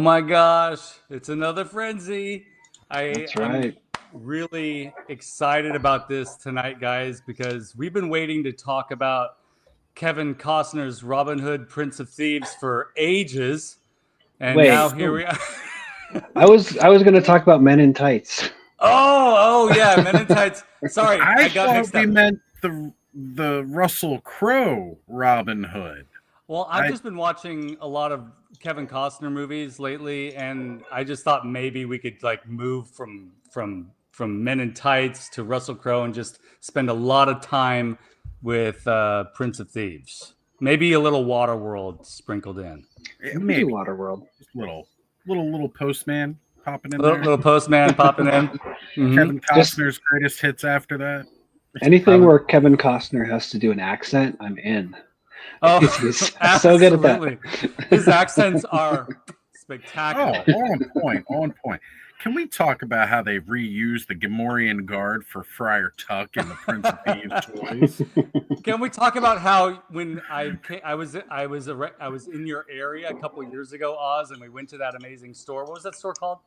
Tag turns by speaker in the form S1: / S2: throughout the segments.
S1: Oh my gosh, it's another frenzy.
S2: That's right.
S1: I'm really excited about this tonight, guys, because we've been waiting to talk about Kevin Costner's Robin Hood, Prince of Thieves for ages. And
S2: Wait.
S1: now here we are.
S2: I was going to talk about Men in Tights.
S1: Oh yeah, Men in Tights. Sorry, I got
S3: thought
S1: mixed
S3: we
S1: up.
S3: meant the Russell Crowe Robin Hood.
S1: Well, I've just been watching a lot of Kevin Costner movies lately, and I just thought maybe we could like move from Men in Tights to Russell Crowe and just spend a lot of time with Prince of Thieves. Maybe a little Waterworld sprinkled in.
S3: Maybe
S2: Waterworld.
S3: Just little postman popping in
S1: Little postman popping in. Mm-hmm.
S3: Kevin Costner's greatest hits after that.
S2: Anything where Kevin Costner has to do an accent, I'm in.
S1: Oh,
S2: he's so good at that.
S1: His accents are spectacular.
S3: Oh, on point. Can we talk about how they reused the Gamorrean Guard for Friar Tuck in the Prince of Thieves toys?
S1: Can we talk about how when I was in your area a couple of years ago, Oz, and we went to that amazing store. What was that store called?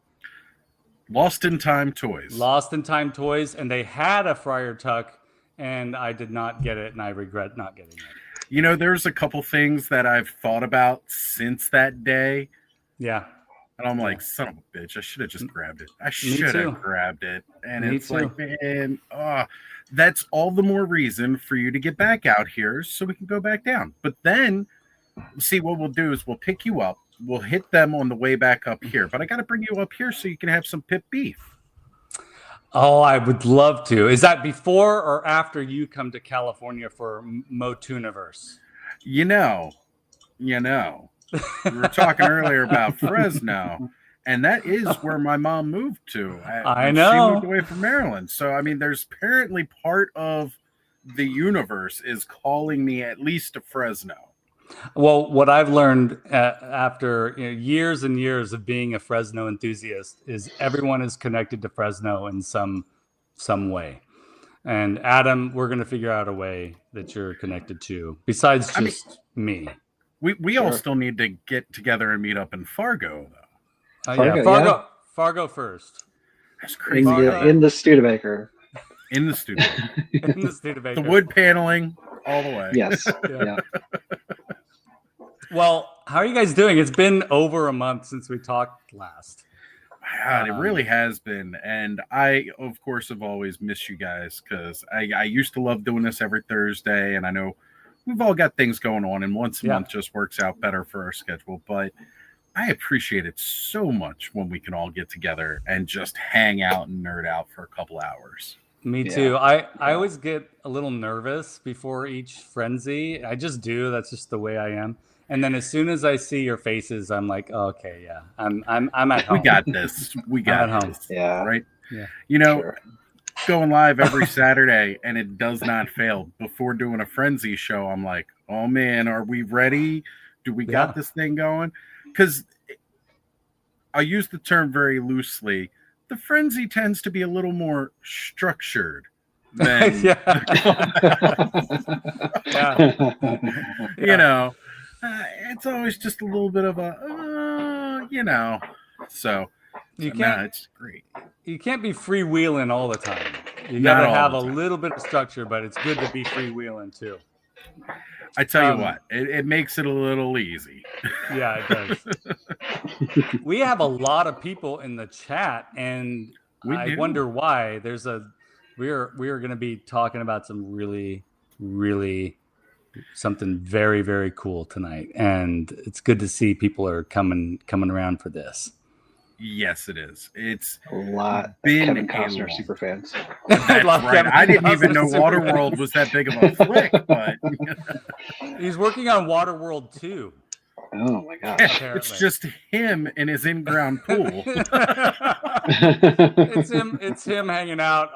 S3: Lost in Time Toys.
S1: Lost in Time Toys, and they had a Friar Tuck, and I did not get it, and I regret not getting it.
S3: You know, there's a couple things that I've thought about since that day.
S1: Yeah.
S3: And I'm like, son of a bitch, I should have just grabbed it. I should have grabbed it. And it's like, man, that's all the more reason for you to get back out here so we can go back down. But then, see, what we'll do is we'll pick you up. We'll hit them on the way back up here. But I got to bring you up here so you can have some pit beef.
S1: Oh, I would love to. Is that before or after you come to California for Motuniverse?
S3: You know. We were talking earlier about Fresno, and that is where my mom moved to.
S1: I know.
S3: She moved away from Maryland. So, I mean, there's apparently part of the universe is calling me at least to Fresno.
S1: Well, what I've learned after years and years of being a Fresno enthusiast is everyone is connected to Fresno in some way. And Adam, we're going to figure out a way that you're connected to, besides just me.
S3: We all still need to get together and meet up in Fargo,
S1: though. Fargo first.
S3: That's crazy.
S2: In the Studebaker.
S3: In the Studebaker.
S1: In the Studebaker.
S3: The wood paneling all the way.
S2: Yes. Yeah.
S1: Well, how are you guys doing? It's been over a month since we talked last.
S3: God, it really has been. And I, of course, have always missed you guys because I used to love doing this every Thursday. And I know we've all got things going on, and once a month just works out better for our schedule. But I appreciate it so much when we can all get together and just hang out and nerd out for a couple hours.
S1: Me too. I always get a little nervous before each frenzy. I just do. That's just the way I am. And then as soon as I see your faces, I'm like, oh, okay, yeah, I'm at home.
S3: We got this. We got
S1: at home.
S3: This.
S2: Yeah.
S3: Right.
S1: Yeah.
S3: You know, going live every Saturday, and it does not fail. Before doing a frenzy show, I'm like, oh man, are we ready? Do we got this thing going? Because I use the term very loosely. The frenzy tends to be a little more structured than you know. It's always just a little bit of a, so it's great.
S1: You can't be freewheeling all the time. You got to have a little bit of structure, but it's good to be freewheeling too.
S3: I tell you what, it makes it a little easy.
S1: Yeah, it does. We have a lot of people in the chat, and I wonder why. We're going to be talking about some really, really something very, very cool tonight, and it's good to see people are coming around for this.
S3: Yes, it is. It's
S2: a lot of Kevin Costner super fans.
S3: That's right. I didn't even know Waterworld was that big of a flick, but
S1: he's working on Waterworld 2.
S2: Oh my gosh!
S3: It's just him in his in-ground pool.
S1: It's him hanging out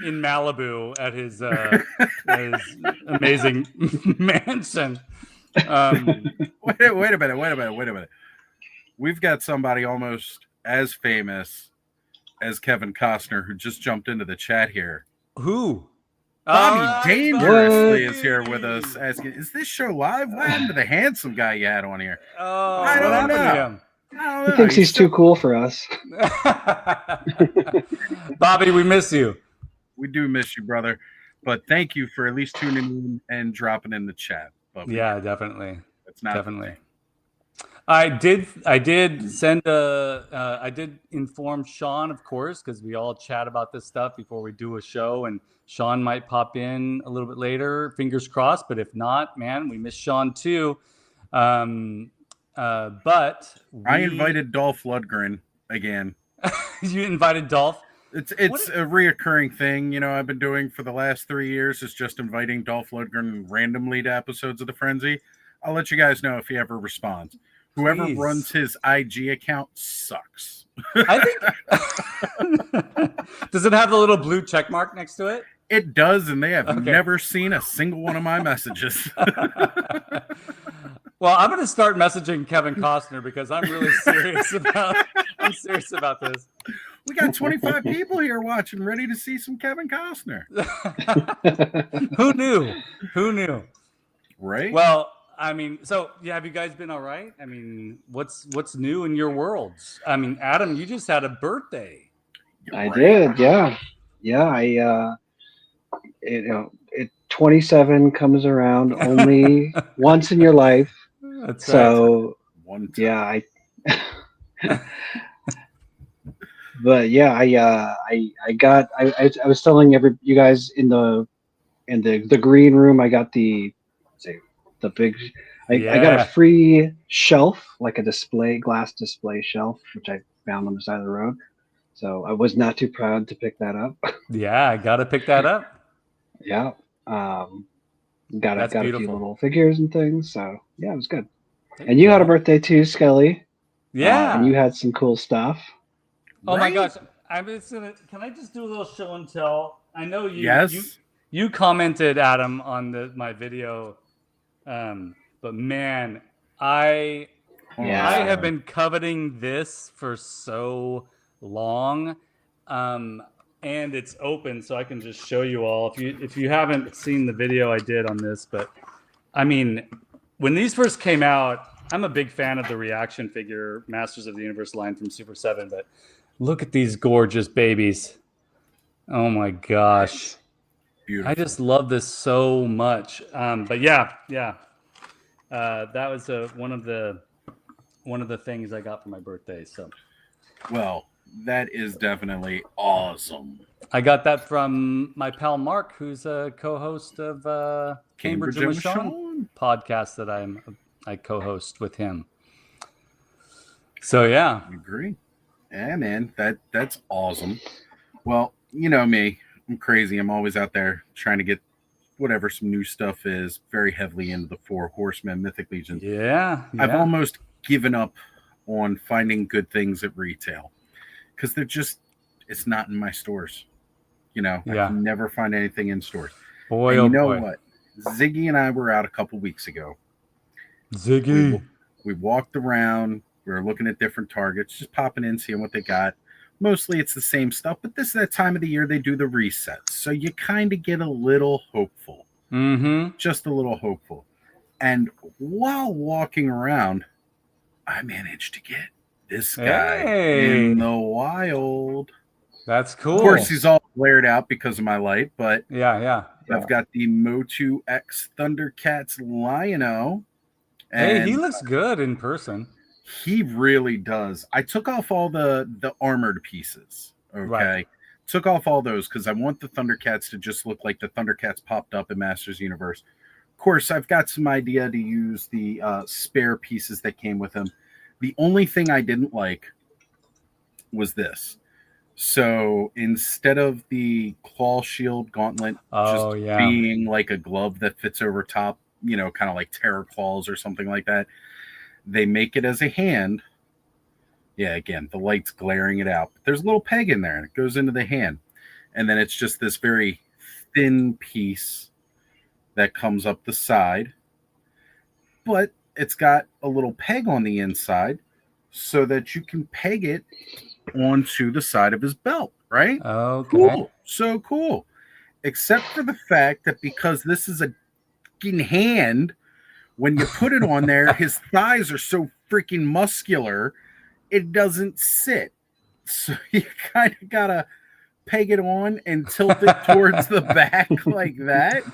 S1: in Malibu at his amazing mansion.
S3: Wait a minute. We've got somebody almost as famous as Kevin Costner who just jumped into the chat here.
S1: Who?
S3: Bobby Dangerously is here with us asking, is this show live? What happened to the handsome guy you had on here?
S1: Oh,
S3: I don't know.
S2: He thinks he's too cool for us.
S1: Bobby, we miss you.
S3: We do miss you, brother. But thank you for at least tuning in and dropping in the chat. But
S1: yeah, definitely.
S3: It's not
S1: definitely. I did send I did inform Sean, of course, because we all chat about this stuff before we do a show, and Sean might pop in a little bit later, fingers crossed. But if not, man, we miss Sean too. But
S3: I invited Dolph Lundgren again.
S1: You invited Dolph?
S3: It's a reoccurring thing, I've been doing for the last 3 years, is just inviting Dolph Lundgren randomly to episodes of The Frenzy. I'll let you guys know if he ever responds. Whoever runs his IG account sucks.
S1: I think. Does it have the little blue check mark next to it?
S3: It does, and they have never seen a single one of my messages.
S1: Well, I'm going to start messaging Kevin Costner because I'm really serious about this.
S3: We got 25 people here watching, ready to see some Kevin Costner.
S1: Who knew? Right? Well, I mean, so have you guys been all right? I mean, what's new in your worlds? I mean, Adam, you just had a birthday.
S2: I did, yeah. I 27 comes around only once in your life.
S1: That's
S2: so
S3: right.
S2: Yeah, but yeah, I was telling you guys in the green room, I got the big, I got a free shelf, like a glass display shelf, which I found on the side of the road. So I was not too proud to pick that up.
S1: Yeah, I got to pick that up.
S2: Yeah. Got a few little figures and things. So yeah, it was good. And you had a birthday too, Skelly.
S1: Yeah.
S2: And you had some cool stuff.
S1: Oh my gosh. Can I just do a little show and tell? I know you.
S3: Yes.
S1: You commented, Adam, on my video. But man, I have been coveting this for so long. And it's open, so I can just show you all. If you haven't seen the video I did on this, but I mean, when these first came out, I'm a big fan of the reaction figure Masters of the Universe line from Super 7, but look at these gorgeous babies. Oh my gosh. Beautiful. I just love this so much. But yeah. That was one of the things I got for my birthday. So,
S3: well, that is definitely awesome.
S1: I got that from my pal Mark, who's a co-host of Cambridge and Michonne podcast that I co-host with him. So yeah,
S3: I agree. Yeah, man, that's awesome. Well, you know me, I'm crazy. I'm always out there trying to get whatever some new stuff is. Very heavily into the 4 Horsemen Mythic Legion.
S1: Yeah.
S3: I've almost given up on finding good things at retail because it's not in my stores. I can never find anything in stores.
S1: Boy,
S3: and you know what? Ziggy and I were out a couple weeks ago.
S1: Ziggy.
S3: We walked around. We were looking at different targets, just popping in, seeing what they got. Mostly it's the same stuff, but this is that time of the year they do the resets. So you kind of get a little hopeful.
S1: Mm-hmm.
S3: Just a little hopeful. And while walking around, I managed to get this guy in the wild.
S1: That's cool.
S3: Of course, he's all blared out because of my light, but
S1: yeah.
S3: I've got the Motu X Thundercats Lion-O.
S1: Hey, he looks good in person.
S3: He really does. I took off all the armored pieces. Okay. Right. Took off all those because I want the Thundercats to just look like the Thundercats popped up in Masters Universe. Of course, I've got some idea to use the spare pieces that came with him. The only thing I didn't like was this. So instead of the claw shield gauntlet being like a glove that fits over top, kind of like Terror Claws or something like that, they make it as a hand. Yeah, again, the light's glaring it out. But there's a little peg in there, and it goes into the hand. And then it's just this very thin piece that comes up the side. But it's got a little peg on the inside so that you can peg it onto the side of his belt, right?
S1: Okay.
S3: Cool. So cool. Except for the fact that because this is a freaking hand, when you put it on there, his thighs are so freaking muscular it doesn't sit. So you kind of gotta peg it on and tilt it towards the back like that,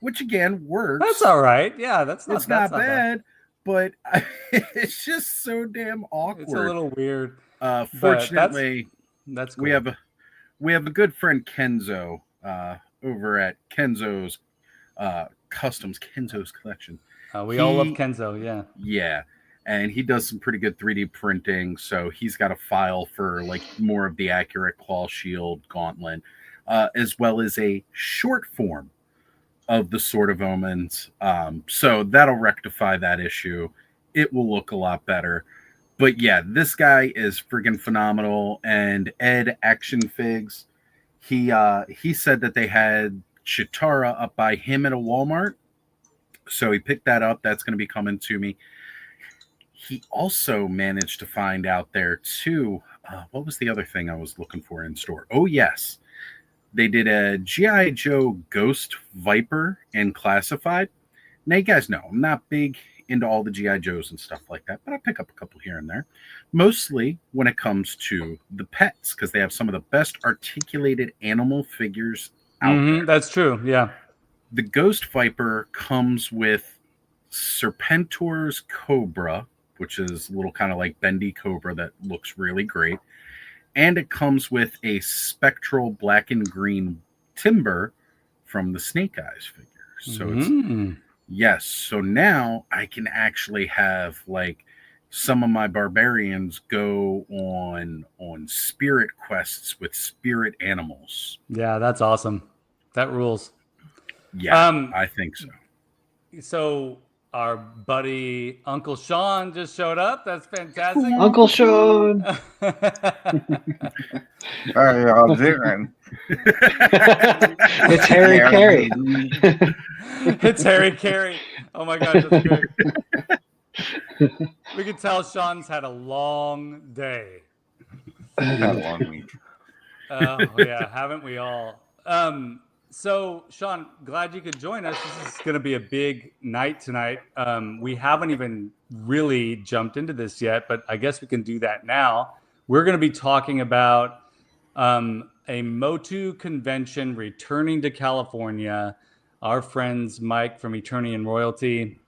S3: which again works.
S1: That's all right. Yeah, that's not
S3: bad. But it's just so damn awkward.
S1: It's a little weird.
S3: Fortunately,
S1: that's cool.
S3: we have a good friend Kenzo over at Kenzo's Customs, Kenzo's Collection.
S1: We all love Kenzo, yeah.
S3: Yeah, and he does some pretty good 3D printing. So he's got a file for like more of the accurate claw shield gauntlet, as well as a short form of the Sword of Omens. So that'll rectify that issue. It will look a lot better. But yeah, this guy is freaking phenomenal. And Ed Action Figs, he said that they had Chitara up by him at a Walmart. So he picked that up. That's going to be coming to me. He also managed to find out there too. What was the other thing I was looking for in store? Oh, yes. They did a G.I. Joe Ghost Viper in Classified. Now, you guys know, I'm not big into all the G.I. Joes and stuff like that, but I pick up a couple here and there. Mostly when it comes to the pets, because they have some of the best articulated animal figures out there.
S1: That's true, yeah.
S3: The Ghost Viper comes with Serpentor's Cobra, which is a little kind of like bendy cobra that looks really great. And it comes with a spectral black and green timber from the Snake Eyes figure. So it's, yes. So now I can actually have like some of my barbarians go on spirit quests with spirit animals.
S1: Yeah, that's awesome. That rules.
S3: Yeah, I think so.
S1: So our buddy Uncle Sean just showed up. That's fantastic.
S2: Uncle Sean.
S4: How are y'all doing?
S2: It's Harry Carey.
S1: It's Harry Carey. Oh my gosh, that's great. We can tell Sean's had a long day.
S4: Had a long week.
S1: Oh yeah, haven't we all? So, Sean, glad you could join us. This is going to be a big night tonight. We haven't even really jumped into this yet, but I guess we can do that now. We're going to be talking about a Motu convention returning to California. Our friends Mike from Eternian Royalty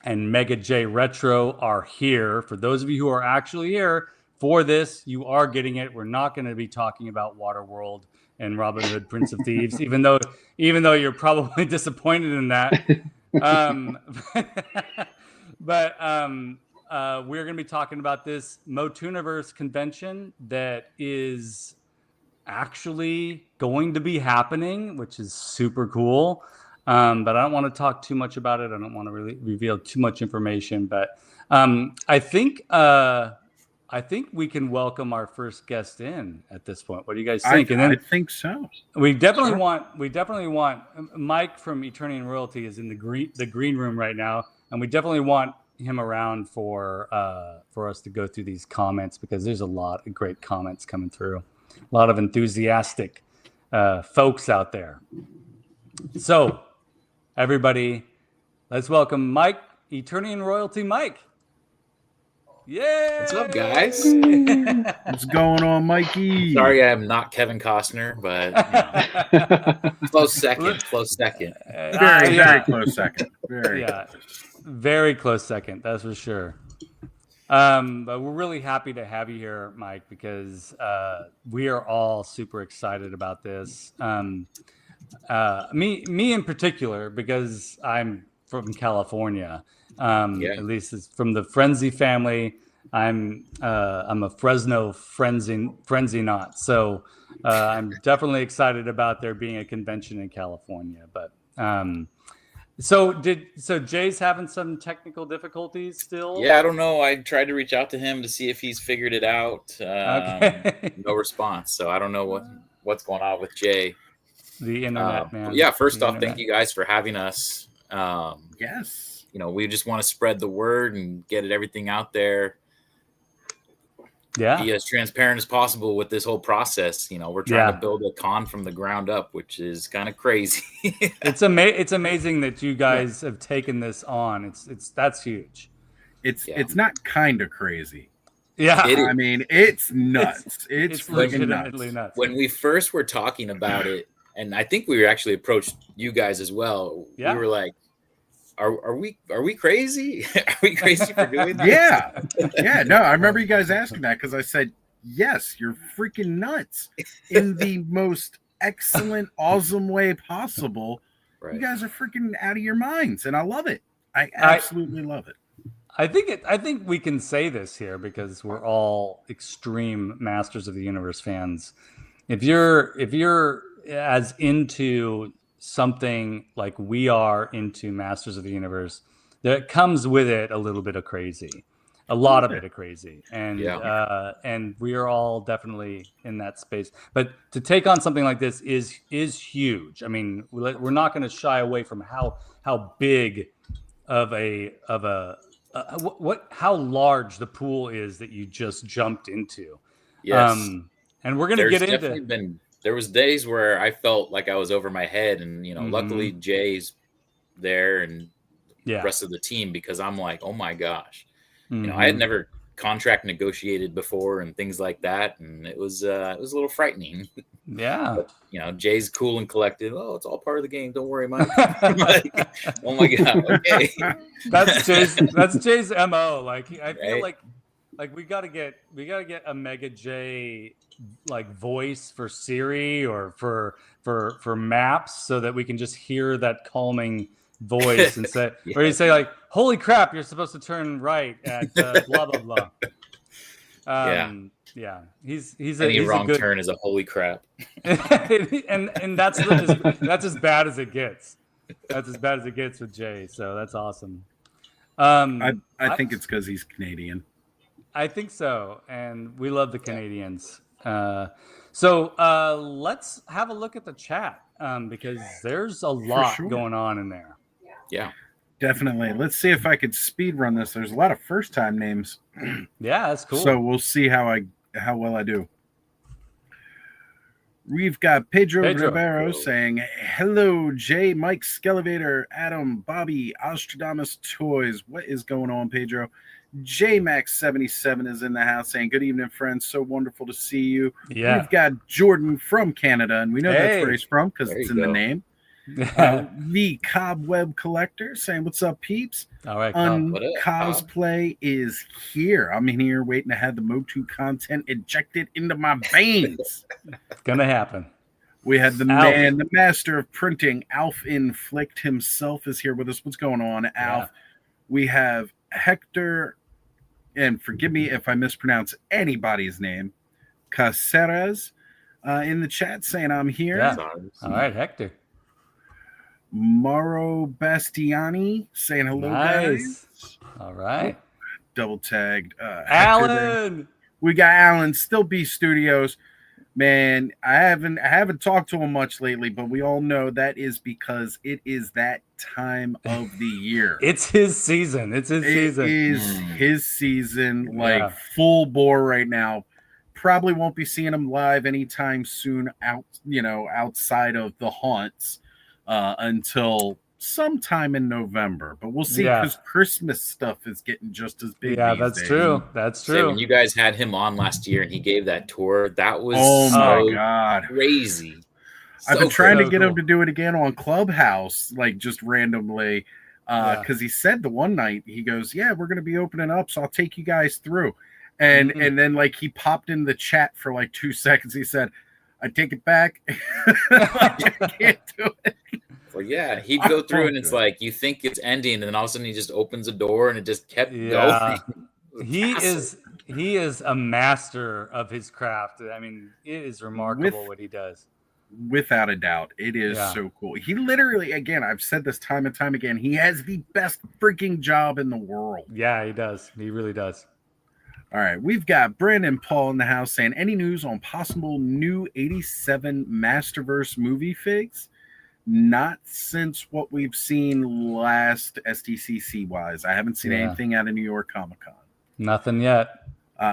S1: and Mega J Retro are here. For those of you who are actually here for this, you are getting it. We're not going to be talking about Waterworld and Robin Hood, Prince of Thieves, even though you're probably disappointed in that. But we're going to be talking about this Motuniverse convention that is actually going to be happening, which is super cool. But I don't want to talk too much about it. I don't want to really reveal too much information. But I think we can welcome our first guest in at this point. What do you guys think?
S3: I think so.
S1: We definitely want Mike from Eternian Royalty is in the green room right now, and we definitely want him around for us to go through these comments, because there's a lot of great comments coming through, a lot of enthusiastic folks out there. So, everybody, let's welcome Mike, Eternian Royalty Mike. Yeah.
S5: What's up, guys?
S3: What's going on, Mikey?
S5: Sorry, I'm not Kevin Costner, but close second.
S3: Very close second.
S1: Very close second. That's for sure. But we're really happy to have you here, Mike, because we are all super excited about this. Me in particular, because I'm from California. At least it's from the Frenzy family. I'm a Fresno Frenzy not. So I'm definitely excited about there being a convention in California. But so Jay's having some technical difficulties still?
S5: Yeah, I don't know. I tried to reach out to him to see if he's figured it out. Okay. No response. So I don't know what's going on with Jay.
S1: The internet, man.
S5: Yeah, first off, thank you guys for having us.
S3: Yes.
S5: We just want to spread the word and get everything out there.
S1: Yeah.
S5: Be as transparent as possible with this whole process. We're trying to build a con from the ground up, which is kind of crazy.
S1: It's amazing that you guys have taken this on. That's huge.
S3: It's not kind of crazy.
S1: Yeah,
S3: I mean, it's nuts. It's
S1: legitimately nuts.
S5: When we first were talking about it, and I think we actually approached you guys as well.
S1: Yeah.
S5: We were like, "Are we crazy? Are we crazy for doing this?"
S3: Yeah. No, I remember you guys asking that because I said, "Yes, you're freaking nuts," in the most excellent, awesome way possible. Right. You guys are freaking out of your minds, and I love it. I absolutely love it.
S1: I think we can say this here because we're all extreme Masters of the Universe fans. If you're as into something like we are into Masters of the Universe, that comes with it a little bit of crazy, a lot of it of crazy, and we are all definitely in that space. But to take on something like this is huge. I mean, we're not going to shy away from how big of how large the pool is that you just jumped into.
S5: Yes.
S1: And we're going to get into.
S5: There was days where I felt like I was over my head, and luckily Jay's there and the rest of the team, because I'm like, oh my gosh, I had never contract negotiated before and things like that, and it was a little frightening.
S1: Yeah.
S5: But, Jay's cool and collected. Oh, it's all part of the game. Don't worry, Mike. Like, oh my god. Okay.
S1: That's Jay's MO. Like, I feel like we gotta get a Mega J like voice for Siri or for maps, so that we can just hear that calming voice and say, or you say like, "Holy crap, you're supposed to turn right at blah blah blah." Yeah. He's
S5: any
S1: he's
S5: wrong
S1: a good
S5: turn is a holy crap.
S1: and that's as bad as it gets. That's as bad as it gets with Jay. So that's awesome.
S3: I think it's because he's Canadian.
S1: I think so, and we love the Canadians. So let's have a look at the chat, because there's a lot going on in there.
S5: Yeah,
S3: definitely. Let's see if I could speed run this. There's a lot of first time names.
S1: Yeah, that's cool.
S3: So we'll see how well I do. We've got Pedro Rivero saying, "Hello, Jay, Mike, Skelevator, Adam, Bobby, Ostradamus Toys." What is going on, Pedro? JMax77 is in the house saying, "Good evening, friends. So wonderful to see you."
S1: Yeah.
S3: We've got Jordan from Canada, and we know that's where he's from because it's in the name. The Cobweb Collector saying, "What's up, peeps?"
S1: All right,
S3: Cosplay is here. I'm in here waiting to have the Motu content injected into my veins.
S1: It's gonna happen.
S3: We had the man, the master of printing, Alf Inflict himself is here with us. What's going on, Alf? Yeah. We have Hector, and forgive me if I mispronounce anybody's name, Caceres in the chat saying, "I'm here."
S1: Yeah. All right, Hector.
S3: Mauro Bastiani saying hello, guys.
S1: All right.
S3: Double tagged.
S1: Alan.
S3: We got Alan, still B Studios. Man, I haven't talked to him much lately, but we all know that is because it is that time of the year.
S1: It's his season. It
S3: is his season, like full bore right now. Probably won't be seeing him live anytime soon outside of the haunts. Until sometime in November, but we'll see, because Christmas stuff is getting just as big.
S1: Yeah, that's days. True. That's true.
S5: So when you guys had him on last year and he gave that tour, that was
S3: my god,
S5: crazy.
S3: I've been trying to get him to do it again on Clubhouse, like just randomly, because he said the one night he goes, "Yeah, we're going to be opening up, so I'll take you guys through," and then like he popped in the chat for like 2 seconds. He said, "I take it back." Like, I can't do it.
S5: Well, yeah, he'd go through and it's like you think it's ending, and then all of a sudden he just opens a door and it just kept going.
S1: He is a master of his craft. I mean, it is remarkable what he does.
S3: Without a doubt, it is so cool. He literally, again, I've said this time and time again, he has the best freaking job in the world.
S1: Yeah, he does. He really does.
S3: All right, we've got Brandon Paul in the house saying, "Any news on possible new 87 Masterverse movie figs?" Not since what we've seen last SDCC wise. I haven't seen anything out of New York Comic Con.
S1: Nothing yet.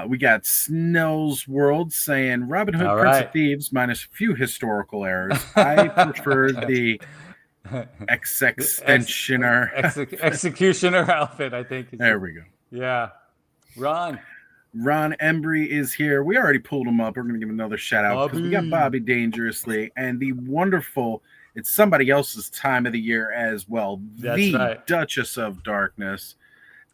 S3: We got Snell's World saying, "Robin Hood, Prince of Thieves, minus a few historical errors. I prefer the Executioner
S1: outfit, I think.
S3: There we go.
S1: Yeah. Ron.
S3: Ron Embry is here. We already pulled him up. We're going to give another shout out because we got Bobby Dangerously and the wonderful, it's somebody else's time of the year as well.
S1: That's right.
S3: Duchess of Darkness.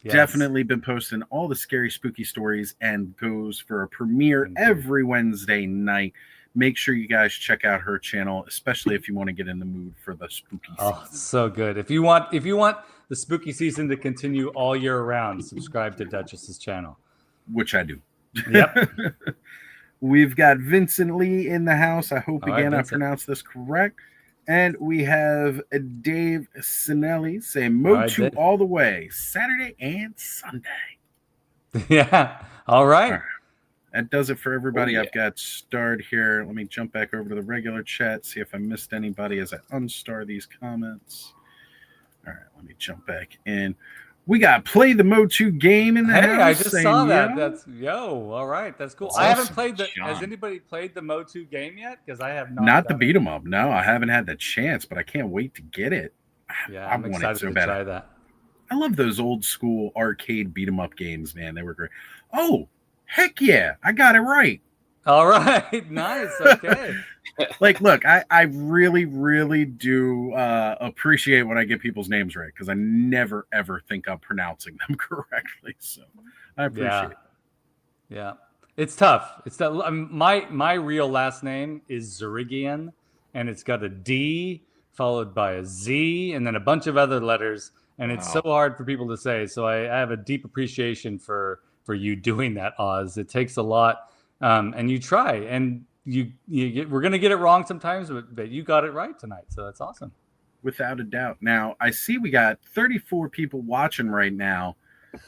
S1: Yes.
S3: Definitely been posting all the scary, spooky stories and goes for a premiere every Wednesday night. Make sure you guys check out her channel, especially if you want to get in the mood for the spooky season.
S1: Oh, so good. If you want the spooky season to continue all year round, subscribe to Duchess's channel.
S3: Which I do.
S1: Yep.
S3: We've got Vincent Lee in the house. I hope I pronounced this correct. And we have Dave Sinelli saying Motu all the way, Saturday and Sunday.
S1: Yeah. All right.
S3: That does it for everybody. I've got starred here. Let me jump back over to the regular chat, see if I missed anybody as I unstar these comments. All right, let me jump back in. We got Play the Motu game in the house.
S1: I just saw that. That's all right. That's cool. I haven't played has anybody played the Motu game yet? Because I have not.
S3: Not the beat 'em up. No, I haven't had the chance, but I can't wait to get it.
S1: Yeah, I'm excited to try that.
S3: I love those old school arcade beat 'em up games, man. They were great. Oh, heck yeah. I got it right.
S1: All right. Nice. Okay.
S3: Look, I really, really do appreciate when I get people's names right because I never, ever think I'm pronouncing them correctly. So I appreciate it.
S1: Yeah. It's tough. It's tough. My real last name is Zerigian, and it's got a D followed by a Z and then a bunch of other letters. And it's so hard for people to say. So I have a deep appreciation for you doing that, Oz. It takes a lot. And you try, and we're going to get it wrong sometimes, but you got it right tonight. So that's awesome.
S3: Without a doubt. Now, I see we got 34 people watching right now.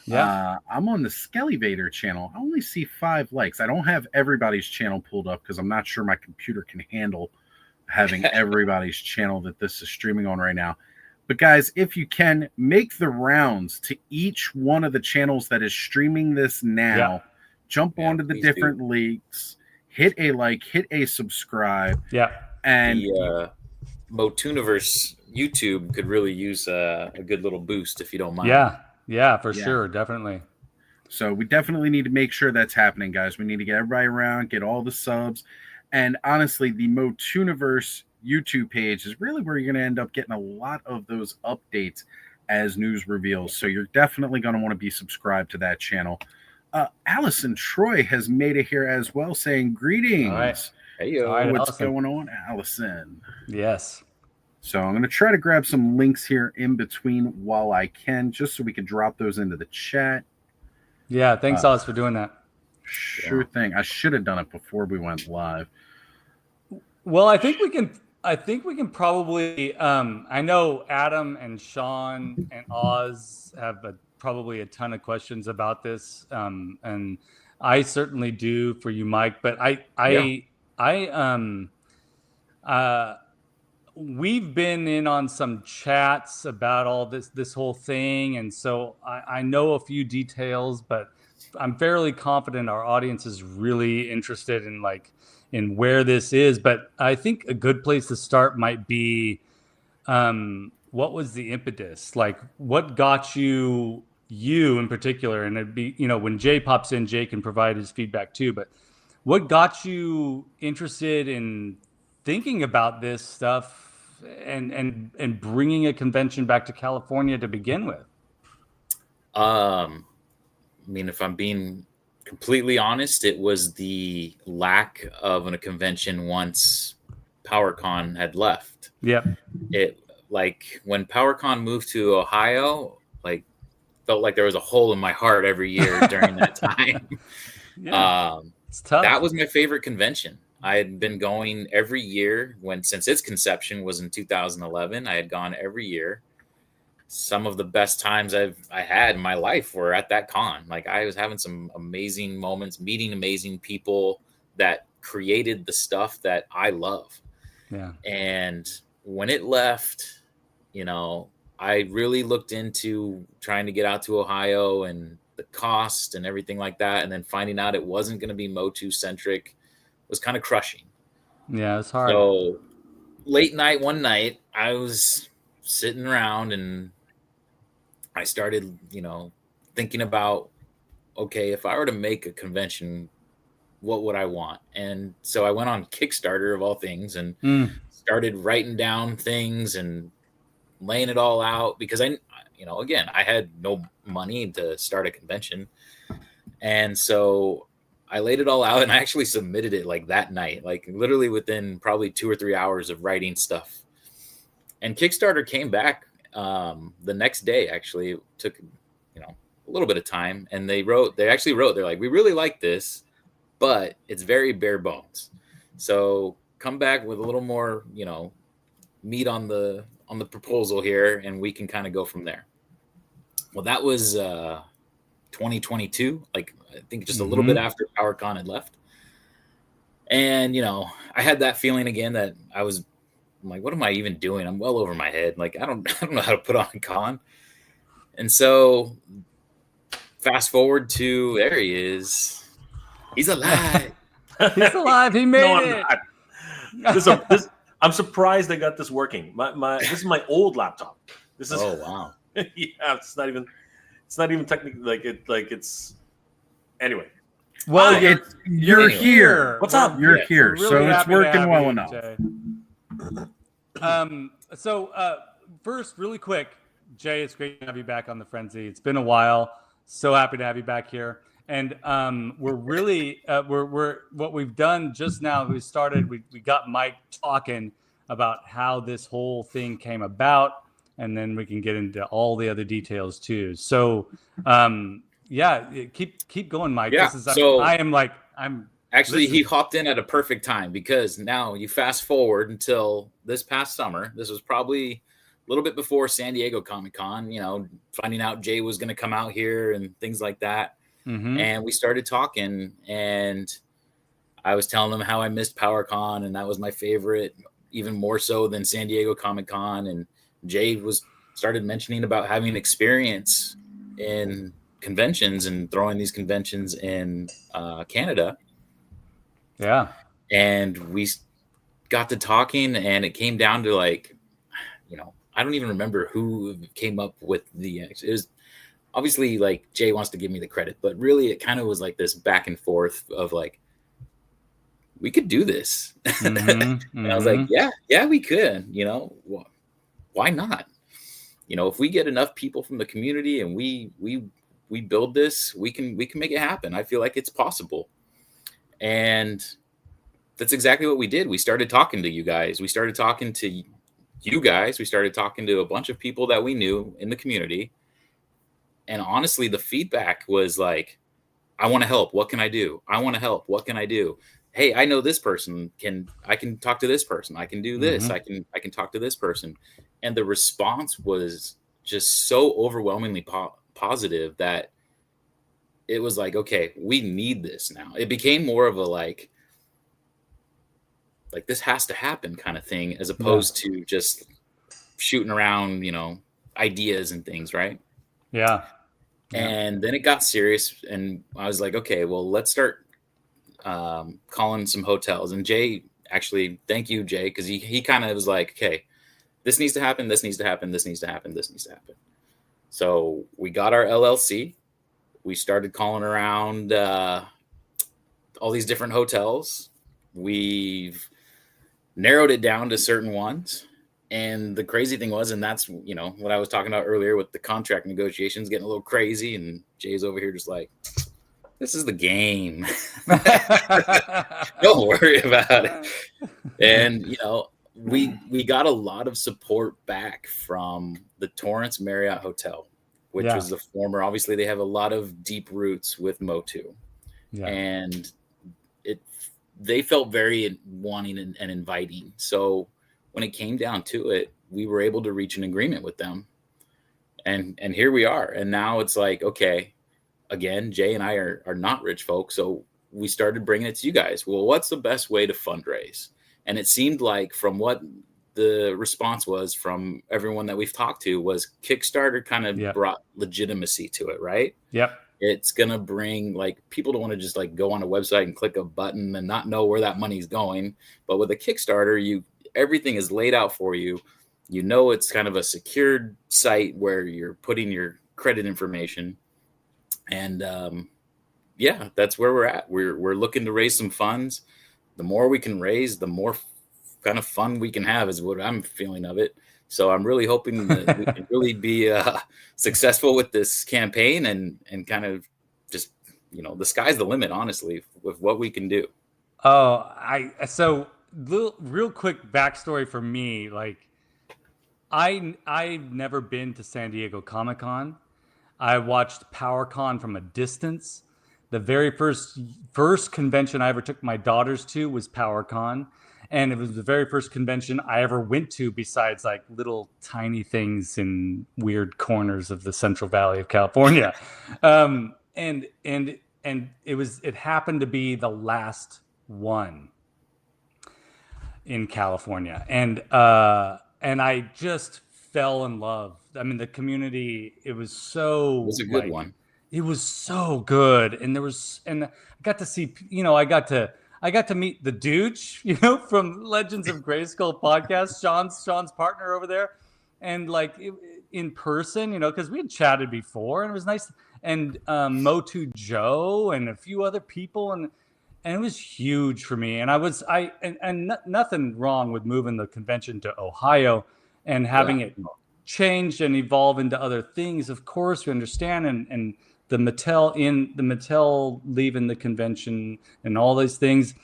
S1: Yeah.
S3: I'm on the Skellyvator channel. I only see 5 likes. I don't have everybody's channel pulled up because I'm not sure my computer can handle having everybody's channel that this is streaming on right now. But guys, if you can, make the rounds to each one of the channels that is streaming this now.
S1: Yeah.
S3: Jump onto the different links, hit a like, hit a subscribe.
S1: Yeah.
S5: And the Motuniverse YouTube could really use a good little boost if you don't mind.
S1: Yeah, for sure. Definitely.
S3: So we definitely need to make sure that's happening, guys. We need to get everybody around, get all the subs. And honestly, the Motuniverse YouTube page is really where you're going to end up getting a lot of those updates as news reveals. So you're definitely going to want to be subscribed to that channel. Allison Troy has made it here as well, saying greetings.
S1: All right.
S5: Hey,
S3: what's going on, Allison?
S1: Yes.
S3: So I'm going to try to grab some links here in between while I can, just so we can drop those into the chat.
S1: Yeah, thanks, Oz, for doing that.
S3: Sure thing. I should have done it before we went live.
S1: Well, I think we can probably. I know Adam and Sean and Oz have probably a ton of questions about this, and I certainly do for you, Mike. But we've been in on some chats about all this whole thing, and so I know a few details, but I'm fairly confident our audience is really interested in where this is. But I think a good place to start might be, what was the impetus? Like, what got you in particular? And it'd be, when Jay pops in, Jay can provide his feedback too. But what got you interested in thinking about this stuff and bringing a convention back to California to begin with?
S5: I mean, if I'm being completely honest, it was the lack of a convention once PowerCon had left.
S1: Yep.
S5: It, like, when PowerCon moved to Ohio, felt like there was a hole in my heart every year during that time.
S1: It's tough.
S5: That was my favorite convention. I had been going every year since its conception was in 2011. I had gone every year. Some of the best times I had in my life were at that con. Like, I was having some amazing moments, meeting amazing people that created the stuff that I love.
S1: Yeah.
S5: And when it left, I really looked into trying to get out to Ohio and the cost and everything like that. And then finding out it wasn't going to be Motu centric was kind of crushing.
S1: Yeah, it's hard.
S5: So late night, one night, I was sitting around and I started, thinking about okay, if I were to make a convention, what would I want? And so I went on Kickstarter of all things and started writing down things and laying it all out, because again, I had no money to start a convention. And so I laid it all out, and I actually submitted it like that night, like literally within probably 2 or 3 hours of writing stuff. And Kickstarter came back the next day. Actually, it took a little bit of time, and they actually wrote, they're like, we really like this, but it's very bare bones. So come back with a little more, meat on the proposal here, and we can kind of go from there. Well, that was 2022, like I think just a little bit after PowerCon had left. And I had that feeling again that I'm like, what am I even doing? I'm well over my head. Like I don't know how to put on a con. And so fast forward to, there he is. He's alive.
S1: He's alive. He made
S6: it. I'm surprised they got this working. This is my old laptop. This is,
S5: oh wow.
S6: Yeah, it's not even technically it's anyway.
S3: Well, you're here.
S6: What's up?
S3: You're here,
S1: really
S3: so it's working well enough.
S1: So first, really quick, Jay, it's great to have you back on the Frenzy. It's been a while. So happy to have you back here. And we're really we're what we've done just now. We got Mike talking about how this whole thing came about, and then we can get into all the other details too. So keep going, Mike.
S5: Yeah.
S1: I'm
S5: actually, he hopped in at a perfect time, because now you fast forward until this past summer. This was probably a little bit before San Diego Comic-Con, finding out Jay was going to come out here and things like that. And we started talking, and I was telling him how I missed PowerCon, and that was my favorite, even more so than San Diego Comic-Con. And Jay started mentioning about having experience in conventions and throwing these conventions in Canada.
S1: Yeah.
S5: And we got to talking, and it came down to I don't even remember who came up with it was obviously Jay wants to give me the credit, but really it kind of was like this back and forth of we could do this. And I was like, yeah, we could, why not? If we get enough people from the community and we build this, we can make it happen. I feel like it's possible. And that's exactly what we did. We started talking to you guys. We started talking to you guys. We started talking to a bunch of people that we knew in the community. And honestly, the feedback was I want to help. What can I do? I want to help. What can I do? Hey, I know this person. I can talk to this person. I can do this. I can talk to this person. And the response was just so overwhelmingly positive that it was okay, we need this now. It became more of a this has to happen kind of thing, as opposed to just shooting around, ideas and things, right?
S1: Yeah.
S5: And then it got serious, and I was like, okay, well, let's start calling some hotels. And Jay, actually, thank you, Jay, because he kind of was like, okay, this needs to happen, this needs to happen, this needs to happen, this needs to happen. So we got our LLC. We started calling around all these different hotels. We've narrowed it down to certain ones. And the crazy thing was, and that's, what I was talking about earlier with the contract negotiations getting a little crazy, and Jay's over here just this is the game. Don't worry about it. And, we got a lot of support back from the Torrance Marriott Hotel, which was the former, obviously they have a lot of deep roots with Motu. Yeah. And they felt very wanting and inviting. So when it came down to it, we were able to reach an agreement with them. And here we are. And now it's okay, again, Jay and I are not rich folks. So we started bringing it to you guys. Well, what's the best way to fundraise? And it seemed like, from what the response was from everyone that we've talked to, was Kickstarter kind of brought legitimacy to it, right?
S1: Yep.
S5: It's going to bring, people don't want to just go on a website and click a button and not know where that money's going. But with a Kickstarter, everything is laid out for you. It's kind of a secured site where you're putting your credit information. And yeah, that's where we're at. We're looking to raise some funds. The more we can raise, the more kind of fun we can have, is what I'm feeling of it. So I'm really hoping that we can really be successful with this campaign, and kind of just, the sky's the limit, honestly, with what we can do.
S1: So real quick backstory for me, like I've never been to San Diego Comic-Con. I watched PowerCon from a distance. The very first convention I ever took my daughters to was PowerCon. And it was the very first convention I ever went to, besides like little tiny things in weird corners of the Central Valley of California. And it happened to be the last one in California. And I just fell in love. I mean, the community, it was
S5: a good one.
S1: It was so good. And I got to see, I got to meet the Dooch, from Legends of Grayskull podcast, Sean's partner over there. And like in person, because we had chatted before, and it was nice. And Motu Joe and a few other people, and it was huge for me. And nothing wrong with moving the convention to Ohio and having it change and evolve into other things. Of course, we understand, and the Mattel leaving the convention and all these things,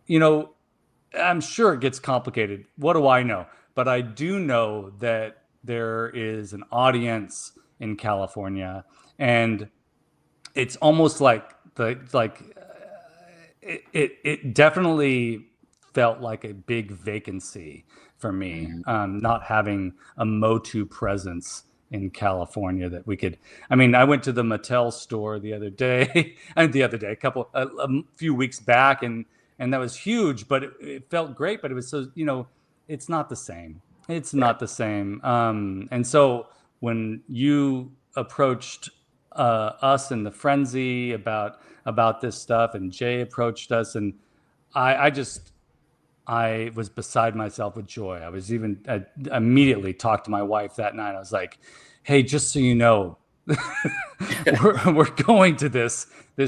S1: I'm sure it gets complicated. What do I know? But I do know that there is an audience in California, and it's almost like it definitely felt like a big vacancy for me, not having a Motu presence in California that we could. I mean, I went to the Mattel store the other day, a few weeks back, and that was huge, but it felt great. But it was so, it's not the same. It's not the same. And so when you approached us in the Frenzy about this stuff, and Jay approached us, and I was beside myself with joy. I immediately talked to my wife that night. I was like, "Hey, just so you know, we're going to this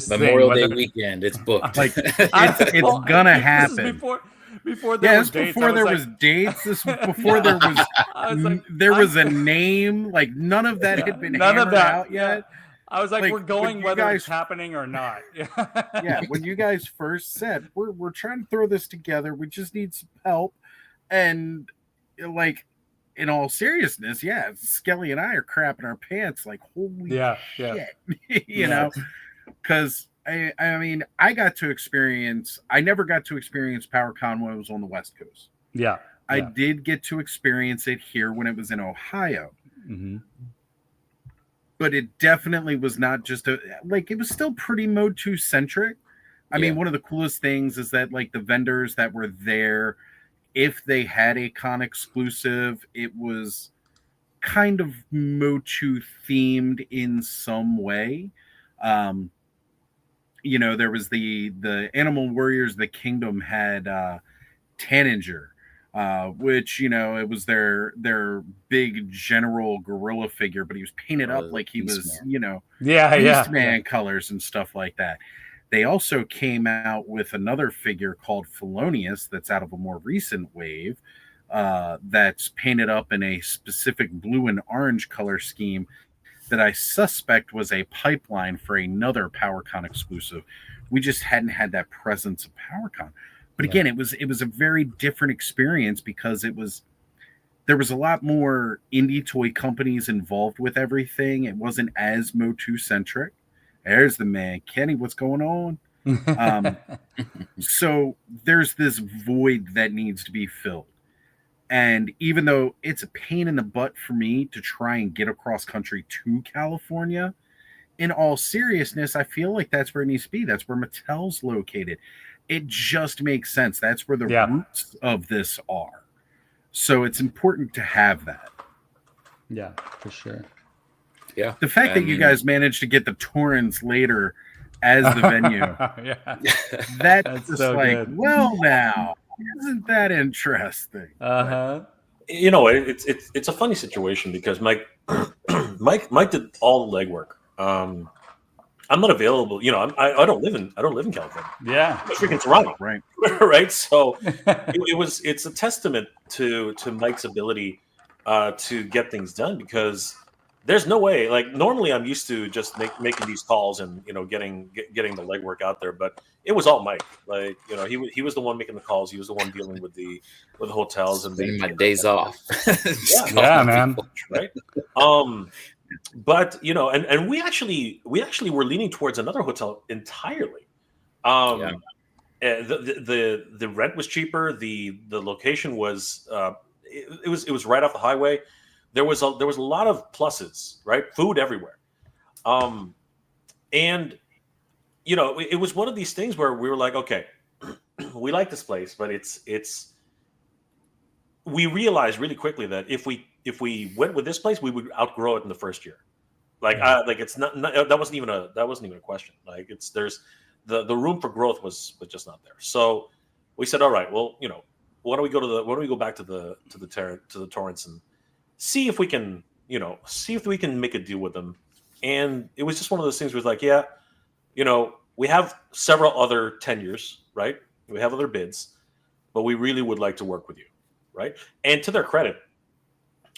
S5: Memorial
S1: thing,
S5: Day weekend. It's booked.
S3: Like it's gonna happen."
S1: Before there was dates.
S3: Before there was dates. Before there was a name. Like none of that had been hammered out yet.
S1: I was like, we're going whether it's happening or not.
S3: Yeah, when you guys first said we're trying to throw this together, we just need some help, and like, in all seriousness, yeah, Skelly and I are crapping our pants like, holy shit, you know, because I mean, I never got to experience PowerCon when it was on the West Coast.
S1: Yeah.
S3: I did get to experience it here when it was in Ohio.
S1: Mm-hmm.
S3: But it definitely was not just it was still pretty Motu centric. I mean, one of the coolest things is that like the vendors that were there, if they had a con exclusive, it was kind of Motu themed in some way. There was the Animal Warriors, the Kingdom had Tanager, which, it was their big general gorilla figure, but he was painted up like he was, Beastman colors and stuff like that. They also came out with another figure called Felonious that's out of a more recent wave, that's painted up in a specific blue and orange color scheme that I suspect was a pipeline for another PowerCon exclusive. We just hadn't had that presence of PowerCon. But again, it was a very different experience because there was a lot more indie toy companies involved with everything. It wasn't as Motu centric. There's the man, Kenny. What's going on? So there's this void that needs to be filled. And even though it's a pain in the butt for me to try and get across country to California, in all seriousness, I feel like that's where it needs to be. That's where Mattel's located. It just makes sense. That's where the roots of this are. So it's important to have that.
S1: Yeah, for sure.
S5: Yeah.
S3: The fact that you guys managed to get the Torrens later as the venue, that's just so like, good. Well, now, isn't that interesting?
S6: It's a funny situation because Mike did all the legwork. I'm not available. You know, I don't live in California.
S1: Yeah,
S6: I'm freaking Toronto,
S3: Right.
S6: right? So it's a testament to Mike's ability to get things done, because there's no way. Like normally, I'm used to just making these calls and getting the legwork out there, but it was all Mike. Like he was the one making the calls. He was the one dealing with the hotels and
S5: my days off.
S1: Yeah, man.
S6: Right. But and we actually were leaning towards another hotel entirely. The rent was cheaper. The location was it was right off the highway. There was a lot of pluses, right? Food everywhere. And it was one of these things where we were like, okay, we like this place, but we realized really quickly that if we went with this place, we would outgrow it in the first year. Like it's not that wasn't even a question. Like there's the room for growth was just not there. So we said, all right, well, why don't we go back to the Torrance and see if we can make a deal with them. And it was just one of those things where it's like, yeah, we have several other tenures, right? We have other bids, but we really would like to work with you, right? And to their credit,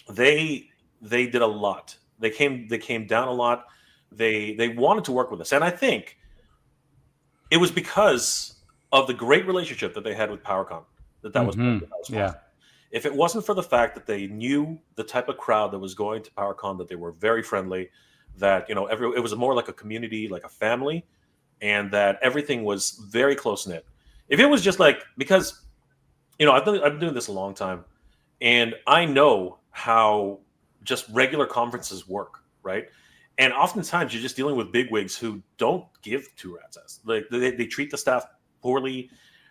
S6: they did a lot. They came down a lot. They wanted to work with us, and I think it was because of the great relationship that they had with PowerCon that was
S1: yeah.
S6: If it wasn't for the fact that they knew the type of crowd that was going to PowerCon, that they were very friendly, that it was more like a community, like a family, and that everything was very close knit. If it was just like, because I've been doing this a long time, and I know how just regular conferences work, right? And oftentimes you're just dealing with bigwigs who don't give two rat's ass. Like they treat the staff poorly.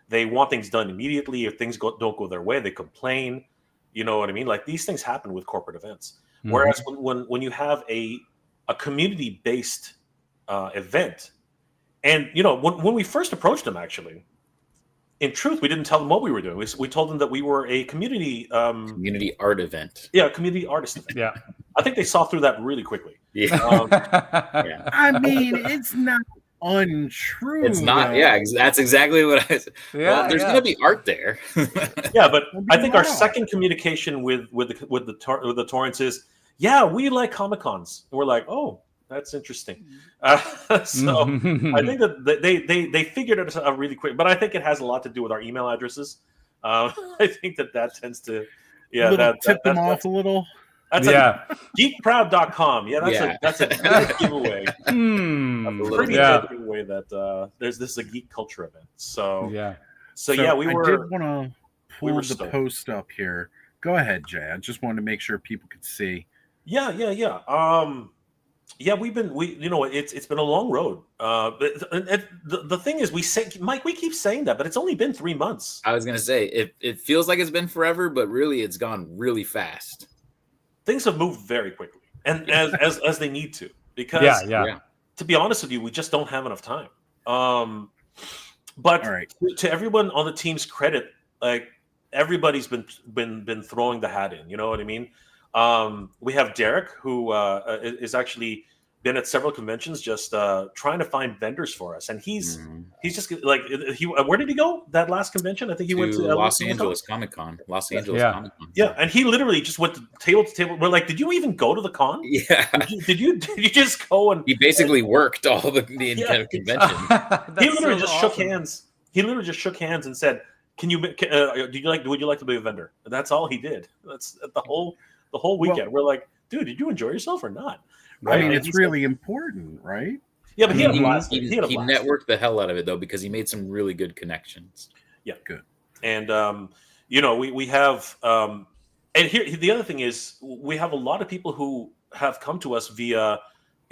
S6: They want things done immediately. If things don't go their way, they complain. You know what I mean? Like these things happen with corporate events. Mm-hmm. Whereas when you have a community based event, and when we first approached them, actually, in truth, we didn't tell them what we were doing. We told them that we were a community
S5: art event.
S6: Yeah, community artist event.
S1: Yeah,
S6: I think they saw through that really quickly.
S5: Yeah,
S3: yeah. I mean, it's not untrue.
S5: It's not. Yeah, that's exactly what I said. Yeah, well, there's going to be art there.
S6: Yeah, but I think our second communication with the Torrance is, yeah, we like Comic-Cons. And we're like, oh, that's interesting. So I think that they figured it out really quick, but I think it has a lot to do with our email addresses. I think that tends to
S3: tip them off a little.
S6: That's geekproud.com. Yeah, that's a good giveaway. A pretty good giveaway that this is a geek culture event. So
S3: I did want to pull the post up here. Go ahead, Jay. I just wanted to make sure people could see.
S6: Yeah. We've been it's been a long road. But the thing is, we say, Mike, we keep saying that, but it's only been 3 months.
S5: I was gonna say it feels like it's been forever, but really it's gone really fast.
S6: Things have moved very quickly, and as they need to, because to be honest with you, we just don't have enough time. But to everyone on the team's credit, like everybody's been throwing the hat in. You know what I mean? We have Derek, who is actually been at several conventions, just trying to find vendors for us, and he's just like where did he go that last convention? I think he went to
S5: Los Angeles Comic-Con. Comic-Con.
S6: Yeah, and he literally just went table to table. We're like, did you even go to the con?
S5: Yeah.
S6: Did you just go and?
S5: He basically worked all the entire convention.
S6: He literally just shook hands. He literally just shook hands and said, "Would you like to be a vendor?" And that's all he did. That's the whole weekend. We're like, dude, did you enjoy yourself or not?
S3: Right? I mean, it's really important, right?
S6: Yeah, but he had a blast.
S5: He networked the hell out of it, though, because he made some really good connections.
S6: Yeah, good. And we have and here the other thing is, we have a lot of people who have come to us via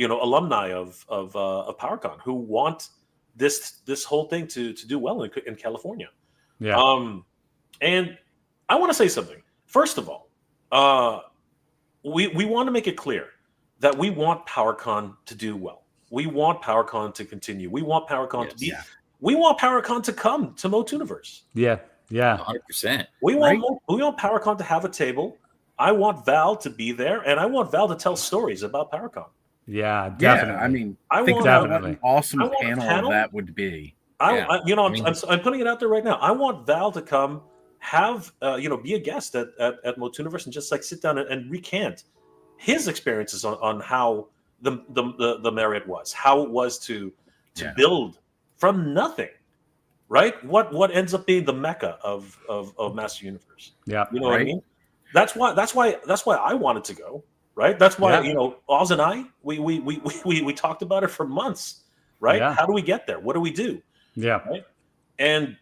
S6: alumni of PowerCon who want this whole thing to do well in California.
S1: Yeah.
S6: And I want to say something. First of all, we want to make it clear that we want PowerCon to do well. We want PowerCon to continue. We want PowerCon to be. Yeah. We want PowerCon to come to Motuniverse.
S1: Yeah,
S5: 100%.
S6: We want PowerCon to have a table. I want Val to be there, and I want Val to tell stories about PowerCon.
S1: Yeah, definitely.
S3: I mean,
S6: I
S3: think
S6: want
S3: about what an awesome
S6: I want a
S3: panel that would be.
S6: I'm putting it out there right now. I want Val to come, have be a guest at Motuniverse and just like sit down and recant his experiences on how the Marriott was, how it was to build from nothing, right? What ends up being the mecca of Master Universe.
S1: Yeah,
S6: you know what I mean. That's why I wanted to go. Right. That's why Oz and I we talked about it for months. Right.
S1: Yeah.
S6: How do we get there? What do we do?
S1: Yeah.
S6: Right? And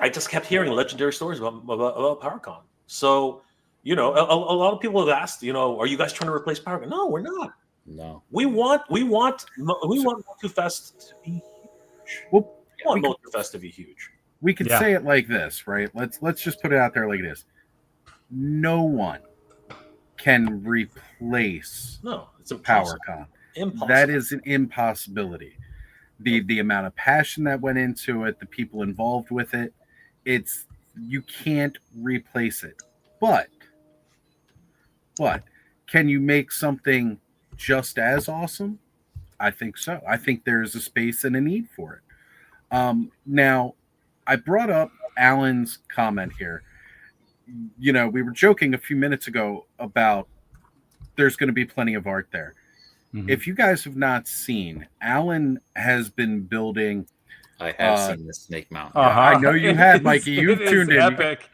S6: I just kept hearing legendary stories about PowerCon. So, a lot of people have asked, are you guys trying to replace PowerCon? No, we're not.
S5: No.
S6: We want Motufest to be huge.
S3: Well,
S6: we want Motufest to be huge.
S3: We could say it like this, right? Let's just put it out there like it is. No one can replace
S6: it's impossible.
S3: PowerCon.
S6: Impossible.
S3: That is an impossibility. The amount of passion that went into it, the people involved with it, you can't replace it. But can you make something just as awesome? I think so. I think there is a space and a need for it. Now, I brought up Alan's comment here. We were joking a few minutes ago about there's going to be plenty of art there. Mm-hmm. If you guys have not seen, Alan has been building.
S5: I have seen the Snake Mountain.
S3: I know you had, Mikey. You've tuned in.
S1: Epic.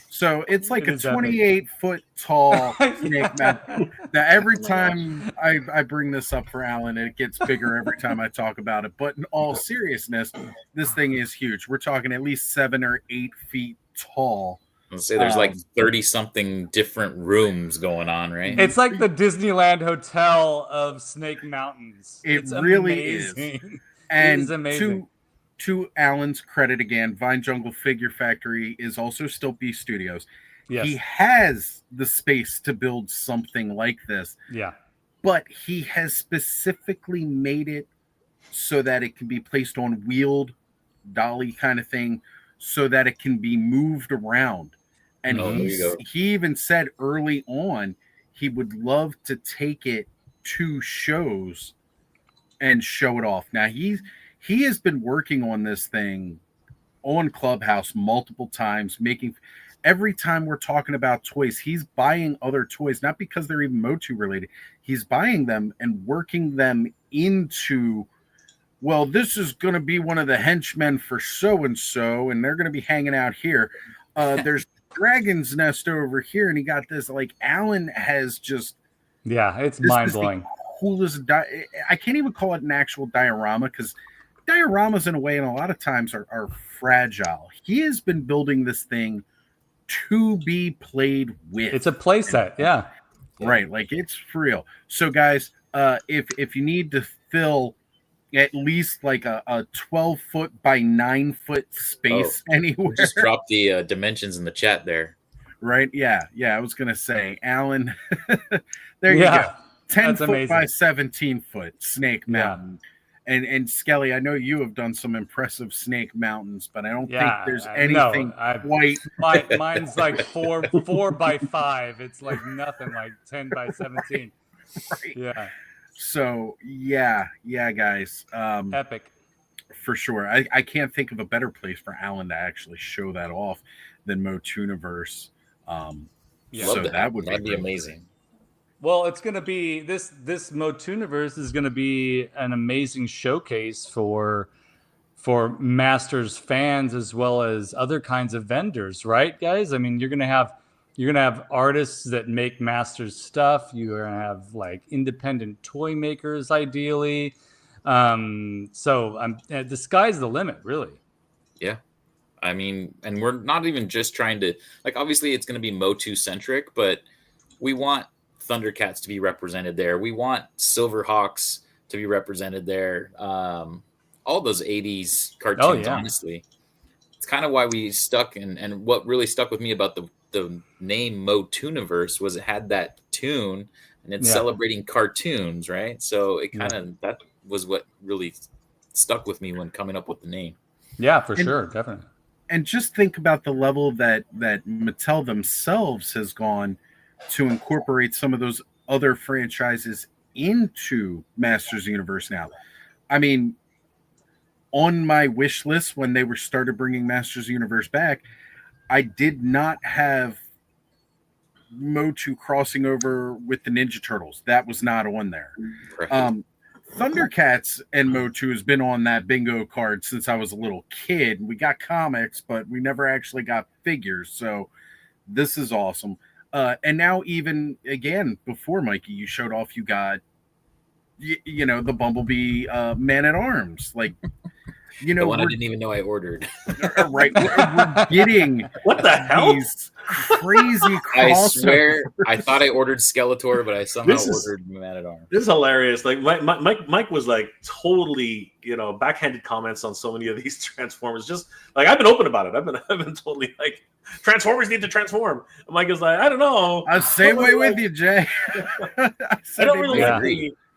S3: So it's like a 28-foot tall Snake Mountain. Now, every time I bring this up for Alan, it gets bigger every time I talk about it. But in all seriousness, this thing is huge. We're talking at least 7 or 8 feet tall.
S5: Let's say there's like 30-something different rooms going on, right?
S1: It's like the Disneyland Hotel of Snake Mountains.
S3: It's really
S1: amazing.
S3: Is. And
S1: it is amazing.
S3: To Alan's credit again, Vine Jungle Figure Factory is also still B Studios. Yes. He has the space to build something like this.
S1: Yeah.
S3: But he has specifically made it so that it can be placed on wheeled dolly kind of thing so that it can be moved around. And he even said early on he would love to take it to shows and show it off. Now he has been working on this thing on Clubhouse multiple times, every time we're talking about toys, he's buying other toys, not because they're even Motu related. He's buying them and working them into, well, this is going to be one of the henchmen for so-and-so, and they're going to be hanging out here. There's Dragon's Nest over here, and he got this. Like, Alan has just...
S1: Yeah, it's mind-blowing.
S3: Coolest... I can't even call it an actual diorama, because dioramas, in a way, and a lot of times are fragile. He has been building this thing to be played with.
S1: It's a play set, yeah.
S3: Right, like, it's for real. So, guys, if you need to fill at least like a 12-foot by 9-foot space anywhere.
S5: Just drop the dimensions in the chat there.
S3: Right? Yeah. I was going to say, Alan, there you go. 10 foot amazing. By 17 foot Snake Mountain. And Skelly, I know you have done some impressive Snake Mountains, but I don't think there's anything quite.
S1: Mine's like 4 by 5. It's like nothing like 10 by 17.
S3: Right.
S1: Yeah.
S3: So yeah, guys.
S1: Epic.
S3: For sure. I can't think of a better place for Alan to actually show that off than Motuniverse. So that'd
S5: be amazing.
S1: Well, it's going to be this Motuniverse is going to be an amazing showcase for Masters fans as well as other kinds of vendors, right, guys? I mean, you're going to have artists that make Masters stuff. You're going to have like independent toy makers, ideally. So the sky's the limit, really.
S5: Yeah. I mean, and we're not even just trying to, like, obviously it's going to be Motu centric, but we want Thundercats to be represented there. We want Silverhawks to be represented there. All those 80s cartoons, honestly. It's kind of why we stuck, and what really stuck with me about the name Motuniverse was it had that tune, and it's celebrating cartoons, right? So it kind of, that was what really stuck with me when coming up with the name.
S1: Yeah, for sure, definitely.
S3: And just think about the level that Mattel themselves has gone to incorporate some of those other franchises into Masters Universe now. I mean, on my wish list when they were started bringing Masters Universe back, I did not have Motu crossing over with the Ninja Turtles. That was not on there.
S5: Right.
S3: Thundercats and Motu has been on that bingo card since I was a little kid. We got comics, but we never actually got figures. So this is awesome. And now, even again, before Mikey, you showed off, you got, you know, the Bumblebee Man at Arms. Like, you know,
S5: the one I didn't even know I ordered.
S3: Right. We're getting
S6: what the hell?
S3: These crazy
S5: I swear, I thought I ordered Skeletor, but I somehow ordered Man at Arms.
S6: This is hilarious. Like Mike was like totally, you know, backhanded comments on so many of these Transformers. Just like I've been open about it. I've been totally like Transformers need to transform. And Mike is like, I don't know.
S3: I'm the same way with you, Jay.
S6: I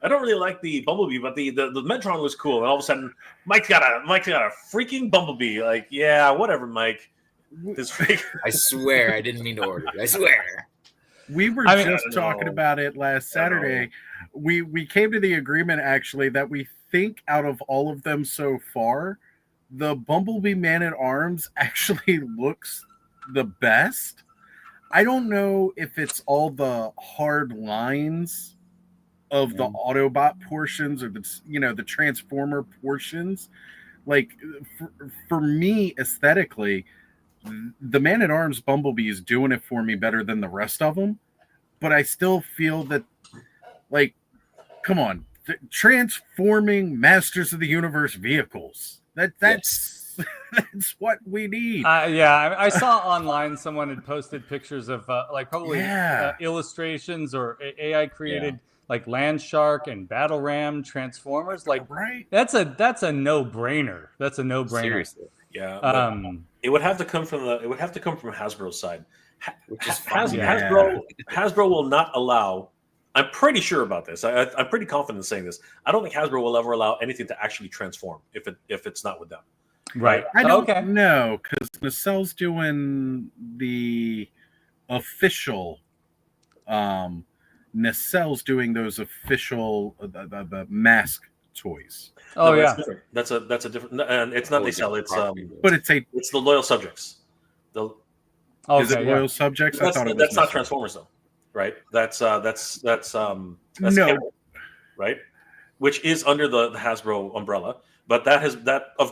S6: don't really like the Bumblebee, but the Metron was cool. And all of a sudden, Mike's got a freaking Bumblebee. Like, yeah, whatever, Mike. This fake.
S5: I swear, I didn't mean to order it. I swear.
S3: We were just talking about it last Saturday. We came to the agreement actually that we think out of all of them so far, the Bumblebee Man at Arms actually looks the best. I don't know if it's all the hard lines of the Autobot portions or the Transformer portions. Like for me aesthetically, the Man at Arms Bumblebee is doing it for me better than the rest of them, but I still feel that, like, come on, transforming Masters of the Universe vehicles. That's what we need.
S1: Yeah, I saw online someone had posted pictures of illustrations or AI created like Land Shark and Battle Ram Transformers. Like,
S3: right?
S1: That's a no brainer. That's a no brainer.
S5: Seriously.
S6: Yeah. It would have to come from Hasbro's side.
S5: Which is
S6: Hasbro will not allow. I'm pretty sure about this. I'm pretty confident in saying this. I don't think Hasbro will ever allow anything to actually transform if it's not with them.
S1: Right.
S3: I don't know, because Nacelle's doing the official. Nacelle's doing those official the mask toys.
S1: Oh,
S6: no,
S1: yeah.
S6: That's a different, and it's not Nacelle. It's
S3: but it's
S6: the Loyal Subjects.
S3: Is it Loyal Subjects?
S6: I thought that's not Transformers though, right? That's
S3: no,
S6: Cameron, right? Which is under the Hasbro umbrella, but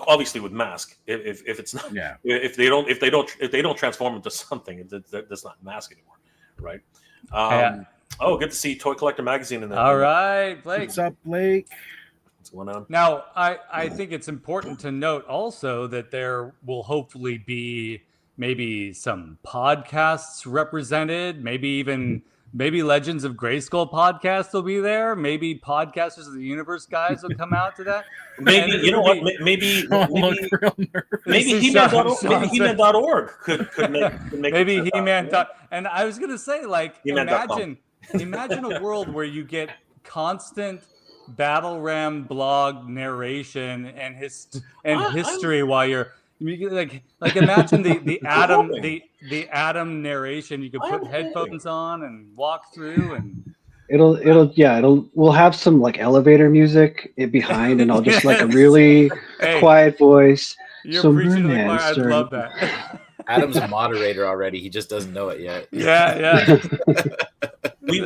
S6: obviously with Mask. If it's not, if they don't transform into something, that's not Mask anymore, right? Oh, good to see Toy Collector Magazine in there.
S1: All right, Blake.
S3: What's up, Blake?
S6: What's going on?
S1: Now, I think it's important to note also that there will hopefully be maybe some podcasts represented, maybe Legends of Grayskull podcast will be there. Maybe Podcasters of the Universe guys will come out to that.
S6: Maybe maybe He-Man.org could make
S1: maybe He-Man. And I was gonna say, like, imagine a world where you get constant Battle Ram blog narration and history while you're like imagine the Adam narration. You could put headphones on and walk through, and
S2: we'll have some like elevator music behind, and I'll just like a really quiet voice.
S1: You're preaching to the choir. I'd love that.
S5: Adam's a moderator already. He just doesn't know it yet.
S1: Yeah.
S6: We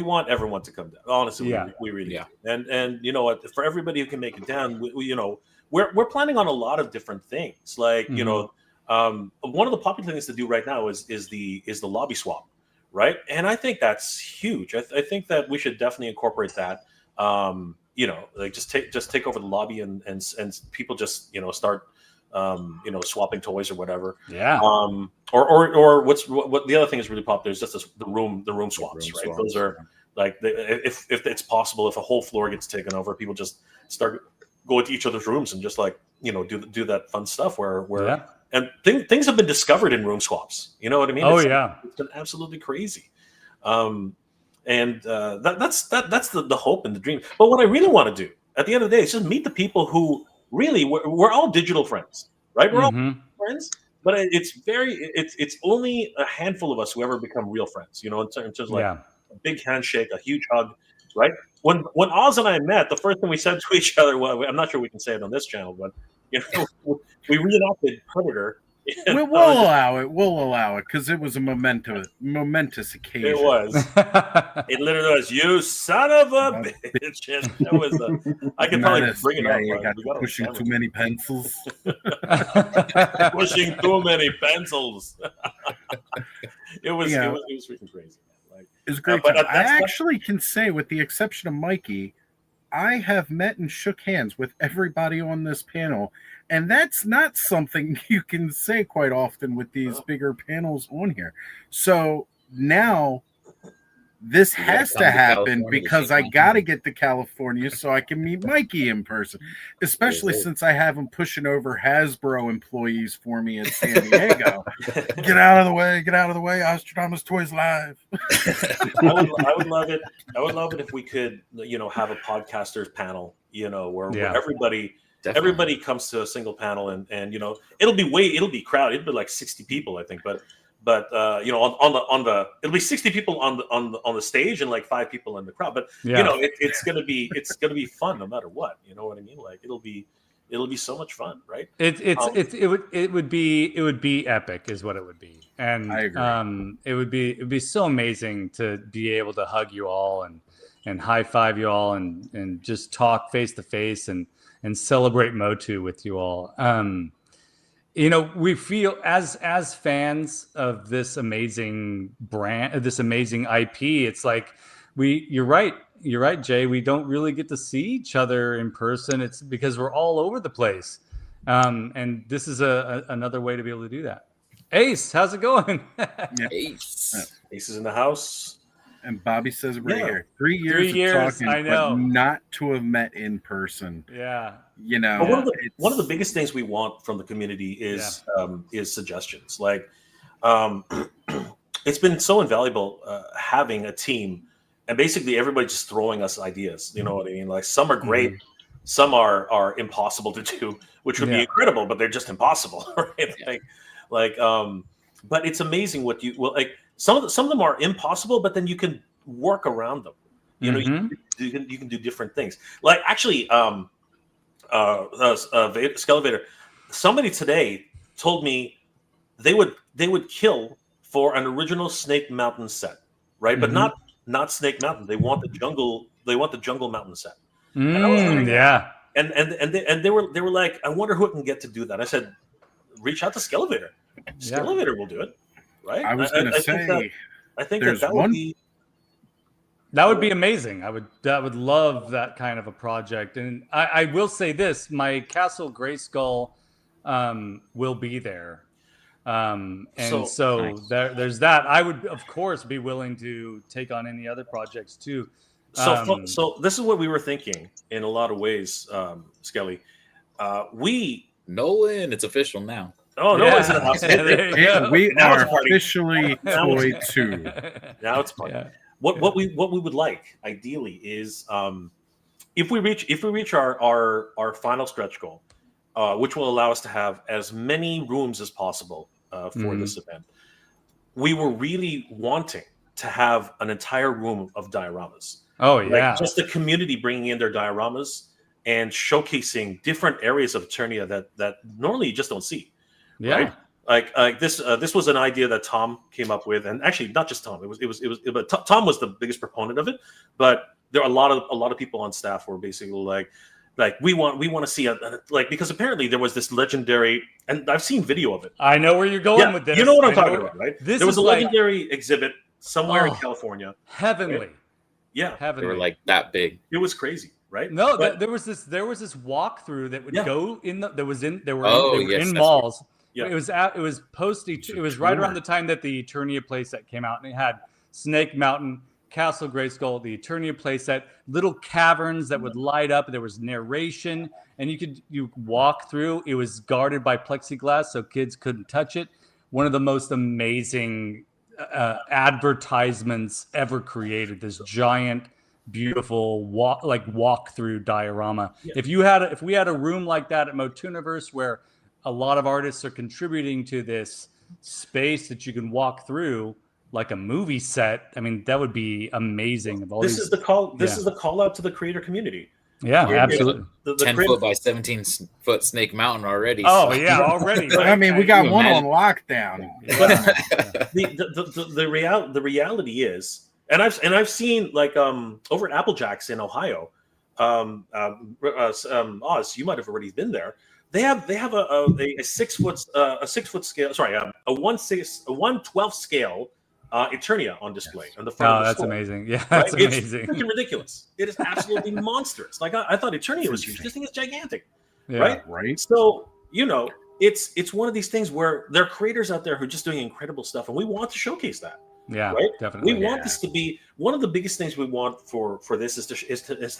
S6: want everyone to come down. Honestly, we really do. And you know what? For everybody who can make it down, we're planning on a lot of different things. Like one of the popular things to do right now is the lobby swap, right? And I think that's huge. I think that we should definitely incorporate that. Like just take over the lobby and people just start swapping toys or whatever.
S1: Yeah.
S6: Or what the other thing is really popular is just the room swaps, right? Those are like if it's possible, if a whole floor gets taken over, people just start going to each other's rooms and just like do that fun stuff where and things have been discovered in room swaps. You know what I mean? It's been absolutely crazy. And that's the hope and the dream. But what I really want to do at the end of the day is just meet the people who really we're all digital friends, right? We're all friends, but it's only a handful of us who ever become real friends. In terms of like a big handshake, a huge hug, right? When Oz and I met, the first thing we said to each other, well, I'm not sure we can say it on this channel, but we reenacted Predator.
S3: We'll allow it. We'll allow it because it was a momentous occasion.
S6: It was. It literally was, you son of a bitch. And that was I could probably bring it up.
S3: I got pushing too many pencils.
S6: Pushing too many pencils. It was freaking crazy. Like,
S3: it's great. But I actually can say, with the exception of Mikey, I have met and shook hands with everybody on this panel. And that's not something you can say quite often with these bigger panels on here. So now this has to happen because I got to get to California so I can meet Mikey in person, especially since I have him pushing over Hasbro employees for me in San Diego. Get out of the way. Get out of the way. Ostradamus Toys Live.
S6: I would love it. I would love it if we could, have a podcasters panel, where everybody... Definitely. Everybody comes to a single panel, and it'll be crowded. It'll be like 60 people, I think. But it'll be 60 people on the stage and like 5 people in the crowd. But it's gonna be fun no matter what. You know what I mean? Like it'll be so much fun, right?
S1: It would be epic, is what it would be, and
S3: I agree.
S1: It would be so amazing to be able to hug you all and high five you all and just talk face to face and celebrate Motu with you all. We feel as fans of this amazing brand, this amazing IP, it's like you're right, Jay. We don't really get to see each other in person. It's because we're all over the place. And this is another way to be able to do that. Ace, how's it going?
S6: Ace is in the house.
S3: And Bobby says it right here. 3 years of talking,
S1: I know.
S3: but not to have met in person.
S1: Yeah.
S6: One of the biggest things we want from the community is suggestions. Like, it's been so invaluable having a team and basically everybody just throwing us ideas. You know what I mean? Like some are great, some are impossible to do, which would be incredible, but they're just impossible, right? But it's amazing what some of them are impossible, but then you can work around them. You can do different things. Like actually, Skelevator, somebody today told me they would kill for an original Snake Mountain set, right? But not Snake Mountain. They want the jungle mountain set. And they were like, I wonder who can get to do that. I said, reach out to Skelevator. Skelevator will do it. Right?
S3: I was going to say,
S6: I think that would be.
S1: That would be amazing. I would love that kind of a project. And I will say this: my Castle Grayskull will be there, so there's that. I would, of course, be willing to take on any other projects too.
S6: So this is what we were thinking in a lot of ways, Skelly.
S5: Nolan, it's official now.
S6: Oh no! It's in the house.
S3: We are officially Toy 2.
S6: Now it's fun. Yeah. What we would like ideally is if we reach our final stretch goal, which will allow us to have as many rooms as possible for this event. We were really wanting to have an entire room of dioramas.
S1: Oh yeah,
S6: just the community bringing in their dioramas and showcasing different areas of Eternia that normally you just don't see.
S1: Yeah,
S6: right? Like this was an idea that Tom came up with, and actually not just Tom. But Tom was the biggest proponent of it. But there are a lot of people on staff who are basically like we want to see because apparently there was this legendary, and I've seen video of it.
S1: I know where you're going with this.
S6: You know what I'm talking about, right? There was a legendary exhibit somewhere in California.
S1: Heavenly.
S6: Right? Yeah,
S5: heavenly. They were like that big.
S6: It was crazy. Right?
S1: No, there was this walkthrough that would go in in malls.
S6: Right. Yeah.
S1: It was right around the time that the Eternia playset came out, and it had Snake Mountain, Castle Grayskull, the Eternia playset, little caverns that would light up. There was narration, and you walk through. It was guarded by plexiglass, so kids couldn't touch it. One of the most amazing advertisements ever created. This giant, beautiful walk-through diorama. Yeah. If we had a room like that at Motuniverse where a lot of artists are contributing to this space that you can walk through, like a movie set. I mean, that would be amazing.
S6: This is the call out to the creator community.
S1: Yeah, absolutely.
S5: The 10-foot by 17-foot Snake Mountain already.
S1: Oh, yeah, already.
S3: I mean, we got one on lockdown.
S6: The reality is, and I've seen like over at Applejacks in Ohio, Oz, you might have already been there. They have a 6 foot scale. Sorry, a 1/12 scale Eternia on display on the front.
S1: Oh,
S6: of the
S1: that's
S6: store.
S1: amazing! Yeah, that's amazing.
S6: It's freaking ridiculous. It is absolutely monstrous. Like I thought Eternia was huge. This thing is gigantic,
S1: Yeah.
S6: right? So it's one of these things where there are creators out there who are just doing incredible stuff, and we want to showcase that.
S1: Yeah,
S6: right?
S1: definitely.
S6: We want this to be one of the biggest things we want for this is to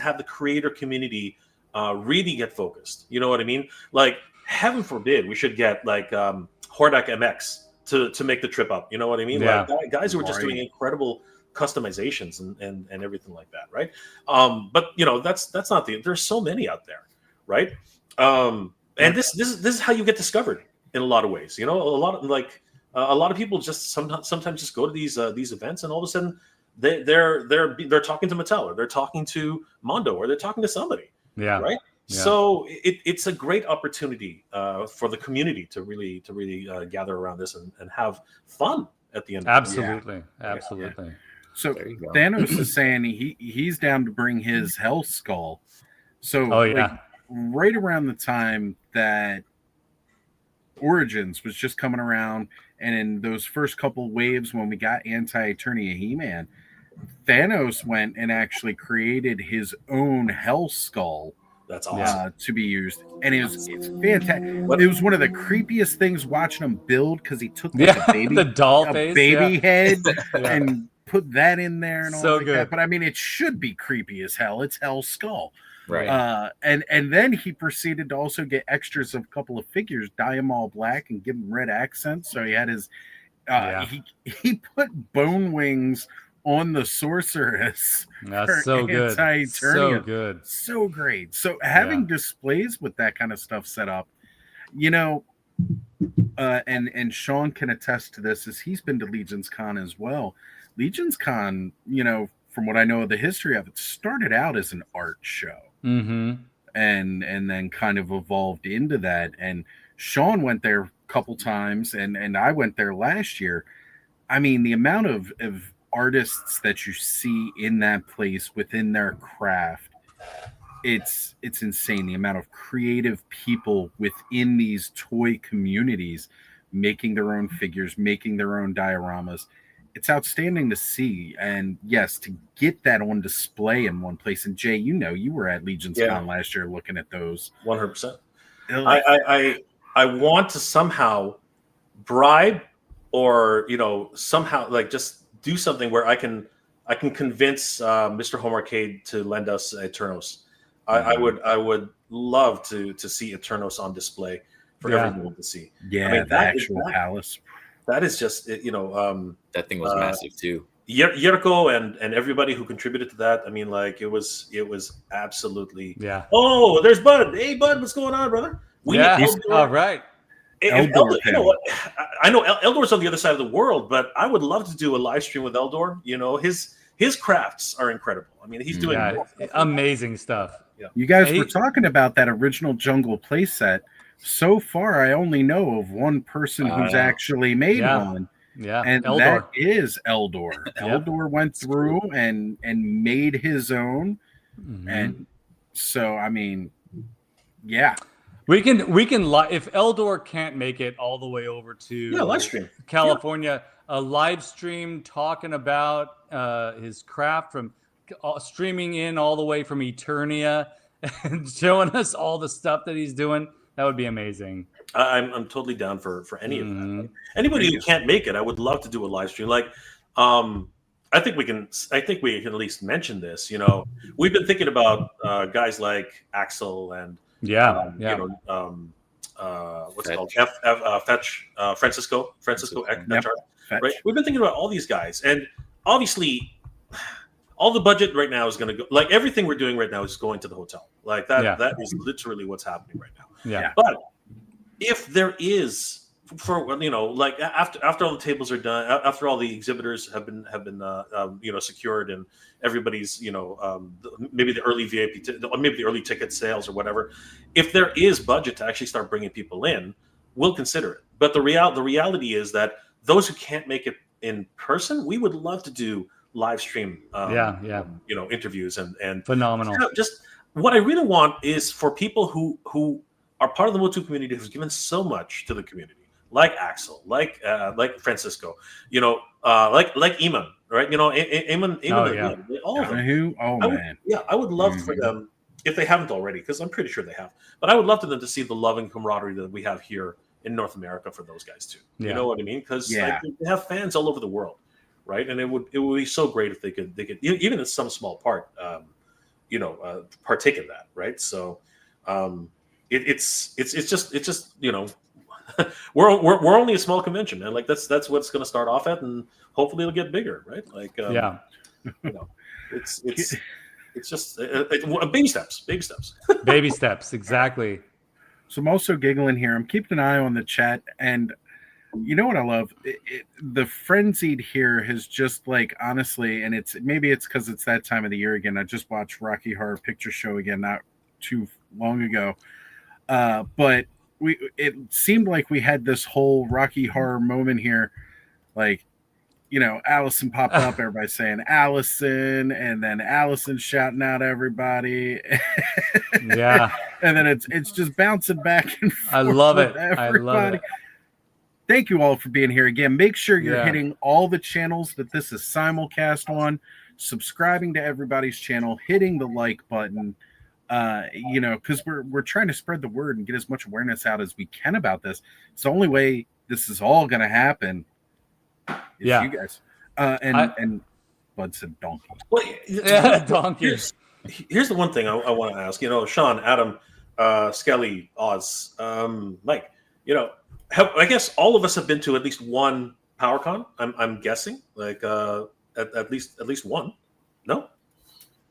S6: have the creator community really get focused. You know what I mean? Like, heaven forbid we should get like Hordak MX to make the trip up. You know what I mean?
S1: Yeah.
S6: Like guys who are just doing incredible customizations and everything like that, right? But that's not there's so many out there, right? And this is how you get discovered in a lot of ways. A lot of people just sometimes just go to these events, and all of a sudden they're talking to Mattel, or they're talking to Mondo, or they're talking to somebody.
S1: Yeah.
S6: Right. Yeah. So it's a great opportunity for the community to really gather around this and have fun at the end.
S1: Absolutely.
S6: Yeah.
S3: So Thanos is saying he's down to bring his Hell Skull. So right around the time that Origins was just coming around, and in those first couple waves when we got Anti-Eternia He-Man, Thanos went and actually created his own Hell Skull.
S6: That's awesome.
S3: To be used, and it's fantastic. It was one of the creepiest things watching him build, because he took like a baby,
S1: the doll face,
S3: baby head, and put that in there and all
S1: so
S3: like
S1: good.
S3: that. But I mean, it should be creepy as hell. It's Hell Skull.
S5: Right.
S3: And then he proceeded to also get extras of a couple of figures, dye them all black and give them red accents. So he had his he put bone wings on the sorceress.
S1: That's so good. So good.
S3: So great. So having displays with that kind of stuff set up, and Sean can attest to this, as he's been to Legion's Con as well. Legion's Con, from what I know of the history of it, started out as an art show.
S1: Mm-hmm.
S3: And then kind of evolved into that. And Sean went there a couple times, and I went there last year. I mean, the amount of artists that you see in that place within their craft, it's insane. The amount of creative people within these toy communities making their own figures, making their own dioramas. It's outstanding to see. And yes, to get that on display in one place. And Jay, you were at Legion's Con last year looking at those.
S6: 100%. I want to somehow bribe, or somehow like just do something where I can convince Mr. Home Arcade to lend us Eternos. I would love to see Eternos on display for everyone to see.
S3: Yeah, the actual palace.
S6: That is just
S5: that thing was massive too.
S6: Yerko and everybody who contributed to that. I mean, like it was absolutely.
S1: Yeah.
S6: Oh, there's Bud. Hey, Bud, what's going on, brother?
S1: All right.
S6: Eldor, I know Eldor's on the other side of the world, but I would love to do a live stream with Eldor. His crafts are incredible. I mean, he's doing
S1: amazing stuff.
S6: Yeah.
S3: You guys were talking about that original Jungle playset. So far, I only know of one person who's actually made one.
S1: Yeah,
S3: and
S1: Eldor.
S3: That is Eldor. Eldor went through and made his own, and so I mean, yeah.
S1: We can if Eldor can't make it all the way over to
S6: live stream
S1: California, a live stream talking about his craft from streaming in all the way from Eternia and showing us all the stuff that he's doing. That would be amazing.
S6: I'm totally down for any of that. Like, anybody who can't make it, I would love to do a live stream. Like, I think we can at least mention this. We've been thinking about guys like Axel and what's it called? Fetch, Francisco right? We've been thinking about all these guys, and obviously, all the budget right now is going to go. Like everything we're doing right now is going to the hotel. Like that. That is literally what's happening right now.
S1: Yeah.
S6: But if there is for like after all the tables are done, after all the exhibitors have been secured, and everybody's maybe the early VIP, maybe the early ticket sales or whatever. If there is budget to actually start bringing people in, we'll consider it. But the reality is that those who can't make it in person, we would love to do live stream interviews and
S1: phenomenal.
S6: Just what I really want is for people who are part of the Motu community, who's given so much to the community, like Axel, like Francisco, like Eamon, right? Eamon, all of them. I would love for them, if they haven't already, because I'm pretty sure they have, but I would love for them to see the love and camaraderie that we have here in North America for those guys too. You know what I mean? Because they have fans all over the world, right? And it would be so great if they could even in some small part, partake in that, right? So it's just we're only a small convention, man. Like that's what it's going to start off at, and hopefully it'll get bigger, right? Like it's just baby steps,
S1: baby steps, exactly.
S3: So I'm also giggling here. I'm keeping an eye on the chat, and you know what I love? The frenzied here has just like, honestly, and maybe it's because it's that time of the year again. I just watched Rocky Horror Picture Show again not too long ago, but it seemed like we had this whole Rocky Horror moment here, like, Allison popped up, everybody saying Allison, and then Allison shouting out everybody.
S1: Yeah.
S3: And then it's just bouncing back and forth.
S1: I love it.
S3: Everybody.
S1: I love it.
S3: Thank you all for being here again. Make sure you're hitting all the channels that this is simulcast on, subscribing to everybody's channel, hitting the like button, because we're trying to spread the word and get as much awareness out as we can about this. It's the only way this is all going to happen. You guys. And Bud said donkey.
S6: Well,
S1: donkey.
S6: Here's the one thing I want to ask. Sean, Adam, Skelly, Oz, Mike. I guess all of us have been to at least one PowerCon. I'm guessing, like at least one. No.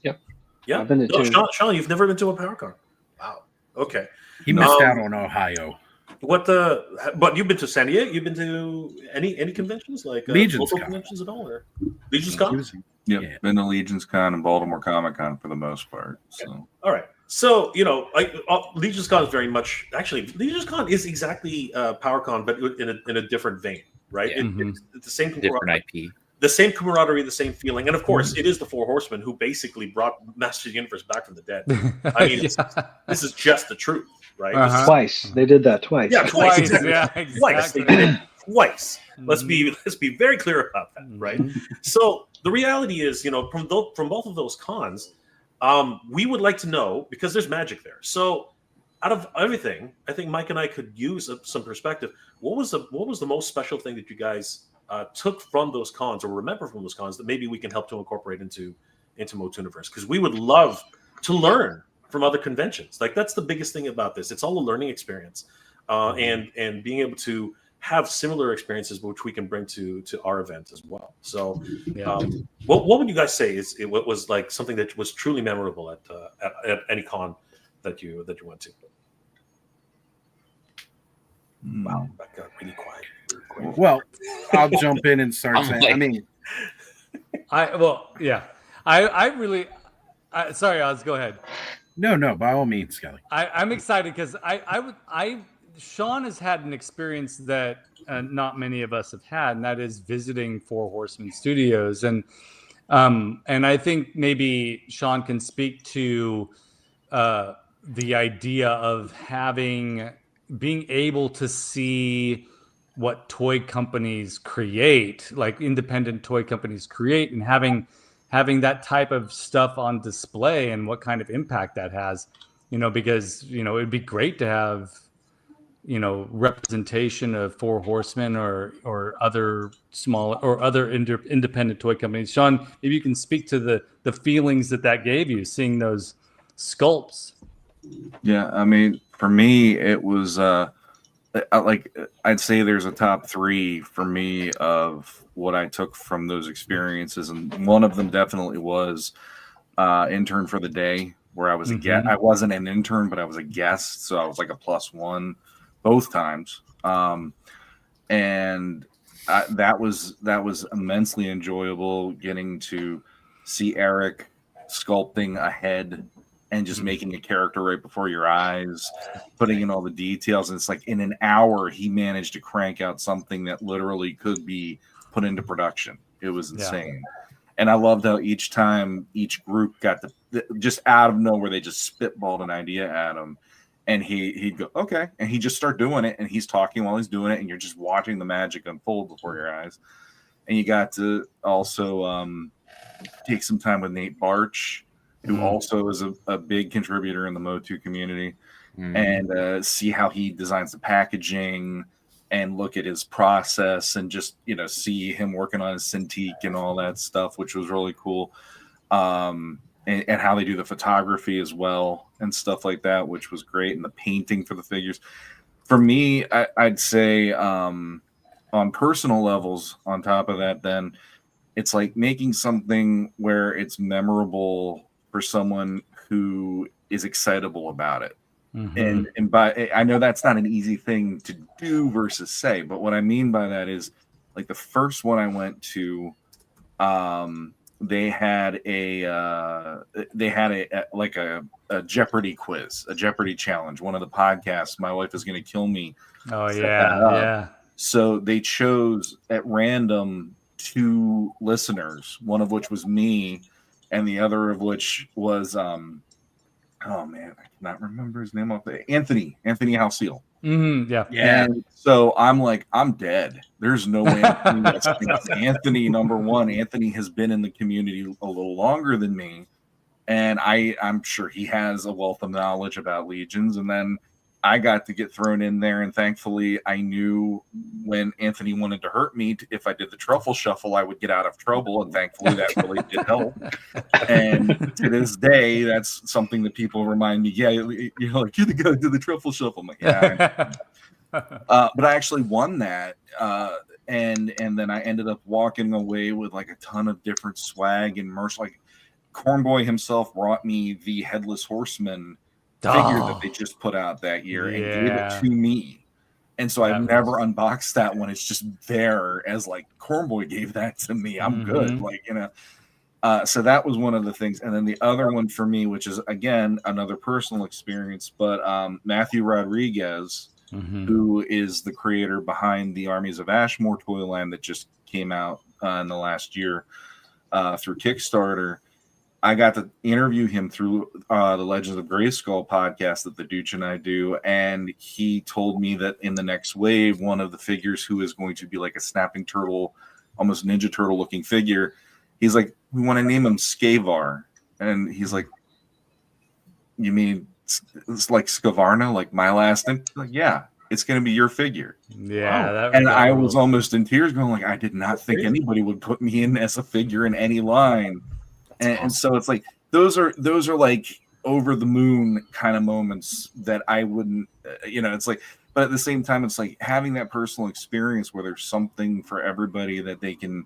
S2: Yep.
S6: Yeah.
S2: I've been to two.
S6: Sean, you've never been to a PowerCon. Wow. Okay.
S3: He missed out on Ohio.
S6: But you've been to San Diego? You've been to any conventions, like
S3: Legion's
S6: local conventions at all, or Legion's Con?
S4: Yep, been to Legion's Con and Baltimore Comic Con for the most part. So
S6: okay. All right, so Legion's Con is very much Legion's Con is exactly PowerCon, but in a different vein, right?
S5: Yeah.
S6: It's the same
S5: different IP.
S6: The same camaraderie, the same feeling, and of course, it is the Four Horsemen who basically brought Masters of the Universe back from the dead. I mean, this is just the truth, right?
S2: Twice they did that twice.
S6: Yeah, twice. Exactly.
S1: Yeah, exactly.
S6: Twice they did it twice. Let's be very clear about that, right? So the reality is, from both of those cons, we would like to know, because there's magic there. So out of everything, I think Mike and I could use some perspective. What was the most special thing that you guys took from those cons, or remember from those cons, that maybe we can help to incorporate into Motuniverse? Because we would love to learn from other conventions. Like, that's the biggest thing about this. It's all a learning experience, and being able to have similar experiences which we can bring to our event as well. So what would you guys say what was like something that was truly memorable at any con that you went to? Wow, that got really quiet.
S3: Well, I'll jump in and start saying.
S1: I really. Sorry, Oz. Go ahead.
S3: No, by all means, Skelly.
S1: I'm excited because Sean has had an experience that not many of us have had, and that is visiting Four Horsemen Studios, and I think maybe Sean can speak to the idea of being able to see what toy companies create, like independent toy companies create, and having that type of stuff on display and what kind of impact that has, because, it'd be great to have, representation of Four Horsemen or other small or other independent toy companies. Sean, maybe you can speak to the feelings that gave you seeing those sculpts.
S4: Yeah. I mean, for me, it was, I'd say there's a top 3 for me of what I took from those experiences, and one of them definitely was intern for the day, where I was a guest. I wasn't an intern, but I was a guest, so I was like a +1 both times. and that was immensely enjoyable, getting to see Eric sculpting a head and just making a character right before your eyes, putting in all the details. And it's like in an hour, he managed to crank out something that literally could be put into production. It was insane. And I loved how each time each group got just out of nowhere, they just spitballed an idea at him. And he'd go, okay. And he'd just start doing it. And he's talking while he's doing it. And you're just watching the magic unfold before your eyes. And you got to also take some time with Nate Barch, who also is a big contributor in the Motu community, and see how he designs the packaging and look at his process and just, see him working on his Cintiq and all that stuff, which was really cool. And how they do the photography as well and stuff like that, which was great. And the painting for the figures. For me, I'd say on personal levels, on top of that, then it's like making something where it's memorable for someone who is excitable about it. And by, I know that's not an easy thing to do versus say, but what I mean by that is, like, the first one I went to, they had a Jeopardy quiz, a Jeopardy challenge. One of the podcasts, My Wife Is Going to Kill Me.
S1: Oh yeah.
S4: So they chose at random 2 listeners, one of which was me, and the other of which was oh man, I cannot remember his name off the Anthony Halseal.
S1: Yeah.
S4: And so I'm like, I'm dead. There's no way. Anthony, number one, Anthony has been in the community a little longer than me, and I'm sure he has a wealth of knowledge about legions. And then I got to get thrown in there, and thankfully I knew when Anthony wanted to hurt me, if I did the truffle shuffle, I would get out of trouble, and thankfully that really did help. And to this day, that's something that people remind me, you're the guy who did the truffle shuffle. I'm like, yeah. But I actually won that, and then I ended up walking away with like a ton of different swag and merch. Like Cornboy himself brought me the Headless Horseman figure that they just put out that year and gave it to me. And so I've never unboxed that one. It's just there as like, Cornboy gave that to me. I'm good. Like, so that was one of the things. And then the other one for me, which is again, another personal experience, but Matthew Rodriguez, who is the creator behind the Armies of Ashmore toy line that just came out in the last year through Kickstarter. I got to interview him through the Legends of Grayskull podcast that the Dooch and I do, and he told me that in the next wave, one of the figures who is going to be like a snapping turtle, almost Ninja Turtle looking figure, he's like, we want to name him Skavar. And he's like, you mean it's like Skavarna, like my last name? Like, yeah, it's going to be your figure.
S1: Yeah.
S4: And I was almost in tears going like, I did not think anybody would put me in as a figure in any line. And so it's like those are like over the moon kind of moments that I wouldn't, it's like, but at the same time, it's like having that personal experience where there's something for everybody that they can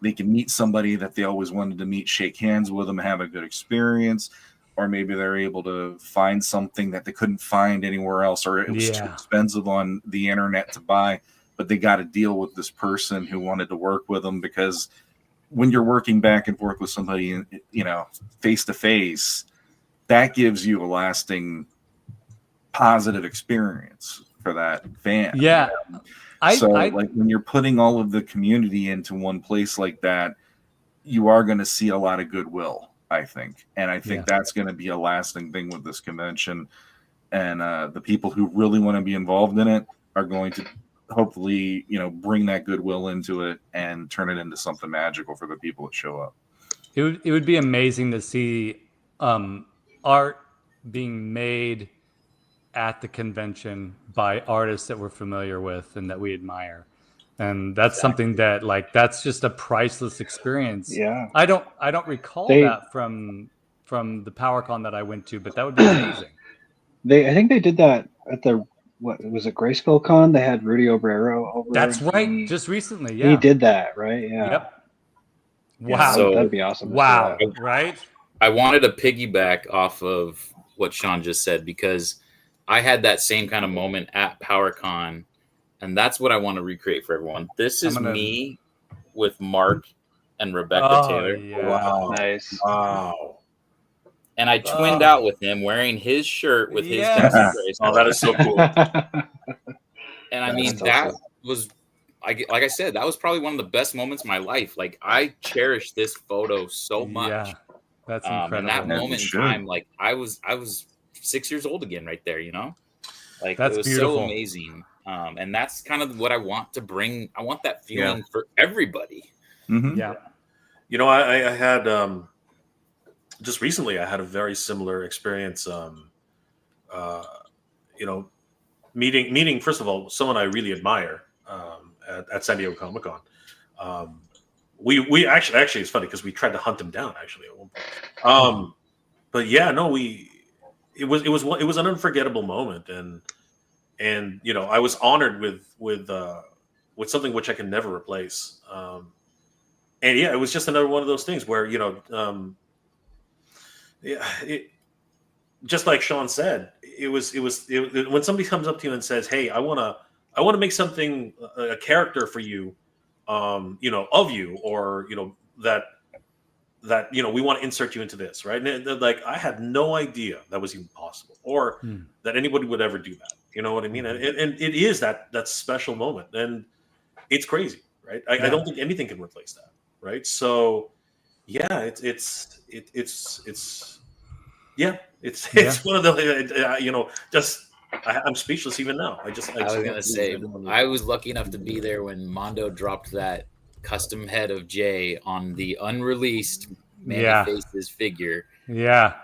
S4: meet somebody that they always wanted to meet, shake hands with them, have a good experience, or maybe they're able to find something that they couldn't find anywhere else, or it was too expensive on the internet to buy, but they got to deal with this person who wanted to work with them, because when you're working back and forth with somebody, face to face, that gives you a lasting positive experience for that fan.
S1: Yeah.
S4: Like when you're putting all of the community into one place like that, you are going to see a lot of goodwill, I think. And I think that's going to be a lasting thing with this convention. And the people who really want to be involved in it are going to hopefully, bring that goodwill into it and turn it into something magical for the people that show up.
S1: It would be amazing to see art being made at the convention by artists that we're familiar with and that we admire. And that's something that, like, that's just a priceless experience.
S2: Yeah.
S1: I don't recall that from the PowerCon that I went to, but that would be amazing.
S2: I think they did that at the, what was it, Grayskull Con? They had Rudy Obrero over.
S1: That's right. Just recently,
S2: He did that, right? Yeah.
S1: Yep. Wow.
S2: Yeah, so, that'd be awesome.
S1: Wow. Right?
S5: I wanted to piggyback off of what Sean just said, because I had that same kind of moment at PowerCon And that's what I want to recreate for everyone. This is me with Mark and Rebecca Taylor.
S1: Yeah.
S6: Wow.
S2: Nice.
S6: Wow.
S5: And I twinned out with him wearing his shirt with his Castle Grace.
S6: Oh, that is so cool.
S5: And I mean, that was, like I said, that was probably one of the best moments of my life. Like, I cherish this photo so much.
S1: Yeah, that's incredible.
S5: And that moment in time, like I was 6 years old again right there, you know? Like,
S1: that's
S5: it was
S1: beautiful.
S5: so amazing. And that's kind of what I want to bring. I want that feeling for everybody.
S4: Mm-hmm.
S1: Yeah.
S6: You know, I had just recently I had a very similar experience. You know, meeting first of all someone I really admire at San Diego Comic-Con. We actually it's funny because we tried to hunt him down actually at one point. But yeah, no, it was an unforgettable moment, and you know, I was honored with something which I can never replace. And yeah, it was just another one of those things where, you know, just like Sean said, it was when somebody comes up to you and says, "Hey, I want to make something, a character for you, you know, of you, or you know that you know, we want to insert you into this," right? And like, I had no idea that was even possible, or that anybody would ever do that. You know what I mean? And it is that special moment, and it's crazy, right? I don't think anything can replace that, right? So yeah, it's one of the you know, just I'm speechless even now. I was
S5: gonna say, I was lucky enough to be there when Mondo dropped that custom head of Jay on the unreleased Manny Faces figure.
S1: Yeah.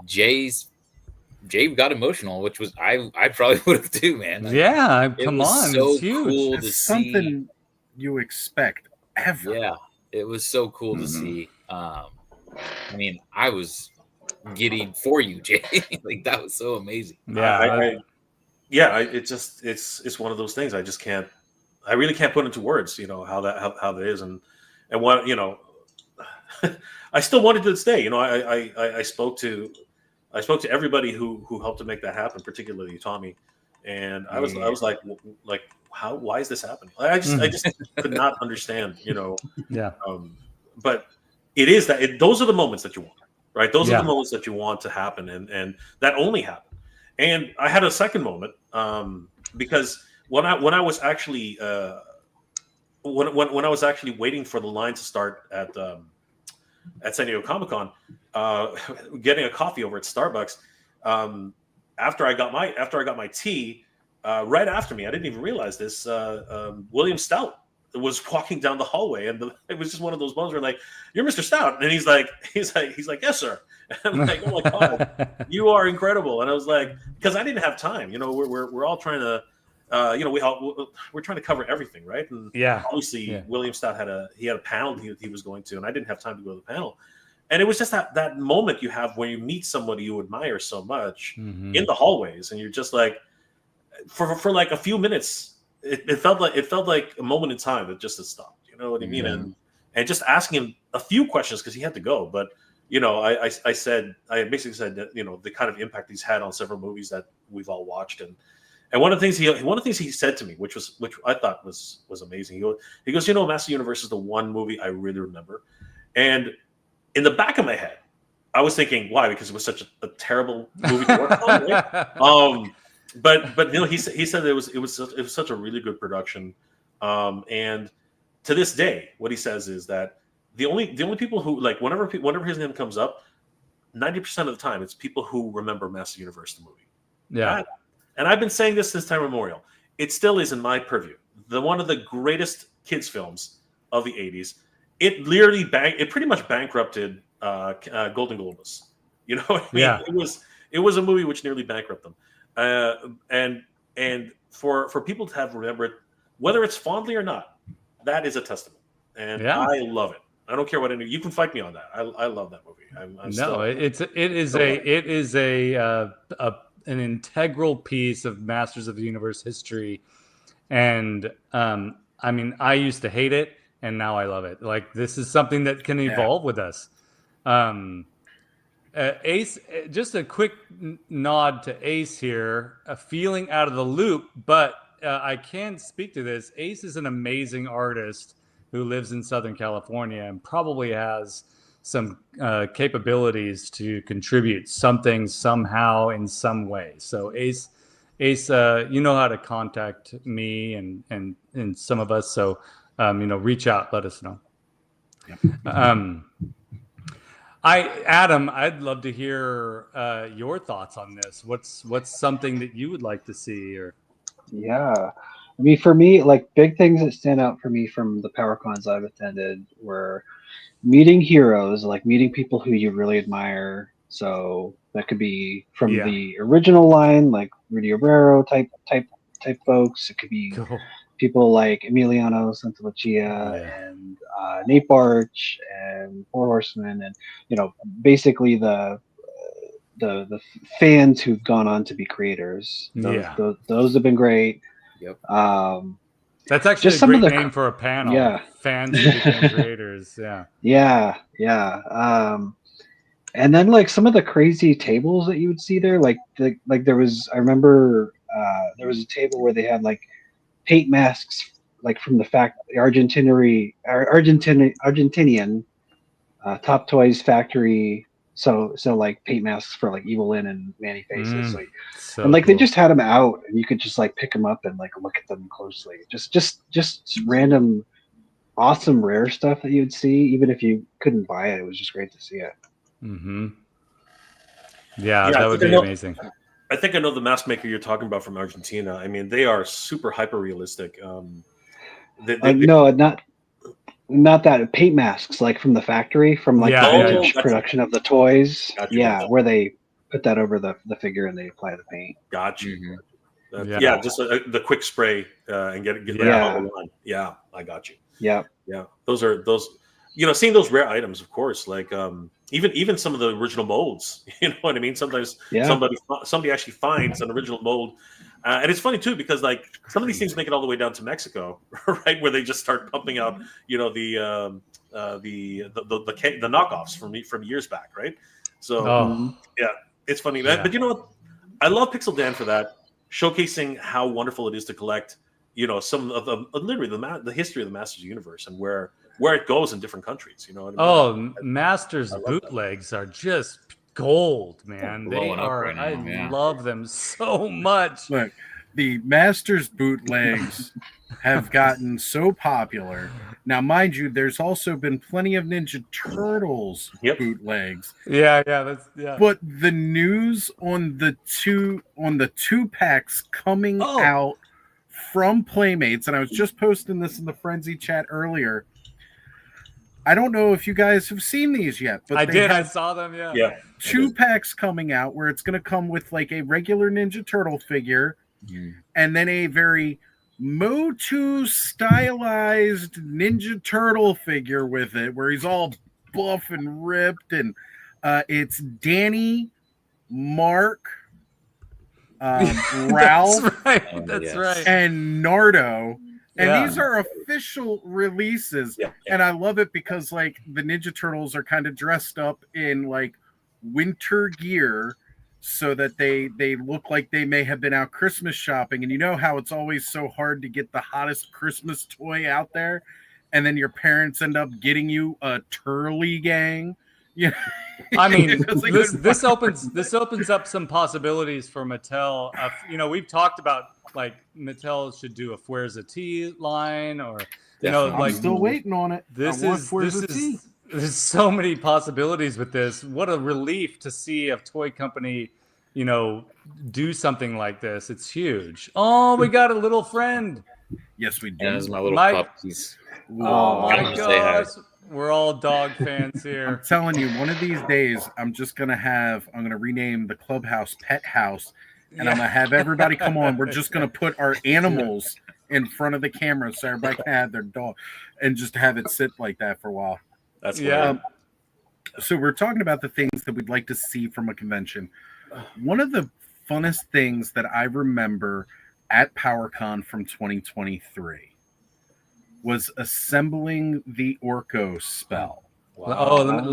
S5: Jay got emotional, which was I probably would have too, man. Like,
S1: yeah, come on,
S5: so
S1: it's huge.
S5: Cool to
S3: it's
S5: see.
S3: Something you expect ever.
S5: Yeah, it was so cool to see. I mean, I was giddy for you, Jay. Like, that was so amazing.
S6: Yeah, it's one of those things. I really can't put into words, you know, how that is, and what, you know, I still wanted to stay. You know, I spoke to everybody who helped to make that happen, particularly Tommy, and I was like why is this happening? I just could not understand, you know.
S1: Yeah.
S6: But it is those are the moments that you want, right? Those are the moments that you want to happen, and that only happen. And I had a second moment because when I was actually when I was actually waiting for the line to start at San Diego Comic-Con, getting a coffee over at Starbucks. After I got my tea, right after me, I didn't even realize this. William Stout was walking down the hallway, and it was just one of those moments where, like, "You're Mr. Stout," and he's like, "Yes, sir." And I'm like, "Oh my god, you are incredible!" And I was like, because I didn't have time. You know, we're all trying to. You know, we're trying to cover everything, right? And obviously, William Stout had a panel he was going to, and I didn't have time to go to the panel. And it was just that moment you have when you meet somebody you admire so much in the hallways, and you're just like, for like a few minutes, it felt like a moment in time that just had stopped. You know what I mean? And just asking him a few questions because he had to go, but. You know, I basically said that, you know, the kind of impact he's had on several movies that we've all watched, and one of the things he said to me, which I thought was amazing. He goes, you know, Master Universe is the one movie I really remember, and in the back of my head, I was thinking, why? Because it was such a terrible movie to work on, right? But you know, he said it was such a really good production, and to this day, what he says is that the only people who, like, whenever his name comes up, 90% of the time it's people who remember Master Universe the movie.
S1: Yeah.
S6: And I've been saying this since time immemorial. It still is in my purview. One of the greatest kids films of the 80s. It pretty much bankrupted Golden Globus. You know what I mean? Yeah. It was a movie which nearly bankrupted them. And for people to have remembered, whether it's fondly or not, that is a testament. And I love it. I don't care what you can fight me on that. I love that movie.
S1: It is an integral piece of Masters of the Universe history, and I mean, I used to hate it, and now I love it. Like, this is something that can evolve with us. Ace, just a quick nod to Ace here, a feeling out of the loop, but I can speak to this. Ace is an amazing artist who lives in Southern California and probably has some capabilities to contribute something somehow in some way. So Ace, you know how to contact me and some of us. So reach out, let us know. Yep. Adam, I'd love to hear your thoughts on this. What's something that you would like to see? Or
S2: yeah, I mean, for me, like big things that stand out for me from the PowerCons I've attended were meeting heroes, like meeting people who you really admire. So that could be from the original line, like Rudy Obrero type folks. It could be people like Emiliano Santolucia and Nate Barch and Four Horsemen, and basically the fans who've gone on to be creators. Those have been great.
S5: Yep.
S1: That's actually a great name for a panel.
S2: Yeah.
S1: Fans who became creators. Yeah.
S2: Yeah. And then like some of the crazy tables that you would see there, like there was, I remember there was a table where they had like paint masks, like from the Argentinian Top Toys factory. So like paint masks for like Evil Lyn and Manny Faces, and like cool. They just had them out, and you could just like pick them up and like look at them closely. Just random, awesome, rare stuff that you'd see, even if you couldn't buy it. It was just great to see it.
S1: Mm-hmm. Yeah, that would be amazing.
S6: I think I know the mask maker you're talking about from Argentina. I mean, they are super hyper realistic.
S2: No, not that paint masks, like from the factory, from like the vintage production of the toys. Gotcha. Where they put that over the figure and they apply the paint.
S6: Gotcha. Mm-hmm. Just the quick spray and get on. Yeah, I got you.
S2: Yeah.
S6: Those. Seeing those rare items, of course, like even some of the original molds. You know what I mean? Sometimes somebody actually finds an original mold. And it's funny too, because like some of these things make it all the way down to Mexico, right, where they just start pumping out, the knockoffs from years back, right? So it's funny, but you know what? I love Pixel Dan for that, showcasing how wonderful it is to collect, some of literally the history of the Masters Universe and where it goes in different countries. You know what I mean?
S1: Masters bootlegs are just gold, man. They are. Right now, I love them so much.
S3: Look, the Masters bootlegs have gotten so popular. Now, mind you, there's also been plenty of Ninja Turtles bootlegs.
S1: Yeah.
S3: But the news on the two packs coming out from Playmates, and I was just posting this in the Frenzy chat earlier. I don't know if you guys have seen these yet, but
S1: I saw them. Yeah.
S3: 2 packs coming out where it's going to come with like a regular Ninja Turtle figure and then a very Motu stylized Ninja Turtle figure with it, where he's all buff and ripped, and it's Danny, Mark, Ralph,
S1: that's right,
S3: and Nardo. And these are official releases. And I love it because like the Ninja Turtles are kind of dressed up in like winter gear so that they look like they may have been out Christmas shopping. And you know how it's always so hard to get the hottest Christmas toy out there, and then your parents end up getting you a Turley gang. Yeah.
S1: I mean, this opens up some possibilities for Mattel. We've talked about like Mattel should do a Fuerza T line, or
S3: I'm still waiting on it.
S1: There's so many possibilities with this. What a relief to see a toy company, do something like this. It's huge. Oh, we got a little friend.
S3: Yes, we do.
S5: Yeah, my little puppies.
S1: Oh my gosh. We're all dog fans here.
S3: I'm telling you, one of these days, I'm going to rename the clubhouse Pet House, and I'm going to have everybody come on. We're just going to put our animals in front of the camera so everybody can have their dog and just have it sit like that for a while.
S6: That's
S3: so we're talking about the things that we'd like to see from a convention. One of the funnest things that I remember at PowerCon from 2023 was assembling the Orko spell.
S6: Wow. That's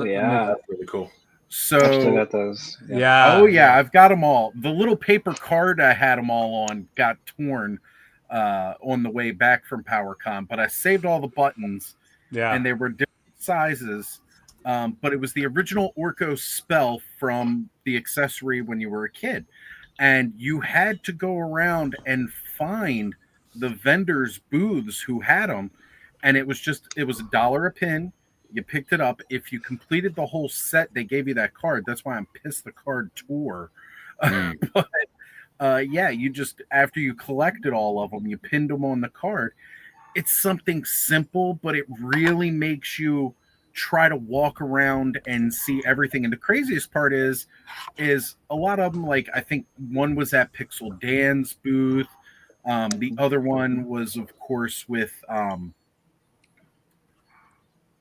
S6: really cool.
S3: So
S2: I've still got those.
S3: I've got them all. The little paper card I had them all on got torn. on the way back from PowerCon, but I saved all the buttons, and they were different sizes. But it was the original Orko spell from the accessory when you were a kid, and you had to go around and find the vendors' booths who had them, and it was $1 a pin. You picked it up. If you completed the whole set, they gave you that card. That's why I'm pissed the card tore. But you just, after you collected all of them, you pinned them on the card. It's something simple, but it really makes you try to walk around and see everything. And the craziest part is a lot of them, like I think one was at Pixel Dan's booth. The other one was, of course, with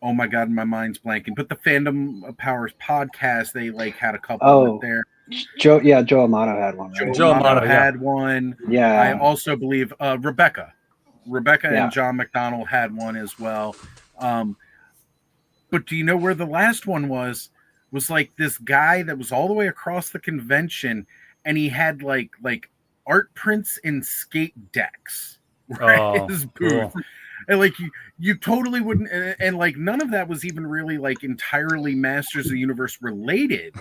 S3: oh my god, my mind's blanking. But the Fandom Powers podcast, they like had a couple there.
S2: Joe Amato had one. Right?
S3: Joe Amato had one.
S2: Yeah.
S3: I also believe Rebecca and John McDonald had one as well. But do you know where the last one was? Was like this guy that was all the way across the convention, and he had like art prints and skate decks. Right? His booth. Cool. And like you totally wouldn't, and like none of that was even really like entirely Masters of the Universe related.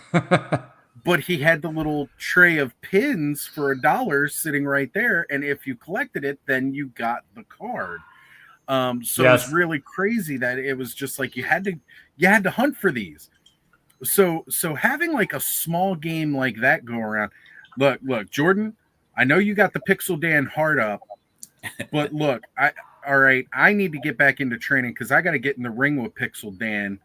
S3: But he had the little tray of pins for $1 sitting right there, and if you collected it, then you got the card. So it was really crazy that it was just like you had to hunt for these. So having like a small game like that go around. Look, Jordan, I know you got the Pixel Dan heart up, but look, I need to get back into training because I got to get in the ring with Pixel Dan,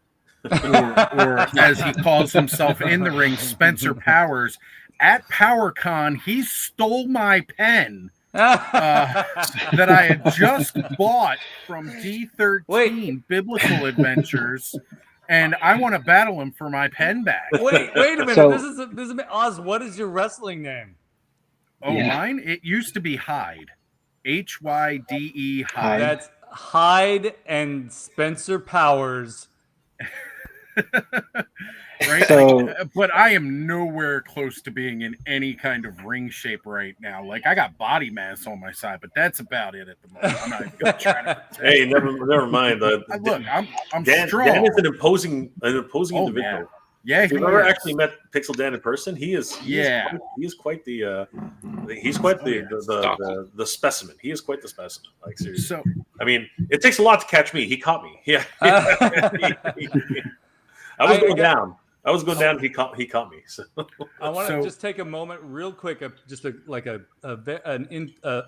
S3: or as he calls himself in the ring, Spencer Powers. At PowerCon, he stole my pen that I had just bought from D13 Biblical Adventures, and I want to battle him for my pen back.
S1: Wait a minute. So, this is Oz. What is your wrestling name?
S3: Mine? It used to be Hyde. HYDE Hyde.
S1: That's Hyde and Spencer Powers.
S3: Right? So, but I am nowhere close to being in any kind of ring shape right now. Like I got body mass on my side, but that's about it at the moment. I'm not even gonna try to pretend.
S6: Hey, never mind.
S3: Look, I'm strong.
S6: Dan is an imposing individual.
S3: Yeah,
S6: if you've ever actually met Pixel Dan in person, he's quite the specimen. He is quite the specimen. Like seriously. So I mean, it takes a lot to catch me. He caught me. Yeah. I was going down. He caught me. So
S1: I want to just take a moment, real quick, an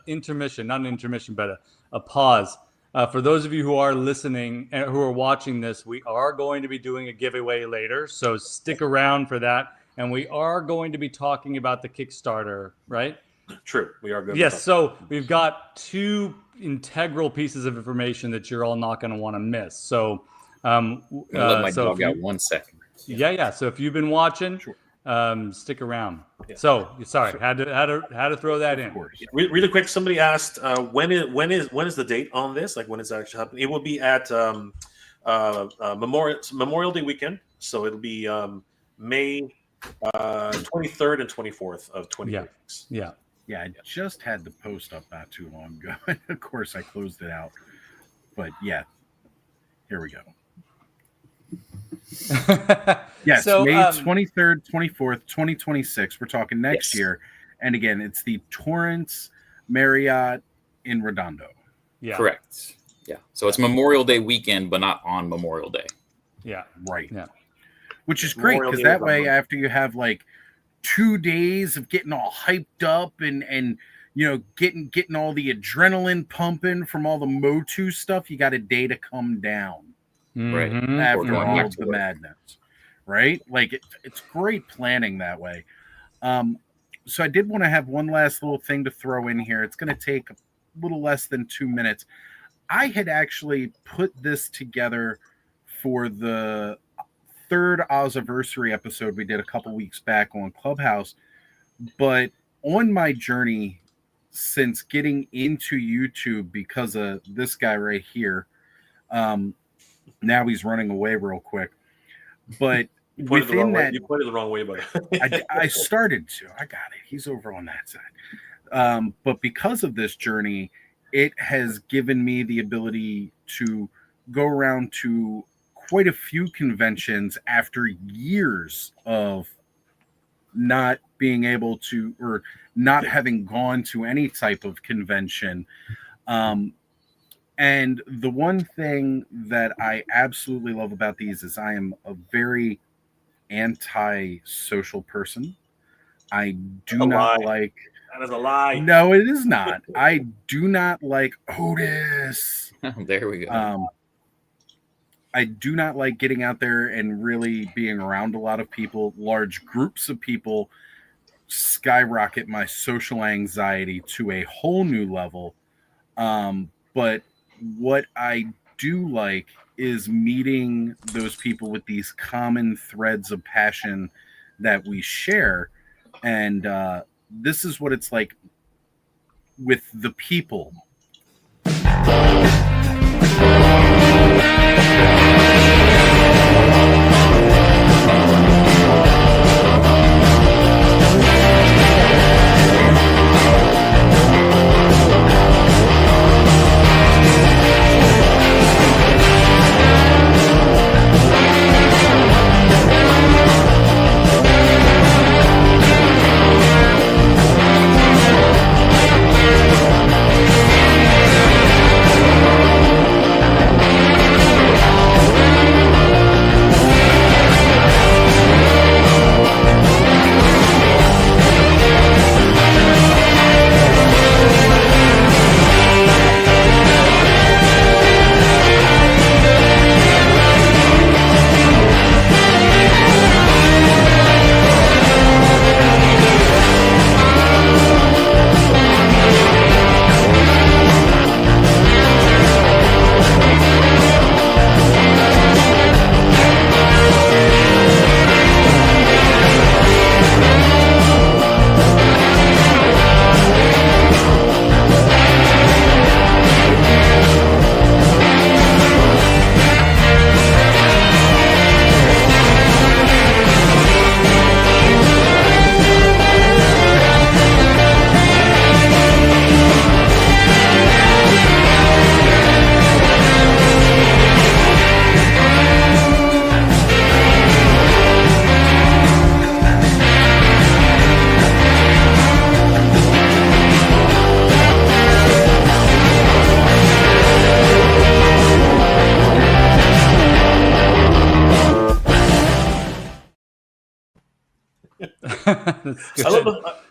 S1: intermission, not an intermission, but a pause. For those of you who are listening and who are watching this, we are going to be doing a giveaway later, so stick around for that. And we are going to be talking about the Kickstarter, right?
S6: True, we are good.
S1: Yes, so we've got two integral pieces of information that you're all not going to want to miss. So,
S5: let my dog out 1 second.
S1: Yeah. So if you've been watching, stick around. Yeah. So sorry, had to throw that in.
S6: Really quick, somebody asked when is the date on this? Like when it's actually happening? It will be at Memorial Day weekend, so it'll be May 23rd and 24th of 2026.
S1: Yeah.
S3: I just had the post up not too long ago. Of course, I closed it out, but yeah, here we go. Yes, so, May 23rd, 24th, 2026. We're talking next year. And again, it's the Torrance Marriott in Redondo.
S5: Yeah. Correct. Yeah. So it's Memorial Day weekend, but not on Memorial Day.
S1: Yeah.
S3: Right.
S1: Yeah.
S3: Which is great because that way, after you have like 2 days of getting all hyped up and you know getting all the adrenaline pumping from all the Motu stuff, you got a day to come down.
S5: Right.
S3: After all of the madness. Right? Like it's great planning that way. So I did want to have one last little thing to throw in here. It's going to take a little less than 2 minutes. I had actually put this together for the third Oziversary episode we did a couple weeks back on Clubhouse. But on my journey since getting into YouTube because of this guy right here, now he's running away real quick. But
S6: you pointed the wrong way, buddy.
S3: I started to. I got it. He's over on that side. But because of this journey, it has given me the ability to go around to quite a few conventions after years of not being able to, or not having gone to any type of convention. And the one thing that I absolutely love about these is I am a very anti-social person. I do not like.
S6: That is a lie.
S3: No, it is not. I do not like Otis.
S5: There we go.
S3: I do not like getting out there and really being around a lot of people. Large groups of people skyrocket my social anxiety to a whole new level. But what I do like is meeting those people with these common threads of passion that we share. And this is what it's like with the people.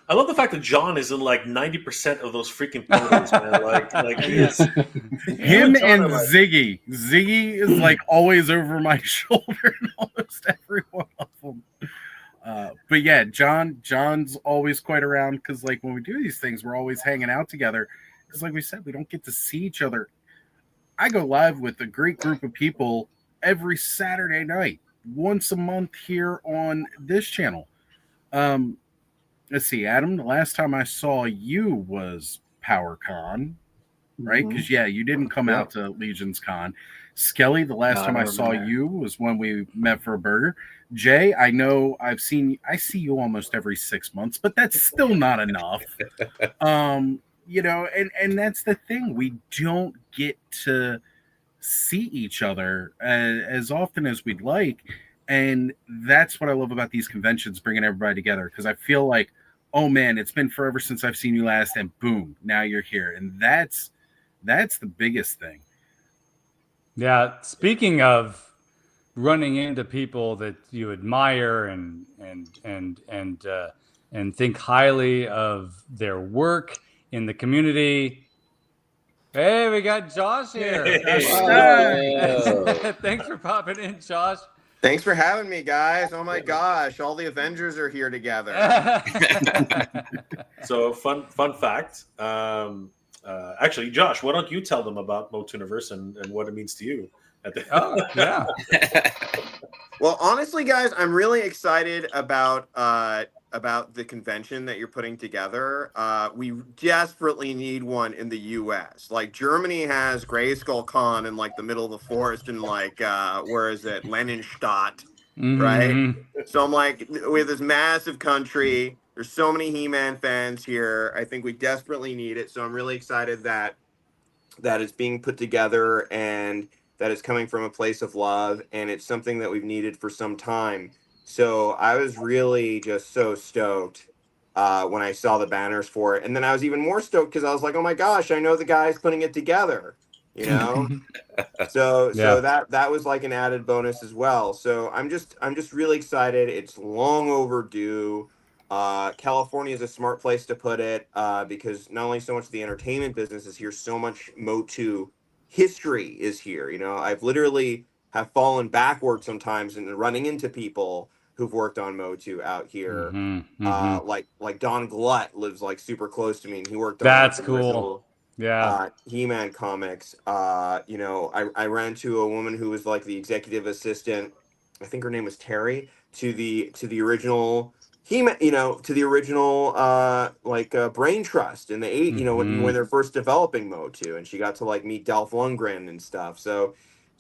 S6: I love the fact that John is in like 90% of those freaking photos, man. Like
S3: him and Ziggy. Ziggy is like always over my shoulder in almost every one of them. But yeah, John's always quite around because like when we do these things, we're always hanging out together. Because like we said, we don't get to see each other. I go live with a great group of people every Saturday night, once a month here on this channel. Let's see, Adam, the last time I saw you was PowerCon, right? Because yeah, you didn't come out to Legion's Con. Skelly, the last time I saw you was when we met for a burger. Jay, I know I see you almost every 6 months, but that's still not enough. You know, and that's the thing. We don't get to see each other as often as we'd like. And that's what I love about these conventions, bringing everybody together. Because I feel like, oh man, it's been forever since I've seen you last, and boom, now you're here. And that's the biggest thing.
S1: Yeah. Speaking of running into people that you admire and think highly of their work in the community. Hey, we got Josh here.
S7: Hey.
S1: Thanks for popping in, Josh.
S7: Thanks for having me, guys. Oh my gosh, all the Avengers are here together.
S6: So fun fact. Actually, Josh, why don't you tell them about Motuniverse and what it means to you?
S1: Yeah.
S7: Well, honestly, guys, I'm really excited about the convention that you're putting together. We desperately need one in the U.S. Like Germany has Grayskull Con in like the middle of the forest in like where is it, Lennenstadt, right? So I'm like, we have this massive country. There's so many He-Man fans here. I think we desperately need it. So I'm really excited that it's being put together and that it's coming from a place of love, and it's something that we've needed for some time. So I was really just so stoked when I saw the banners for it, and then I was even more stoked because I was like, "Oh my gosh, I know the guys putting it together," you know. So that was like an added bonus as well. So I'm just really excited. It's long overdue. California is a smart place to put it because not only so much the entertainment business is here, so much Motu history is here. You know, I've literally have fallen backward sometimes and running into people who've worked on Motu out here. Like Don Glut lives like super close to me, and he worked on
S1: that's
S7: like,
S1: cool.
S7: original,
S1: yeah,
S7: He-Man comics. You know, I ran into a woman who was like the executive assistant. I think her name was Terry to the original He-Man, you know, to the original Brain Trust in the you know, when they're first developing Motu, and she got to like meet Dolph Lundgren and stuff. So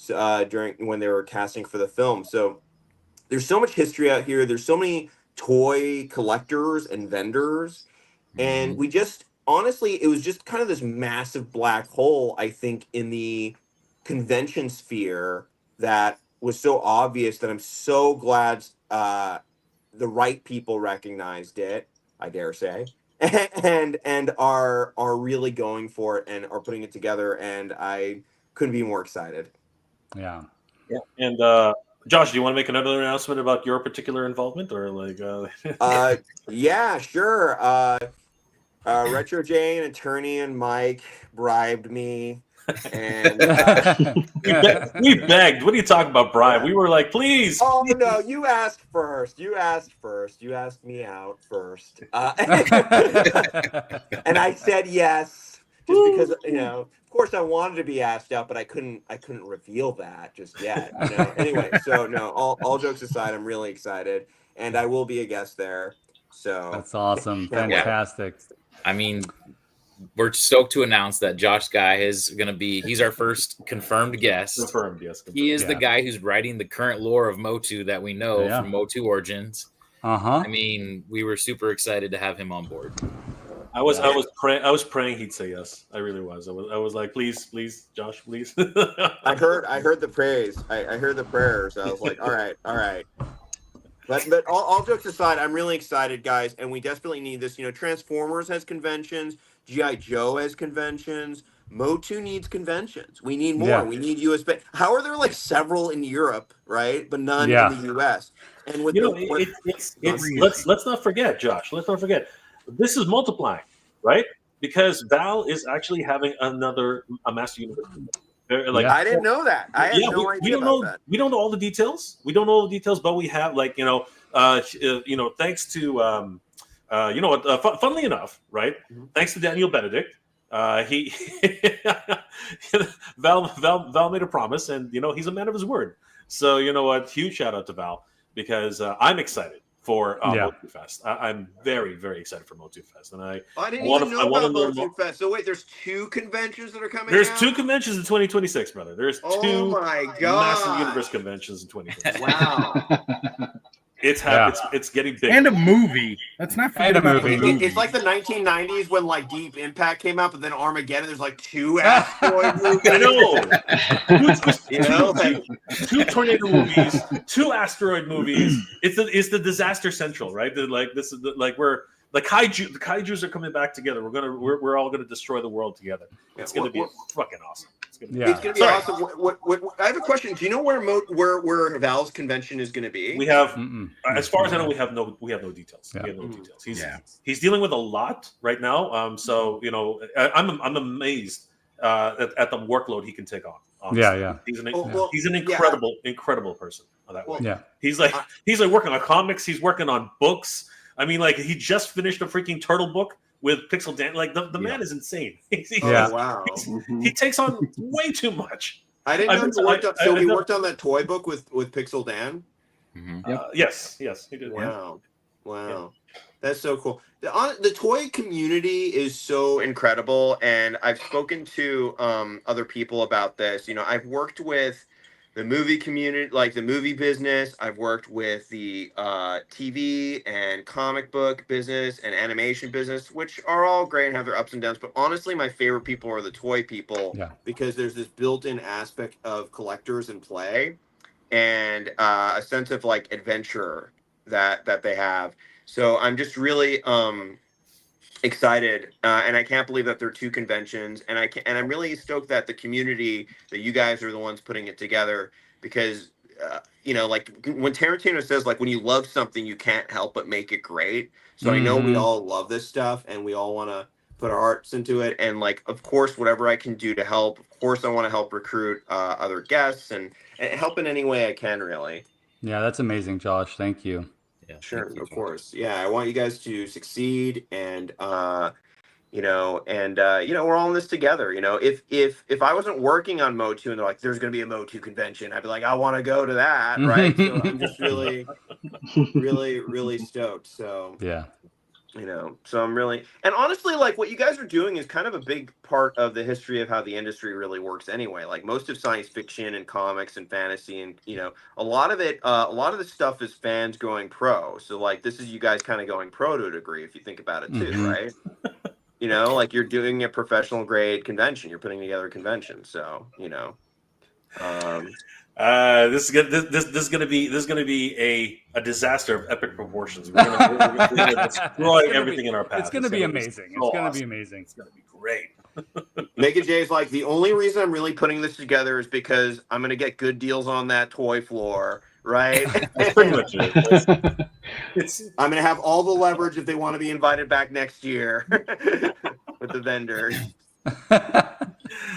S7: during when they were casting for the film. So there's so much history out here. There's so many toy collectors and vendors, and we just honestly, it was just kind of this massive black hole, I think, in the convention sphere that was so obvious that I'm so glad the right people recognized it, I dare say, and are really going for it and are putting it together, and I couldn't be more excited.
S1: Yeah.
S6: And Josh, do you want to make another announcement about your particular involvement, or like?
S7: Yeah, sure. Retro Jane, attorney, and Mike bribed me, and
S6: we begged. What are you talking about, bribe? We were like, please.
S7: Oh no, you asked first. You asked first. You asked me out first, and I said yes, just because you know. Of course, I wanted to be asked out, but I couldn't reveal that just yet. You know. Anyway, so no. All jokes aside, I'm really excited, and I will be a guest there. So
S1: that's awesome. Fantastic.
S5: I mean, we're stoked to announce that Josh Guy is going to be, he's our first confirmed guest.
S6: Confirmed, yes. Confirmed.
S5: He is the guy who's writing the current lore of Motu that we know from Motu Origins. I mean, we were super excited to have him on board.
S6: I was praying he'd say yes. I really was. I was like, please, Josh, please.
S7: I heard the praise. I heard the prayers. I was like, all right. But all jokes aside, I'm really excited, guys, and we desperately need this. You know, Transformers has conventions, G.I. Joe has conventions, Motu needs conventions. We need more. Yeah. We need US. How are there like several in Europe, right? But none in the US. And with
S6: let's not forget, Josh. Let's not forget. This is multiplying, right? Because Val is actually having a Master Universe. Like,
S7: I didn't know that. I had no idea about that.
S6: We don't know all the details. But we have, like, thanks to funnily enough, right? Mm-hmm. Thanks to Daniel Benedict, he Val made a promise, and he's a man of his word. So you know what? Huge shout out to Val, because I'm excited for Motufest. I'm very, very excited for Motufest, and I
S7: didn't even know about Motufest. So wait, the's 2 conventions that are coming.
S6: There's 2 conventions in 2026, brother. There's 2 massive universe conventions in 2026.
S7: Wow.
S6: It's getting big.
S3: And a movie. That's not
S1: a movie.
S7: It's like the 1990s when like Deep Impact came out, but then Armageddon. There's like 2 asteroid movies.
S6: I know. 2 tornado movies, 2 asteroid movies. It's the disaster central, right? This is where the kaijus are coming back together. We're all gonna destroy the world together. It's gonna be fucking awesome.
S7: It's gonna be awesome. What, I have a question. Do you know where Val's convention is gonna be?
S6: We have, as far as I know, we have no details. Yeah. We have no details. He's dealing with a lot right now. So I'm amazed at the workload he can take on. Honestly. He's an incredible person. That way. Yeah. He's like working on comics. He's working on books. I mean, like, he just finished a freaking turtle book with Pixel Dan. Like, the man is insane.
S7: Wow.
S6: He takes on way too much.
S7: I didn't know he worked on that toy book with Pixel Dan.
S3: Mm-hmm.
S6: Yes, he did.
S7: Wow. Yeah. That's so cool. The toy community is so incredible, and I've spoken to other people about this. I've worked with the movie community, like the movie business. I've worked with the TV and comic book business and animation business, which are all great and have their ups and downs. But honestly, my favorite people are the toy people because there's this built-in aspect of collectors and play, and a sense of like adventure that they have. So I'm just really excited, and I can't believe that there are two conventions, and I'm really stoked that the community, that you guys are the ones putting it together, because like when Tarantino says, like, when you love something you can't help but make it great. So I know we all love this stuff and we all want to put our hearts into it, and like, of course, whatever I can do to help, of course I want to help recruit other guests and help in any way I can, really.
S1: Yeah, that's amazing, Josh. Thank you.
S5: Yeah,
S7: sure, of course. Yeah, I want you guys to succeed, and we're all in this together. If I wasn't working on Motu and they're like, there's going to be a Motu convention, I'd be like, I want to go to that, right? So I'm just really, really, really stoked. So
S1: yeah,
S7: so I'm really, and honestly, like, what you guys are doing is kind of a big part of the history of how the industry really works anyway. Like, most of science fiction and comics and fantasy, and a lot of the stuff is fans going pro. So like, this is you guys kind of going pro to a degree, if you think about it too, right? Like, you're doing a professional grade convention, you're putting together a convention. So
S6: this is gonna be a disaster of epic proportions. We're gonna destroy everything in our path.
S1: It's gonna be amazing. It's gonna be amazing.
S6: It's gonna be great.
S7: Naked Jay's like, the only reason I'm really putting this together is because I'm gonna get good deals on that toy floor, right?
S6: That's pretty much it.
S7: I'm gonna have all the leverage if they want to be invited back next year with the vendors.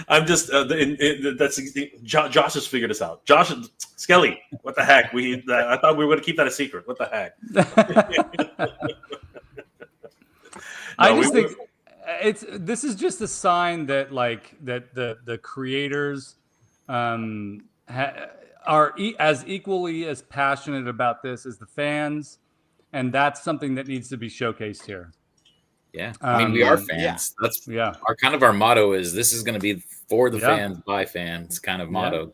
S6: I'm just Josh has figured this out. Josh, Skelly, what the heck? I thought we were going to keep that a secret. What the heck?
S1: I just think this is just a sign that, like, that the creators are as equally as passionate about this as the fans, and that's something that needs to be showcased here.
S5: Yeah, I mean, we are fans. That's our kind of our motto is, this is going to be for the fans by fans kind of motto.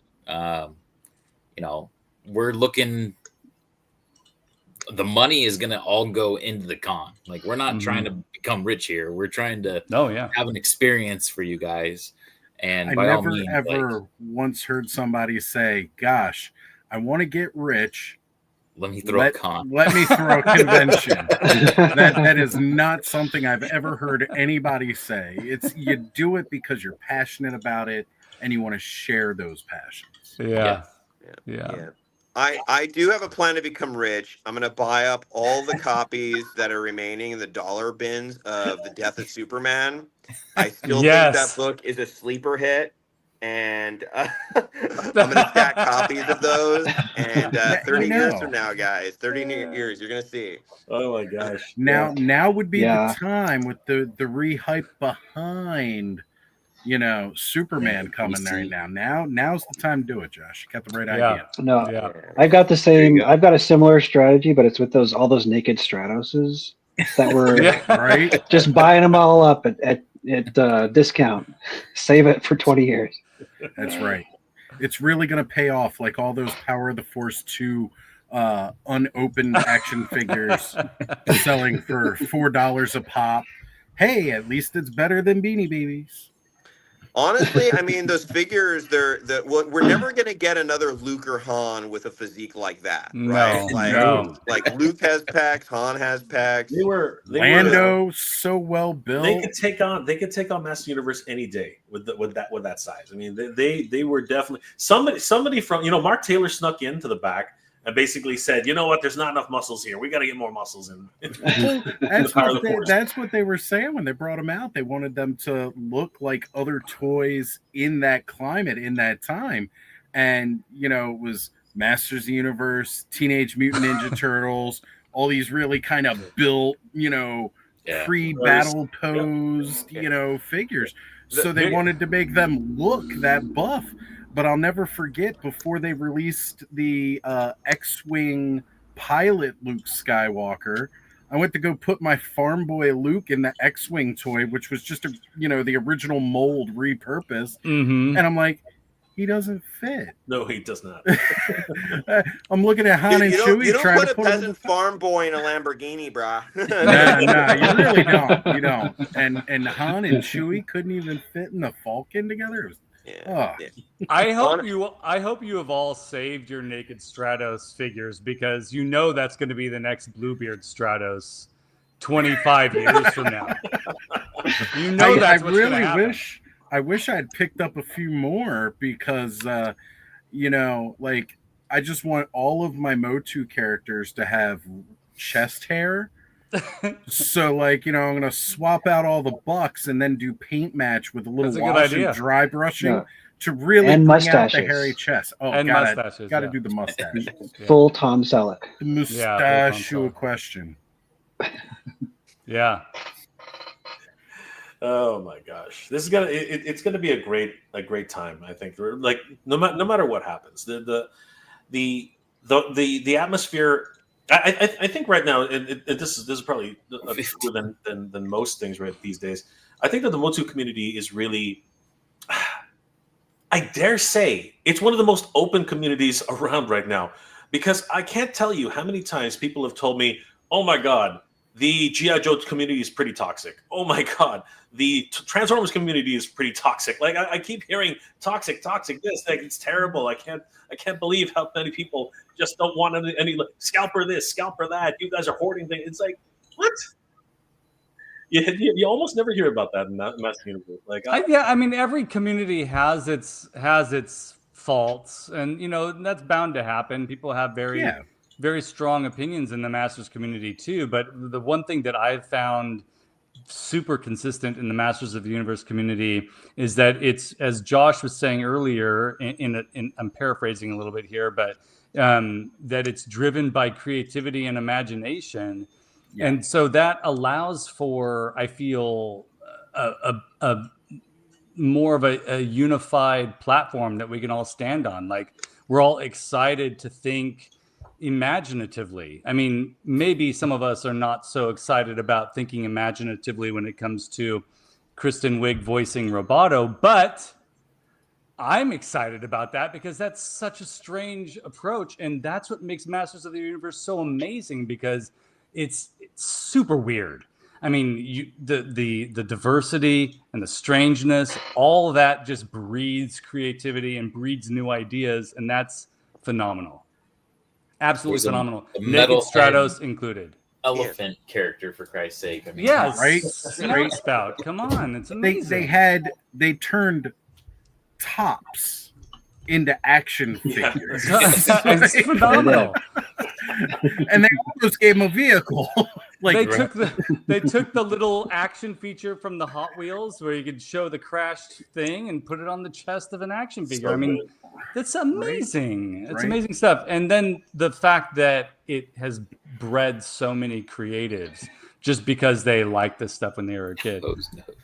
S5: We're looking. The money is going to all go into the con. Like, we're not trying to become rich here. We're trying to have an experience for you guys. And by all means,
S3: ever once heard somebody say, "Gosh, I want to get rich.
S5: Let me throw a con.
S3: Let me throw a convention." That is not something I've ever heard anybody say. It's, you do it because you're passionate about it and you want to share those passions.
S1: Yeah.
S7: I do have a plan to become rich. I'm going to buy up all the copies that are remaining in the dollar bins of The Death of Superman. I still think that book is a sleeper hit. And I'm going to stack copies of those. And 30 years from now, guys, 30 years, you're going to see.
S6: Oh, my gosh.
S3: Now would be the time with the rehype behind, Superman coming right now. Now's the time to do it, Josh. You got the right idea.
S2: No, I've got a similar strategy, but it's with all those naked Stratoses that were
S3: right.
S2: Just buying them all up at discount. Save it for 20 years.
S3: That's right. It's really going to pay off, like all those Power of the Force 2 unopened action figures selling for $4 a pop. Hey, at least it's better than Beanie Babies.
S7: Honestly, I mean, those figures, we're never going to get another Luke or Han with a physique like that, right? Like Luke has pecs, Han has pecs.
S3: Lando so well built.
S6: They could take on Master Universe any day with that size. I mean, they were definitely somebody from, Mark Taylor snuck into the back and basically said, you know what, there's not enough muscles here. We got to get more muscles in.
S3: That's what they were saying when they brought them out. They wanted them to look like other toys in that climate, in that time. And, it was Masters of the Universe, Teenage Mutant Ninja Turtles, all these really kind of built, pre-battle posed, figures. So they wanted to make them look that buff. But I'll never forget, before they released the X-Wing pilot Luke Skywalker, I went to go put my farm boy Luke in the X-Wing toy, which was just the original mold repurposed. And I'm like, he doesn't fit.
S6: No, he does not.
S3: I'm looking at Han and Chewie.
S7: You don't
S3: trying
S7: put
S3: to
S7: a peasant farm boy in a Lamborghini, brah.
S3: Nah, you really don't. You don't. And Han and Chewie couldn't even fit in the Falcon together.
S7: Yeah.
S1: I hope you have all saved your Naked Stratos figures, because you know that's going to be the next Bluebeard Stratos 25 years from now. You know that's what's going to happen.
S3: I wish I'd picked up a few more, because you know, like, I just want all of my Motu characters to have chest hair. So, like, you know, I'm gonna swap out all the bucks and then do paint match with a little wash and dry brushing to really bring out the hairy chest. Oh,
S1: and
S3: gotta do the mustache.
S2: Full Tom Selleck.
S3: The mustache question.
S1: Yeah.
S6: Oh my gosh, this is it's gonna be a great time. I think, like, no matter what happens, the atmosphere. I think right now, and this is probably truer than most things right these days. I think that the Motu community is really, I dare say, it's one of the most open communities around right now, because I can't tell you how many times people have told me, "Oh my God, the G.I. Joe community is pretty toxic. Oh my God, the Transformers community is pretty toxic." Like, I keep hearing toxic this, like, it's terrible. I can't believe how many people just don't want any like, scalper this, scalper that. You guys are hoarding things. It's like, what? You almost never hear about that in Master Universe. Like,
S1: I mean, every community has its faults, and you know that's bound to happen. People have very strong opinions in the Masters community too. But the one thing that I've found super consistent in the Masters of the Universe community is that it's, as Josh was saying earlier, in I'm paraphrasing a little bit here, but that it's driven by creativity and imagination. Yeah. And so that allows for, I feel, a more of a unified platform that we can all stand on. Like, we're all excited to think imaginatively. I mean, maybe some of us are not so excited about thinking imaginatively when it comes to Kristen Wiig voicing Roboto, but I'm excited about that because that's such a strange approach, and that's what makes Masters of the Universe so amazing, because it's super weird. I mean, the diversity and the strangeness, all of that just breeds creativity and breeds new ideas, and that's phenomenal. Absolutely phenomenal. Naked Stratos included.
S5: Elephant character, for Christ's sake. I mean,
S1: yes, right? Snout spout. Come on, it's amazing.
S3: They turned tops into action figures.
S1: It's phenomenal.
S3: And they almost gave him a vehicle. Like,
S1: they took the little action feature from the Hot Wheels where you could show the crashed thing and put it on the chest of an action figure. I mean, that's amazing. It's amazing stuff. And then the fact that it has bred so many creatives just because they liked this stuff when they were a kid.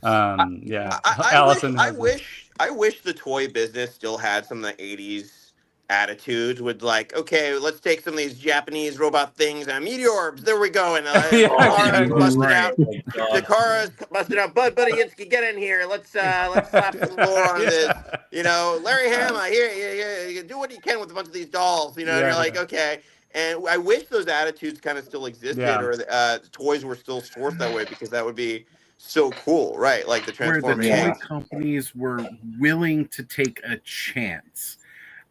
S1: Yeah. Allison,
S7: I wish the toy business still had some of the 80s attitudes, with like, okay, let's take some of these Japanese robot things and meteorbs. There we go. And Takara's busted out. Takara's busted out. Buddy, get in here. Let's slap some lore on this. You know, Larry Hama, here, you do what you can with a bunch of these dolls. You know, and you're like, okay. And I wish those attitudes kind of still existed, or toys were still sourced that way, because that would be so cool, right? Like the transforming
S3: where the toy companies were willing to take a chance.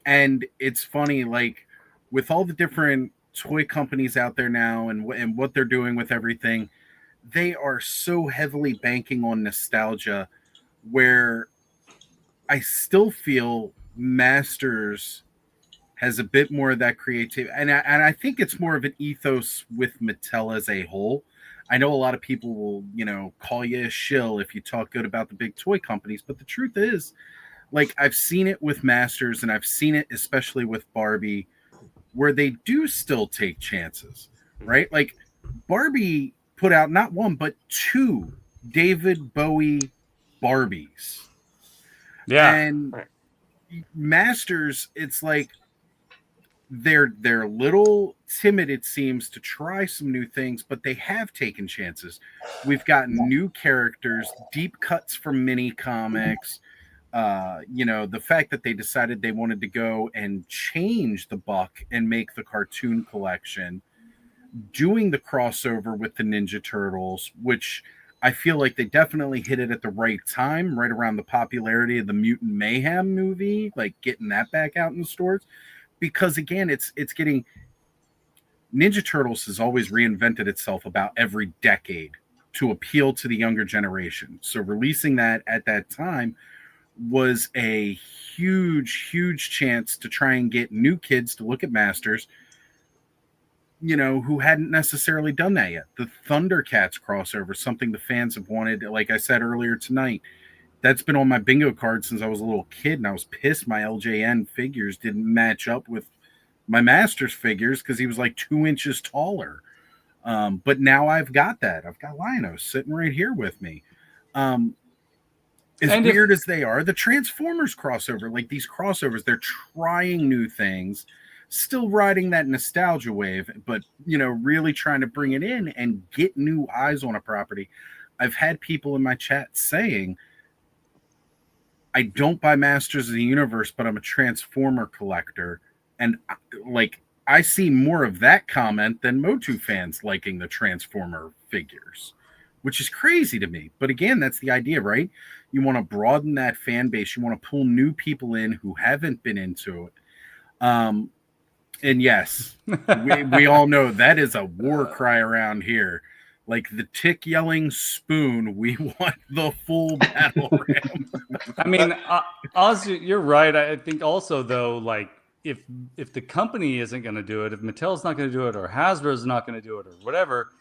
S3: And it's funny, like, with all the different toy companies out there now and what they're doing with everything, they are so heavily banking on nostalgia, where I still feel Masters has a bit more of that creativity. And I think it's more of an ethos with Mattel as a whole. I know a lot of people will, you know, call you a shill if you talk good about the big toy companies, but the truth is, like, I've seen it with Masters, and I've seen it especially with Barbie, where they do still take chances, right? Like, Barbie put out not one, but 2 David Bowie Barbies. Yeah. And Masters, it's like they're a little timid, it seems, to try some new things, but they have taken chances. We've gotten new characters, deep cuts from mini comics, The fact that they decided they wanted to go and change the Buck and make the cartoon collection, doing the crossover with the Ninja Turtles, which I feel like they definitely hit it at the right time, right around the popularity of the Mutant Mayhem movie, like getting that back out in the stores. Because again, it's getting Ninja Turtles has always reinvented itself about every decade to appeal to the younger generation. So releasing that at that time was a huge chance to try and get new kids to look at Masters, who hadn't necessarily done that yet. The Thundercats crossover, something the fans have wanted, like I said earlier tonight. That's been on my bingo card since I was a little kid, and I was pissed my LJN figures didn't match up with my Masters figures because he was like 2 inches taller. But now I've got that. I've got Lionel sitting right here with me. As weird as they are, the Transformers crossover, like these crossovers, they're trying new things, still riding that nostalgia wave, but, really trying to bring it in and get new eyes on a property. I've had people in my chat saying, I don't buy Masters of the Universe, but I'm a Transformer collector. And I see more of that comment than Motu fans liking the Transformer figures, which is crazy to me. But again, that's the idea, right? You want to broaden that fan base. You want to pull new people in who haven't been into it. And yes, we all know that is a war cry around here. Like the tick yelling spoon, we want the full battle ram.
S1: I mean, Oz, you're right. I think also, though, like, if the company isn't going to do it, if Mattel's not going to do it, or Hasbro's not going to do it, or whatever,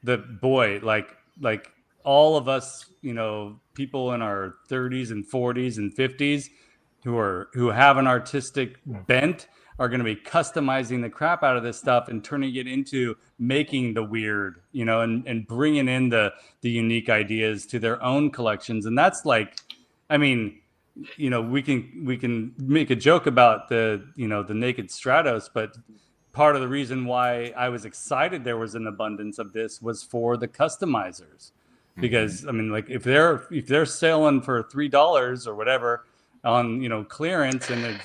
S1: like all of us, people in our 30s and 40s and 50s who have an artistic bent are going to be customizing the crap out of this stuff and turning it into making the weird, and bringing in the unique ideas to their own collections. And that's like, I mean, we can make a joke about the naked Stratos, but part of the reason why I was excited there was an abundance of this was for the customizers, because I mean, like if they're selling for $3 or whatever on clearance, and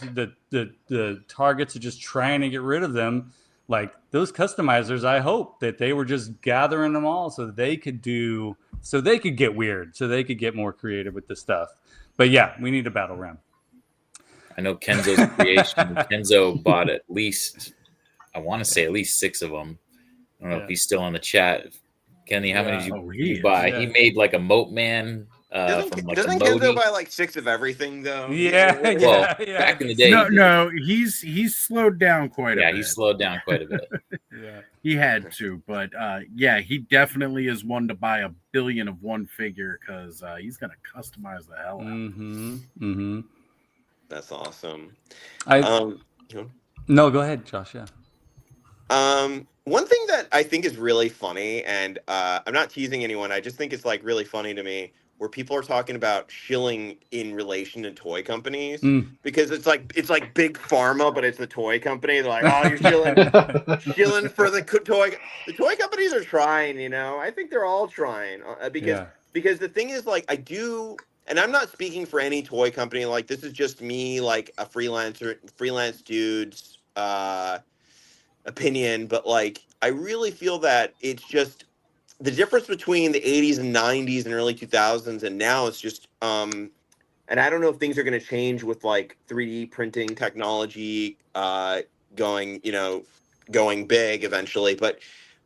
S1: the targets are just trying to get rid of them, like those customizers, I hope that they were just gathering them all so they could get weird, so they could get more creative with the stuff. But yeah, we need a battle ram.
S5: I know Kenzo's creation. Kenzo bought at least, I want to say at least 6 of them. I don't know if he's still in the chat. Kenny, how many did you buy? Yeah. He made like a Moat Man.
S7: Doesn't Kenzo buy like 6 of everything though?
S5: Yeah. Back in the day.
S3: No, he's slowed down quite a bit.
S5: Yeah, he slowed down quite a bit.
S3: Yeah, he had to, but he definitely is one to buy 1 billion of one figure because he's gonna customize the hell out.
S7: That's awesome.
S1: No, go ahead, Josh. Yeah.
S7: One thing that I think is really funny, and I'm not teasing anyone, I just think it's like really funny to me, where people are talking about shilling in relation to toy companies, because it's like big pharma, but it's the toy company. They're like, oh, you're shilling for the toy. The toy companies are trying, I think they're all trying because the thing is, like, I do, and I'm not speaking for any toy company. Like, this is just me, like a freelance dude's opinion, but like, I really feel that it's just the difference between the 80s and 90s and early 2000s and now is just and I don't know if things are going to change with like 3D printing technology going big eventually, but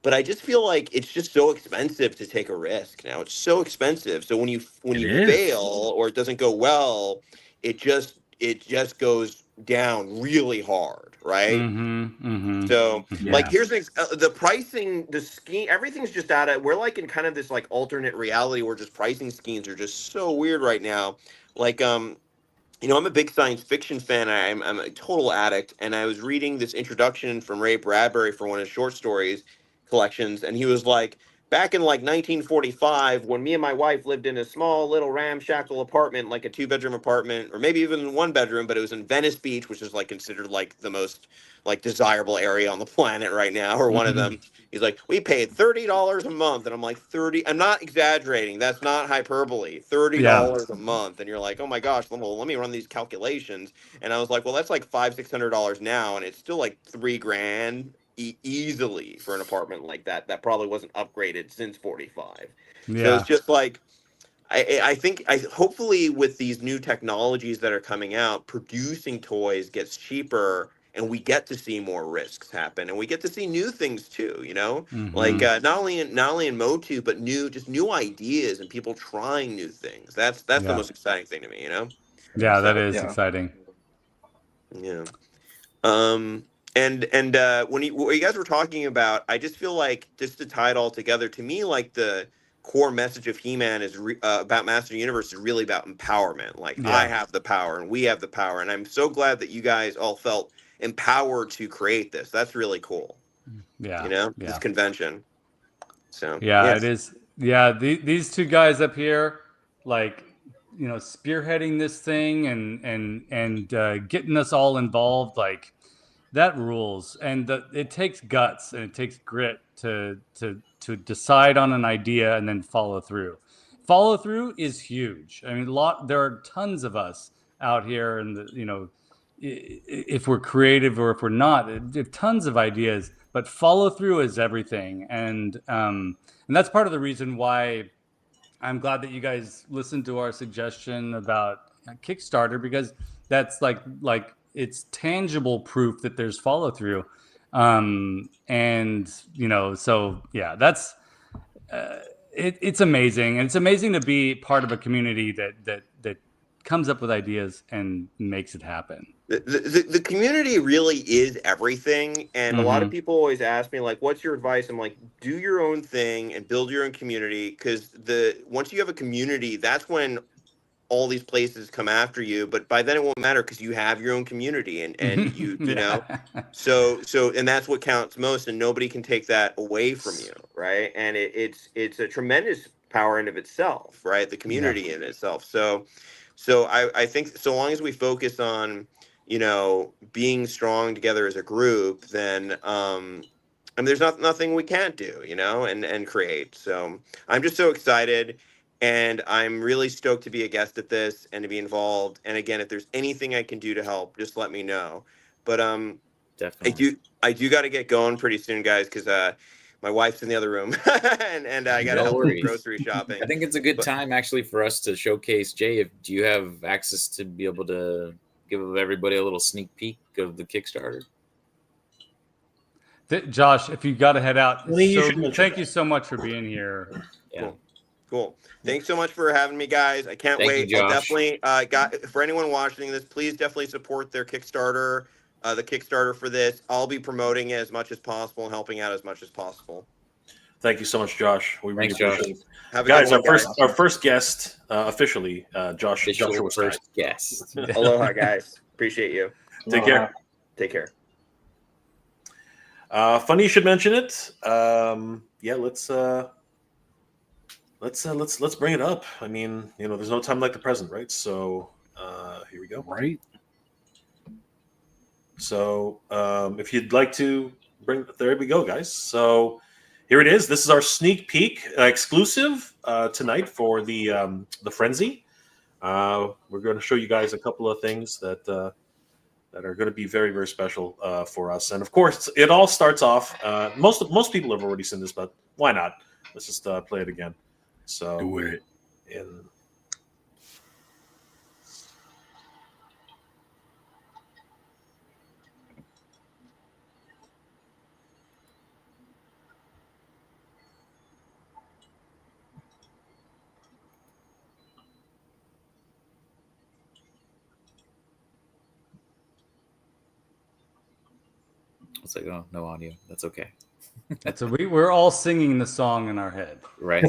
S7: I just feel like it's just so expensive to take a risk now. It's so expensive. So when you fail or it doesn't go well, it just goes down really hard, right? So like, here's the pricing, the scheme, everything's just out of, we're like in kind of this like alternate reality where just pricing schemes are just so weird right now. Like I'm a big science fiction fan. I'm a total addict, and I was reading this introduction from Ray Bradbury for one of his short stories collections, and he was like, back in like 1945, when me and my wife lived in a small little ramshackle apartment, like a 2-bedroom apartment, or maybe even 1 bedroom, but it was in Venice Beach, which is like considered like the most like desirable area on the planet right now, or one of them. He's like, we paid $30 a month, and I'm like, 30. I'm not exaggerating. That's not hyperbole. $30 a month, and you're like, oh my gosh, let me run these calculations. And I was like, well, that's like $500-$600 now, and it's still like $3,000 easily for an apartment like that. That probably wasn't upgraded since 45. So it's just like, I think hopefully with these new technologies that are coming out, producing toys gets cheaper, and we get to see more risks happen, and we get to see new things too. You know, like not only in Motu, but new ideas and people trying new things. That's the most exciting thing to me. You know.
S1: Yeah, that is exciting.
S7: Yeah. And what you guys were talking about, I just feel like, just to tie it all together, to me, like the core message of He-Man is about Master Universe is really about empowerment. Like, I have the power and we have the power, and I'm so glad that you guys all felt empowered to create this. That's really cool.
S1: Yeah,
S7: you know, this convention. So
S1: it is. Yeah, these two guys up here, like, you know, spearheading this thing and getting us all involved, like, that rules. And it takes guts and it takes grit to decide on an idea and then follow through. Follow through is huge. I mean, there are tons of us out here, and you know, if we're creative or if we're not, tons of ideas. But follow through is everything, and that's part of the reason why I'm glad that you guys listened to our suggestion about Kickstarter, because that's like it's tangible proof that there's follow through, and you know, so yeah, that's it's amazing, and it's amazing to be part of a community that comes up with ideas and makes it happen.
S7: The community really is everything, and a lot of people always ask me, like, what's your advice? I'm like, do your own thing and build your own community, because once you have a community, that's when all these places come after you. But by then it won't matter, because you have your own community, and you know, so and that's what counts most, and nobody can take that away from you, right? And it's a tremendous power in of itself, right? The community in itself. So I think so long as we focus on, you know, being strong together as a group, then and there's nothing we can't do, you know, and create. So I'm just so excited, and I'm really stoked to be a guest at this and to be involved. And again, if there's anything I can do to help, just let me know. But
S5: definitely,
S7: I do got to get going pretty soon, guys, because my wife's in the other room, and I got to help with grocery shopping.
S5: I think it's a good time actually for us to showcase. Jay, do you have access to be able to give everybody a little sneak peek of the Kickstarter?
S1: Josh, if you got to head out, thank you so much for being here.
S5: Yeah.
S7: Cool. Thanks so much for having me, guys. I can't wait.
S5: You,
S7: I'll definitely for anyone watching this, please definitely support their Kickstarter, the Kickstarter for this. I'll be promoting it as much as possible and helping out as much as possible.
S6: Thank you so much, Josh. We really appreciate it.
S7: Guys,
S6: our first guest officially, Josh.
S5: Official first guest.
S7: Aloha, guys. Appreciate you.
S6: Take care.
S7: Take care.
S6: Funny you should mention it. Yeah, let's bring it up. I mean, you know, there's no time like the present, right? So here we go.
S3: Right.
S6: So if you'd like to there we go, guys. So here it is. This is our sneak peek exclusive tonight for the Frenzy. We're going to show you guys a couple of things that are going to be very, very special for us. And of course, it all starts off. Most people have already seen this, but why not? Let's just play it again. So
S3: do it.
S5: It's like, oh, no audio. That's okay.
S1: So we're all singing the song in our head,
S5: right?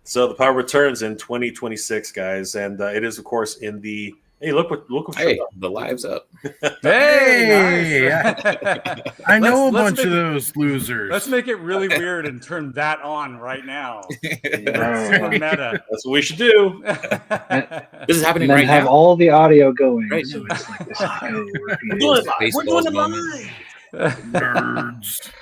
S6: So the power returns in 2026, guys, and it is, of course, in the Hey, look what
S5: Hey, the live's up.
S3: Hey,
S1: nice.
S3: I know a bunch of those losers.
S1: Let's make it really weird and turn that on right now. Super meta.
S6: That's what we should do.
S5: This is happening
S2: and then
S5: right
S2: have
S5: now.
S2: all the audio going.
S5: Right
S2: so
S5: now.
S2: it's like this is
S6: We're doing it live. We're doing it live.
S3: Nerds.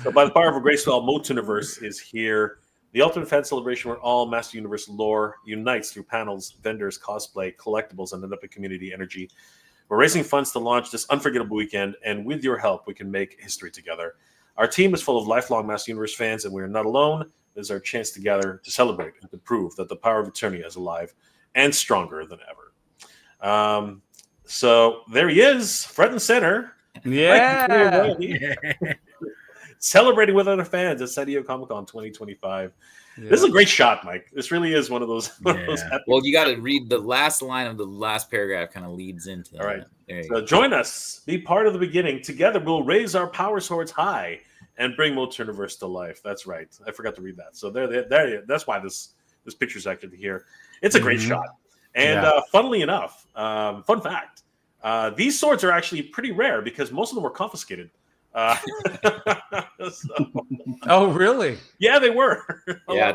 S6: So by the power of a great spell, Motuniverse is here. The ultimate fan celebration where all Master Universe lore unites through panels, vendors, cosplay, collectibles, and an epic community energy. We're raising funds to launch this unforgettable weekend, and with your help, we can make history together. Our team is full of lifelong Master Universe fans, and we are not alone. This is our chance to gather, to celebrate, and to prove that the power of Eternia is alive and stronger than ever. So there he is, front and center.
S1: Yeah.
S6: Celebrating with other fans at San Diego Comic-Con 2025. Yeah. This is a great shot, Mike. This really is one of those.
S5: Well, you got to read the last line of the last paragraph. Kind of leads into that.
S6: All right. So join us. Be part of the beginning. Together, we'll raise our power swords high and bring Motuniverse to life. That's right. I forgot to read that. So there. That's why this picture's actually here. It's a great shot. And funnily enough, fun fact: these swords are actually pretty rare because most of them were confiscated.
S1: Oh, really?
S6: Yeah, they were.
S5: Yeah,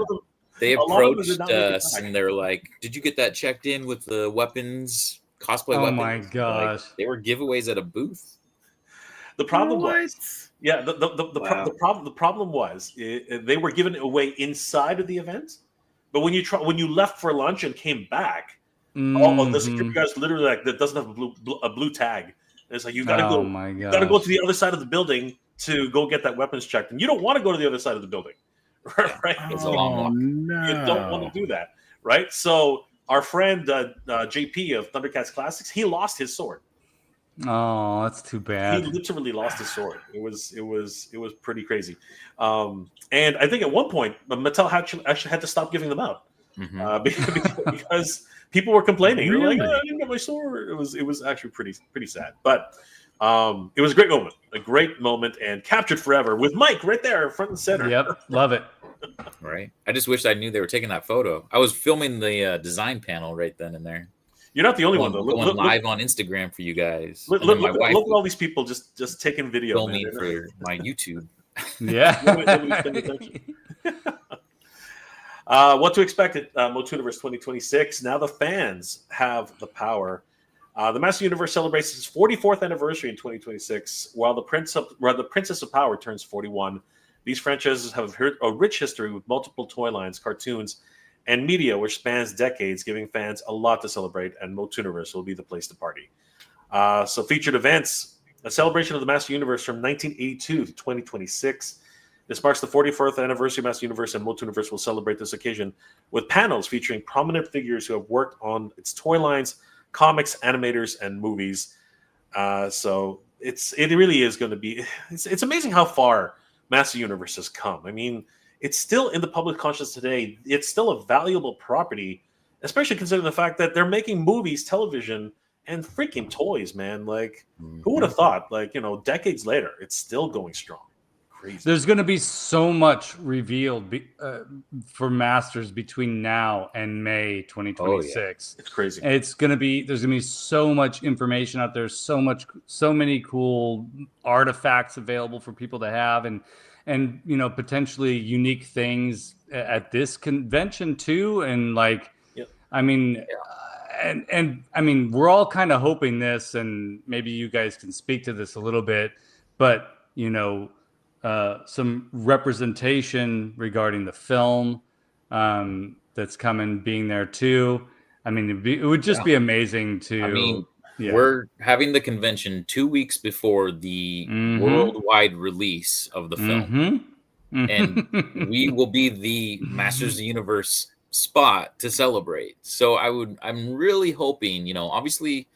S5: they approached us and they're like, "Did you get that checked in with the weapons, cosplay weapons?"
S1: Oh my gosh!
S5: Like, they were giveaways at a booth.
S6: The problem was, the problem was they were given away inside of the event, but when you left for lunch and came back, all of the security guys literally like that doesn't have a blue tag. It's like you gotta go. You gotta go to the other side of the building to go get that weapons checked, and you don't want to go to the other side of the building, right?
S5: It's a long walk.
S3: No.
S6: You don't want to do that, right? So our friend JP of Thundercats Classics, he lost his sword.
S1: Oh, that's too bad.
S6: He literally lost his sword. It was pretty crazy. And I think at one point Mattel actually had to stop giving them out because people were complaining. Really? They're like, "Oh, I didn't get my sword." It was actually pretty sad, but it was a great moment, and captured forever with Mike right there, front and center.
S1: Yep, love it.
S5: Right. I just wish I knew they were taking that photo. I was filming the design panel right then and there.
S6: You're not the only one, though.
S5: Going live on Instagram for you guys.
S6: Look at all these people just taking video.
S5: Filming for my YouTube.
S1: Yeah.
S6: What to expect at Motuniverse 2026. Now the fans have the power. The Master Universe celebrates its 44th anniversary in 2026, while the Princess of Power turns 41. These franchises have a rich history with multiple toy lines, cartoons, and media which spans decades, giving fans a lot to celebrate, and Motuniverse will be the place to party. So featured events, a celebration of the Master Universe from 1982 to 2026. This marks the 44th anniversary of Master Universe, and Motuniverse will celebrate this occasion with panels featuring prominent figures who have worked on its toy lines, comics, animators, and movies. So it really is going to be. It's amazing how far Master Universe has come. I mean, it's still in the public conscious today. It's still a valuable property, especially considering the fact that they're making movies, television, and freaking toys, man. Like, who would have thought? Like, decades later, it's still going strong. Crazy.
S1: There's going to be so much revealed for Masters between now and May 2026.
S6: Oh, yeah. It's crazy.
S1: There's going to be so much information out there, so many cool artifacts available for people to have, and potentially unique things at this convention too. And like,
S6: yep.
S1: I mean, and I mean, we're all kind of hoping this, and maybe you guys can speak to this a little bit, but some representation regarding the film that's coming being there too. I mean, it would just be amazing to.
S5: I mean, we're having the convention 2 weeks before the worldwide release of the film, and we will be the Masters of the Universe spot to celebrate. So I'm really hoping, obviously,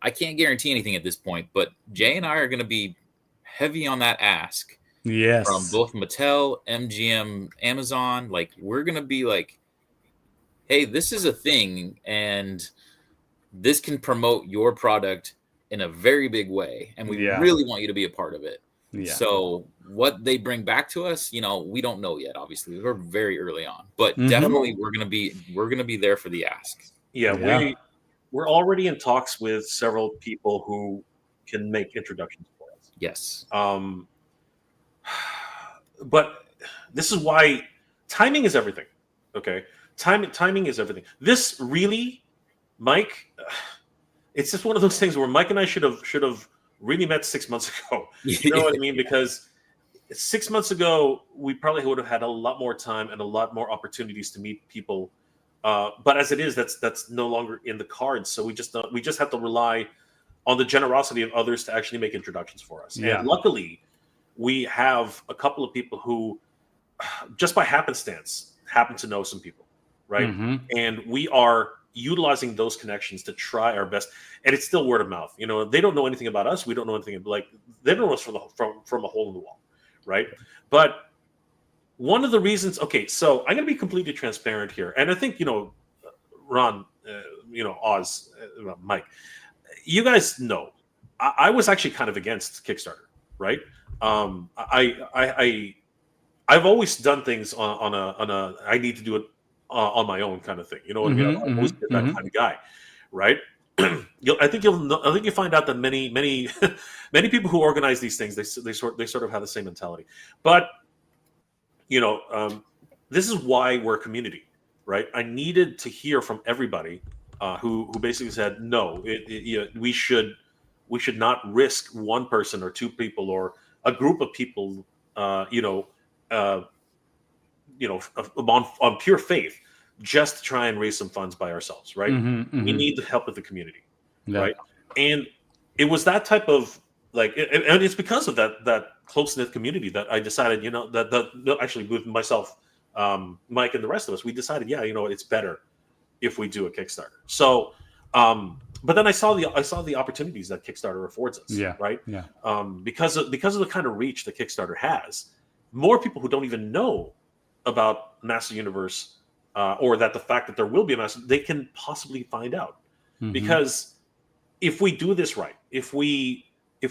S5: I can't guarantee anything at this point, but Jay and I are going to be heavy on that ask.
S1: Yes.
S5: From both Mattel, MGM, Amazon. Like, we're going to be like, hey, this is a thing, and this can promote your product in a very big way, and we really want you to be a part of it. Yeah. So what they bring back to us, we don't know yet. Obviously, we're very early on, but definitely we're gonna be there for the ask.
S6: Yeah. we're already in talks with several people who can make introductions for us.
S5: Yes.
S6: But this is why timing is everything. Okay, timing is everything. This really, Mike, it's just one of those things where Mike and I should have really met 6 months ago. You know what I mean? Because 6 months ago, we probably would have had a lot more time and a lot more opportunities to meet people. But as it is, that's no longer in the cards. So we just have to rely on the generosity of others to actually make introductions for us. Yeah. And luckily, we have a couple of people who, just by happenstance, happen to know some people, right? Mm-hmm. And we are utilizing those connections to try our best. And it's still word of mouth. You know, they don't know anything about us. We don't know anything. Like, they don't know us from a hole in the wall, right? But one of the reasons, okay, so I'm going to be completely transparent here. And I think, you know, Ron, Oz, Mike, you guys know, I was actually kind of against Kickstarter, right? I've always done things on a I need to do it on my own kind of thing. You know what I mean? I've always been that kind of guy, right? I think you'll find out that many many people who organize these things, they sort of have the same mentality. But this is why we're a community, right? I needed to hear from everybody who basically said no. We should not risk one person or two people or a group of people, on pure faith, just to try and raise some funds by ourselves, right? We need the help of the community, right? And it was that type of and it's because of that close knit community that I decided, that actually with myself, Mike, and the rest of us, we decided, it's better if we do a Kickstarter. So, but then I saw the opportunities that Kickstarter affords us, right? Yeah. Because of the kind of reach that Kickstarter has, more people who don't even know about Master Universe, or that the fact that there will be a Master, they can possibly find out. Because if we do this right, if we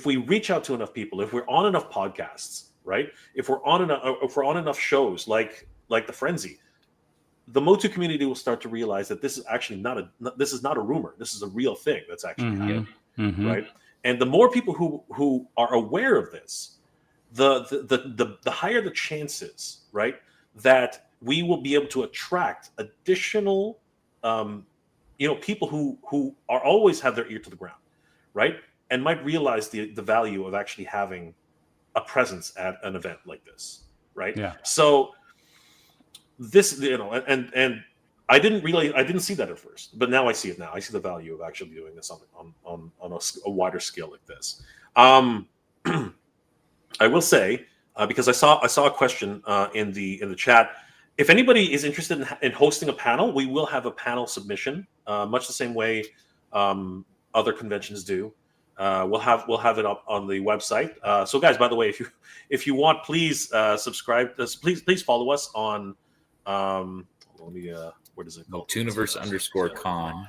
S6: reach out to enough people, if we're on enough podcasts, right? If we're on enough shows like the Frenzy, the Motu community will start to realize that this is actually not a rumor. This is a real thing that's actually happening, right? And the more people who are aware of this, the higher the chances, right, that we will be able to attract additional, people who are always have their ear to the ground, right, and might realize the value of actually having a presence at an event like this, right? Yeah. So this, and I didn't see that at first, but now I see it now. I see the value of actually doing this on a wider scale like this. I will say, because I saw a question in the chat. If anybody is interested in hosting a panel, we will have a panel submission, much the same way other conventions do. We'll have it up on the website. So, guys, by the way, if you want, please subscribe. Please follow us on. What is it called?
S5: Motuniverse _con.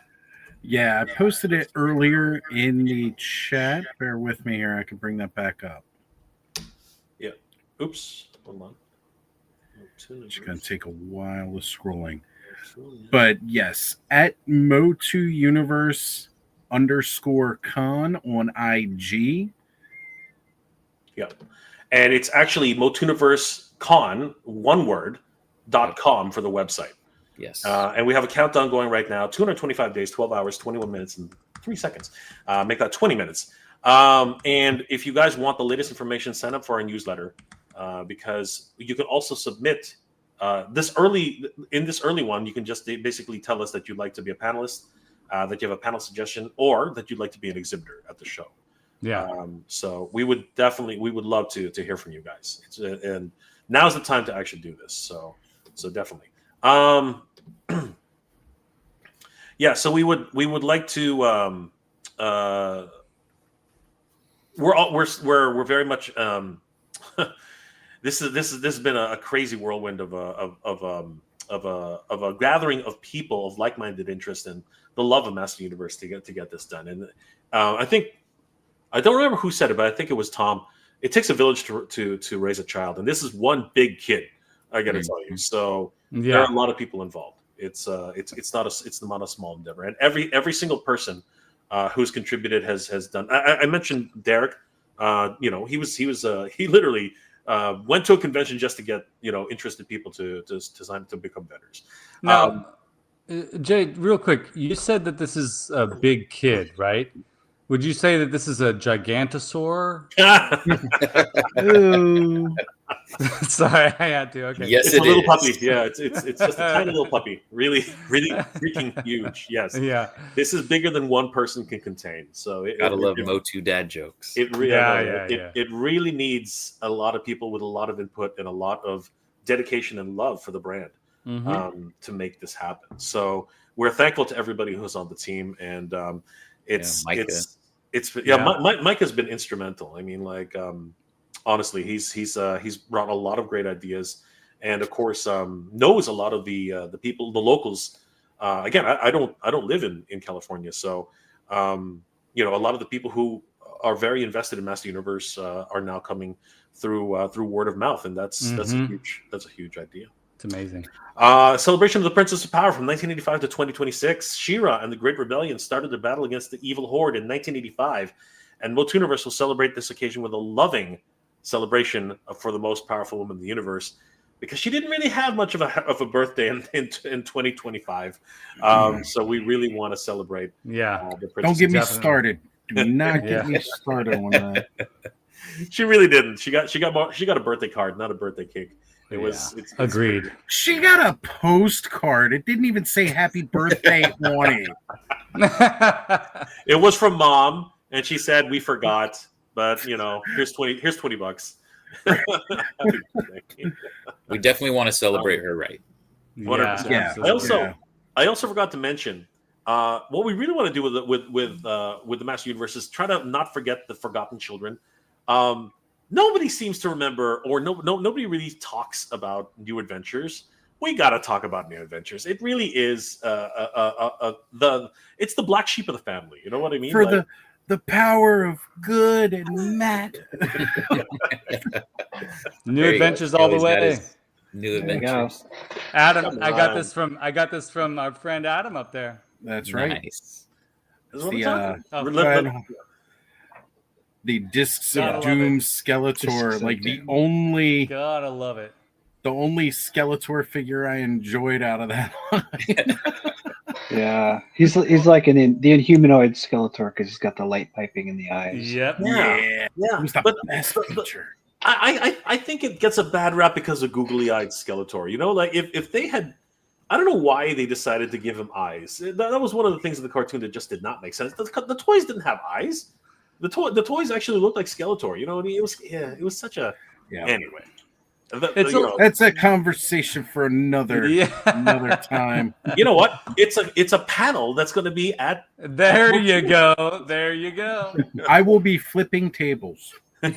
S3: Yeah, I posted it earlier in the chat. Bear with me here. I can bring that back up.
S6: Yeah. Oops. Hold on.
S3: It's going to take a while with scrolling. But yes, at Motuniverse _con on IG.
S6: Yeah. And it's actually Motuniverse_con, one word, .com for the website.
S5: Yes.
S6: And we have a countdown going right now, 225 days, 12 hours, 21 minutes, and 3 seconds. Make that 20 minutes. And if you guys want the latest information, sign up for our newsletter, because you can also submit this early one. You can just basically tell us that you'd like to be a panelist, that you have a panel suggestion, or that you'd like to be an exhibitor at the show. Yeah. So we would love to hear from you guys. And now's the time to actually do this. So definitely. Yeah. So we would like to. We're very much. This has been a crazy whirlwind of a gathering of people of like-minded interest and the love of Master Universe to get this done. And I think, I don't remember who said it, but I think it was Tom. It takes a village to raise a child, and this is one big kid. I got to tell you. So there are a lot of people involved. It's not a small endeavor, and every single person who's contributed has done. I mentioned Derek. He literally went to a convention just to get interested people to sign to become vendors.
S1: Now, Jay, real quick, you said that this is a big kid, right? Would you say that this is a gigantosaur? Sorry, I had to. Okay.
S5: Yes,
S6: it's a little puppy. Yeah, it's just a tiny little puppy. Really, really freaking huge. Yes.
S1: Yeah.
S6: This is bigger than one person can contain. So
S5: gotta love Motu dad jokes.
S6: It really needs a lot of people with a lot of input and a lot of dedication and love for the brand to make this happen. So we're thankful to everybody who's on the team, and Mike has been instrumental. I mean, like, honestly, he's brought a lot of great ideas, and of course, knows a lot of the people, the locals. Again, I don't live in California, so a lot of the people who are very invested in Master Universe are now coming through word of mouth, and that's a huge idea.
S1: It's amazing.
S6: Celebration of the Princess of Power from 1985 to 2026. She-Ra and the Great Rebellion started the battle against the Evil Horde in 1985, and Motuniverse will celebrate this occasion with a loving celebration for the most powerful woman in the universe, because she didn't really have much of a birthday in 2025. So we really want to celebrate.
S1: Yeah.
S6: The Princess.
S3: Don't get me started. Do not get me started on that.
S6: She really didn't. She got a birthday card, not a birthday cake. It's
S1: agreed.
S3: She got a postcard. It didn't even say happy birthday on it.
S6: It was from Mom, and she said we forgot, but here's $20.
S5: We definitely want to celebrate her, right?
S6: 100%.
S3: Yeah.
S6: I also forgot to mention what we really want to do with the Master Universe is try to not forget the forgotten children. Nobody seems to remember, or nobody really talks about New Adventures. We got to talk about New Adventures. It really is it's the black sheep of the family. You know what I mean?
S3: For the power of good and Matt.
S1: New Adventures all the way.
S5: New Adventures.
S1: Adam, I got this from our friend Adam up there.
S3: That's right.
S5: Nice.
S3: The Discs of Doom Skeletor, like the only
S1: gotta love it.
S3: The only Skeletor figure I enjoyed out of that line.
S2: Yeah, he's like the Inhumanoid Skeletor because he's got the light piping in the eyes.
S1: Yep.
S3: Yeah. It was the best picture.
S6: I think it gets a bad rap because of googly-eyed Skeletor. Like if they had, I don't know why they decided to give him eyes. That was one of the things in the cartoon that just did not make sense. The toys didn't have eyes. The toys actually looked like Skeletor. It was such a anyway.
S3: That's a conversation for another time.
S6: You know what? It's a panel that's going to be at.
S1: There you go. There you go.
S3: I will be flipping tables.
S6: We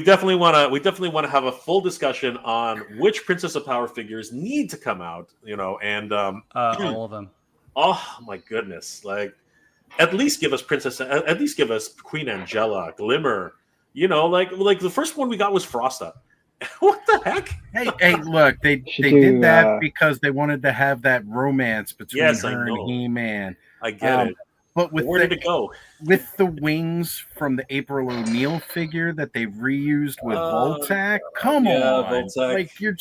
S6: definitely want to have a full discussion on which Princess of Power figures need to come out. And
S1: all of them.
S6: Oh my goodness! Like, at least give us Queen Angela, Glimmer. Like the first one we got was Frosta. What the heck?
S3: Hey! Look, they did that because they wanted to have that romance between her and He-Man.
S6: I get it.
S3: But
S6: where did it go?
S3: With the wings from the April O'Neil figure that they've reused with Voltac, come on! Voltac. Like you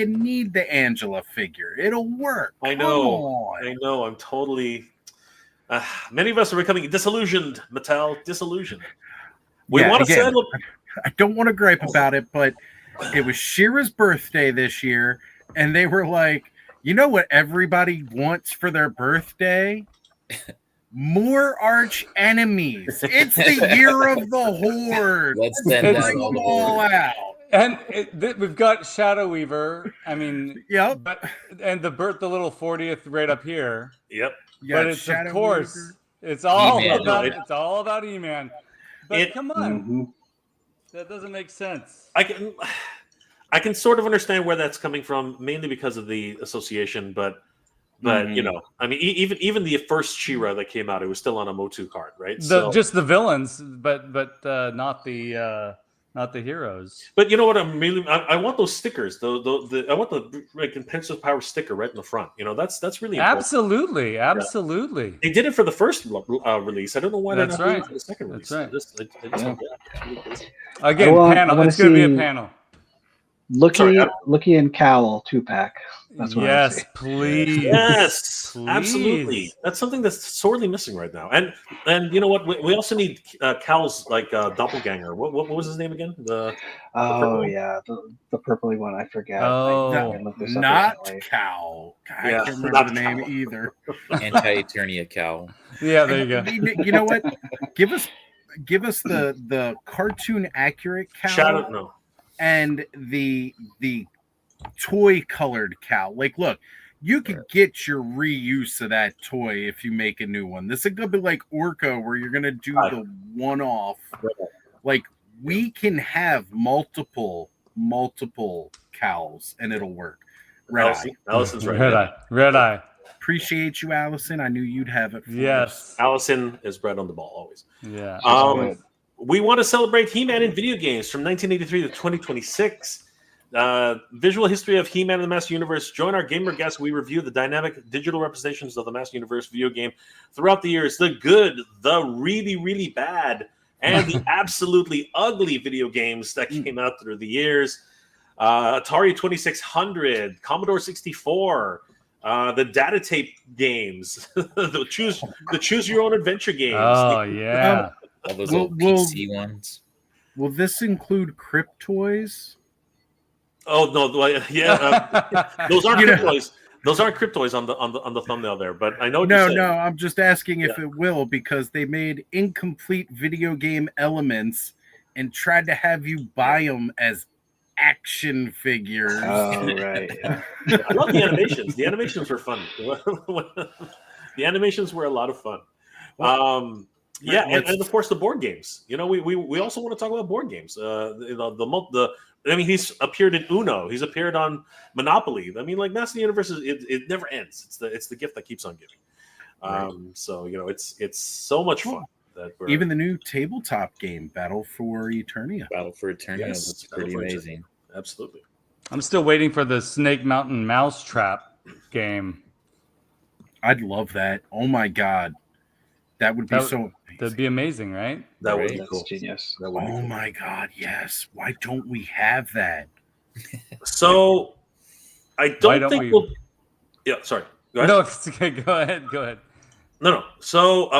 S3: need the Angela figure. It'll work.
S6: I know. I'm totally. Many of us are becoming disillusioned, Mattel. Disillusioned. We want to settle.
S3: I don't want to gripe about it, but it was She-Ra's birthday this year, and they were like, you know what everybody wants for their birthday? More arch enemies. It's the year of the Horde.
S5: Let's send
S3: them all out.
S1: And we've got Shadow Weaver. I mean,
S3: yep.
S1: And the little 40th right up here.
S6: Yep.
S1: But it's Shadow of course Weaver. It's all about E-Man. But come on, that doesn't make sense.
S6: I can sort of understand where that's coming from, mainly because of the association, but I mean, even the first She-Ra that came out, it was still on a Motu card, right?
S1: Just the villains, but not the not the heroes.
S6: But you know what? I want those stickers. I want the like intensive power sticker right in the front. You know, that's really important.
S1: Absolutely.
S6: Yeah.
S1: They
S6: did it for the first release. I don't know why they're not doing it for the second release.
S1: That's right.
S6: Really
S1: again, panel. It's going to be a panel.
S2: Looky and Cowl 2-pack. That's what I see.
S1: Please.
S6: Yes,
S1: please.
S6: Absolutely. That's something that's sorely missing right now. And you know what? We also need Cal's like doppelganger. What was his name again? The
S2: purpley one. I forget.
S1: Oh,
S3: not Cal. I can't remember the name either.
S5: Anti-Eternia Cal.
S1: Yeah, there you go.
S3: You know what? Give us the cartoon accurate Cal.
S6: Shadow,
S3: and the toy colored Cal. Like, look, you could get your reuse of that toy if you make a new one. This is gonna be like Orca, where you're gonna do the one-off. Like, we can have multiple Cals and it'll work.
S6: Allison's right.
S1: Red Eye.
S3: Appreciate you, Allison. I knew you'd have it.
S1: Yes,
S6: Allison is bread on the ball always.
S1: Yeah.
S6: We want to celebrate He-Man in video games from 1983 to 2026. Visual history of He-Man and the Master Universe. Join our gamer guests. We review the dynamic digital representations of the Master Universe video game throughout the years. The good, the really, really bad, and the absolutely ugly video games that came out through the years. Atari 2600, Commodore 64, the data tape games, the choose your own adventure games.
S1: Oh, yeah.
S5: All those old PC ones.
S3: Will this include Crypt Toys?
S6: Oh no, yeah, those aren't Crypt Toys. Those aren't Crypt Toys on the thumbnail there. But I know.
S3: No, I'm just asking if it will, because they made incomplete video game elements and tried to have you buy them as action figures.
S2: Oh right. Yeah.
S6: I love the animations. The animations were fun. The animations were a lot of fun. Yeah, and of course the board games. You know, we also want to talk about board games. I mean, he's appeared in Uno. He's appeared on Monopoly. I mean, like Master Universe, it never ends. It's the gift that keeps on giving.
S3: Right.
S6: So you know, it's so much fun.
S3: Even the new tabletop game, Battle for Eternia.
S5: Battle for Eternia, that's pretty amazing.
S6: Absolutely.
S1: I'm still waiting for the Snake Mountain Mousetrap game.
S3: I'd love that. Oh my god. That would be amazing.
S1: That'd be amazing, right?
S6: That would be cool.
S2: Genius.
S6: That would be cool.
S3: My god, yes. Why don't we have that?
S6: So I don't think we'll. Yeah, sorry.
S1: Go ahead. No, it's okay. Go ahead.
S6: No. So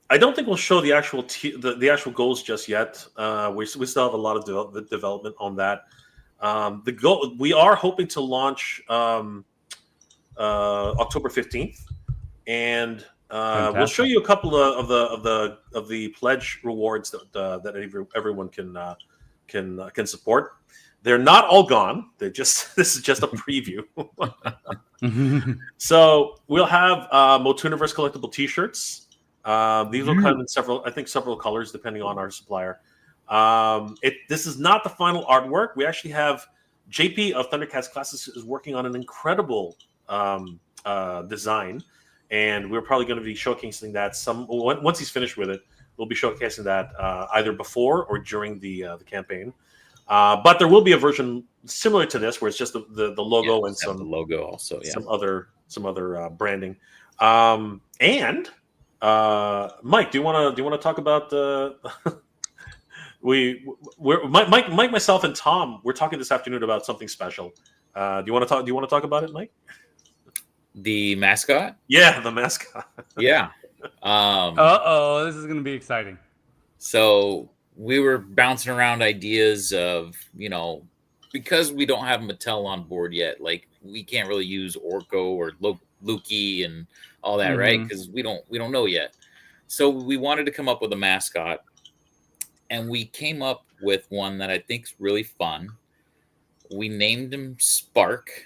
S6: I don't think we'll show the actual the actual goals just yet. We still have a lot of development on that. The goal, we are hoping to launch October 15th, and we'll show you a couple of the pledge rewards that everyone can support. They're not all gone. This is just a preview. So we'll have Motuniverse collectible T-shirts. These will come in several colors depending on our supplier. This is not the final artwork. We actually have JP of Thundercats Classics is working on an incredible design, and we're probably going to be showcasing that once he's finished with it. We'll be showcasing that either before or during the campaign. But there will be a version similar to this where it's just the logo and some
S5: the logo also,
S6: some other branding. And Mike, do you want to talk about Mike, myself, and Tom? We're talking this afternoon about something special. Do you want to talk about it, Mike?
S5: The mascot?
S6: Yeah, the mascot.
S5: Yeah.
S1: This is going to be exciting.
S5: So we were bouncing around ideas of, because we don't have Mattel on board yet, like we can't really use Orko or Lukey and all that, right? Because we don't know yet. So we wanted to come up with a mascot, and we came up with one that I think is really fun. We named him Spark.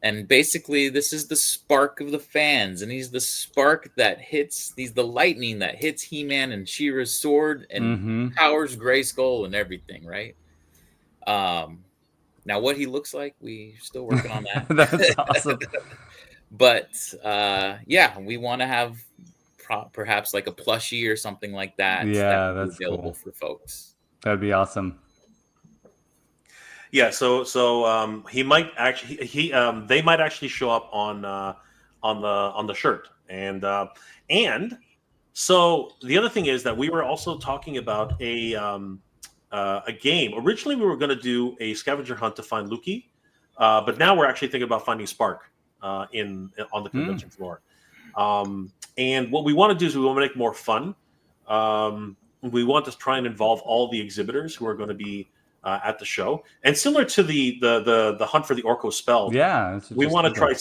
S5: And basically, this is the spark of the fans, and he's the spark that he's the lightning that hits He-Man and She-Ra's sword and powers Grayskull and everything, right? Now, what he looks like, we're still working on that.
S1: That's awesome.
S5: But, we want to have perhaps like a plushie or something like that.
S1: Yeah,
S5: that
S1: that's
S5: available
S1: cool
S5: for folks.
S1: That'd be awesome.
S6: Yeah, so he might actually they might actually show up on the shirt, and so the other thing is that we were also talking about a game. Originally, we were going to do a scavenger hunt to find Luki, but now we're actually thinking about finding Spark on the convention floor. And what we want to do is we want to make it more fun. We want to try and involve all the exhibitors who are going to be at the show, and similar to the hunt for the Orko spell.
S1: Yeah,
S6: we want to try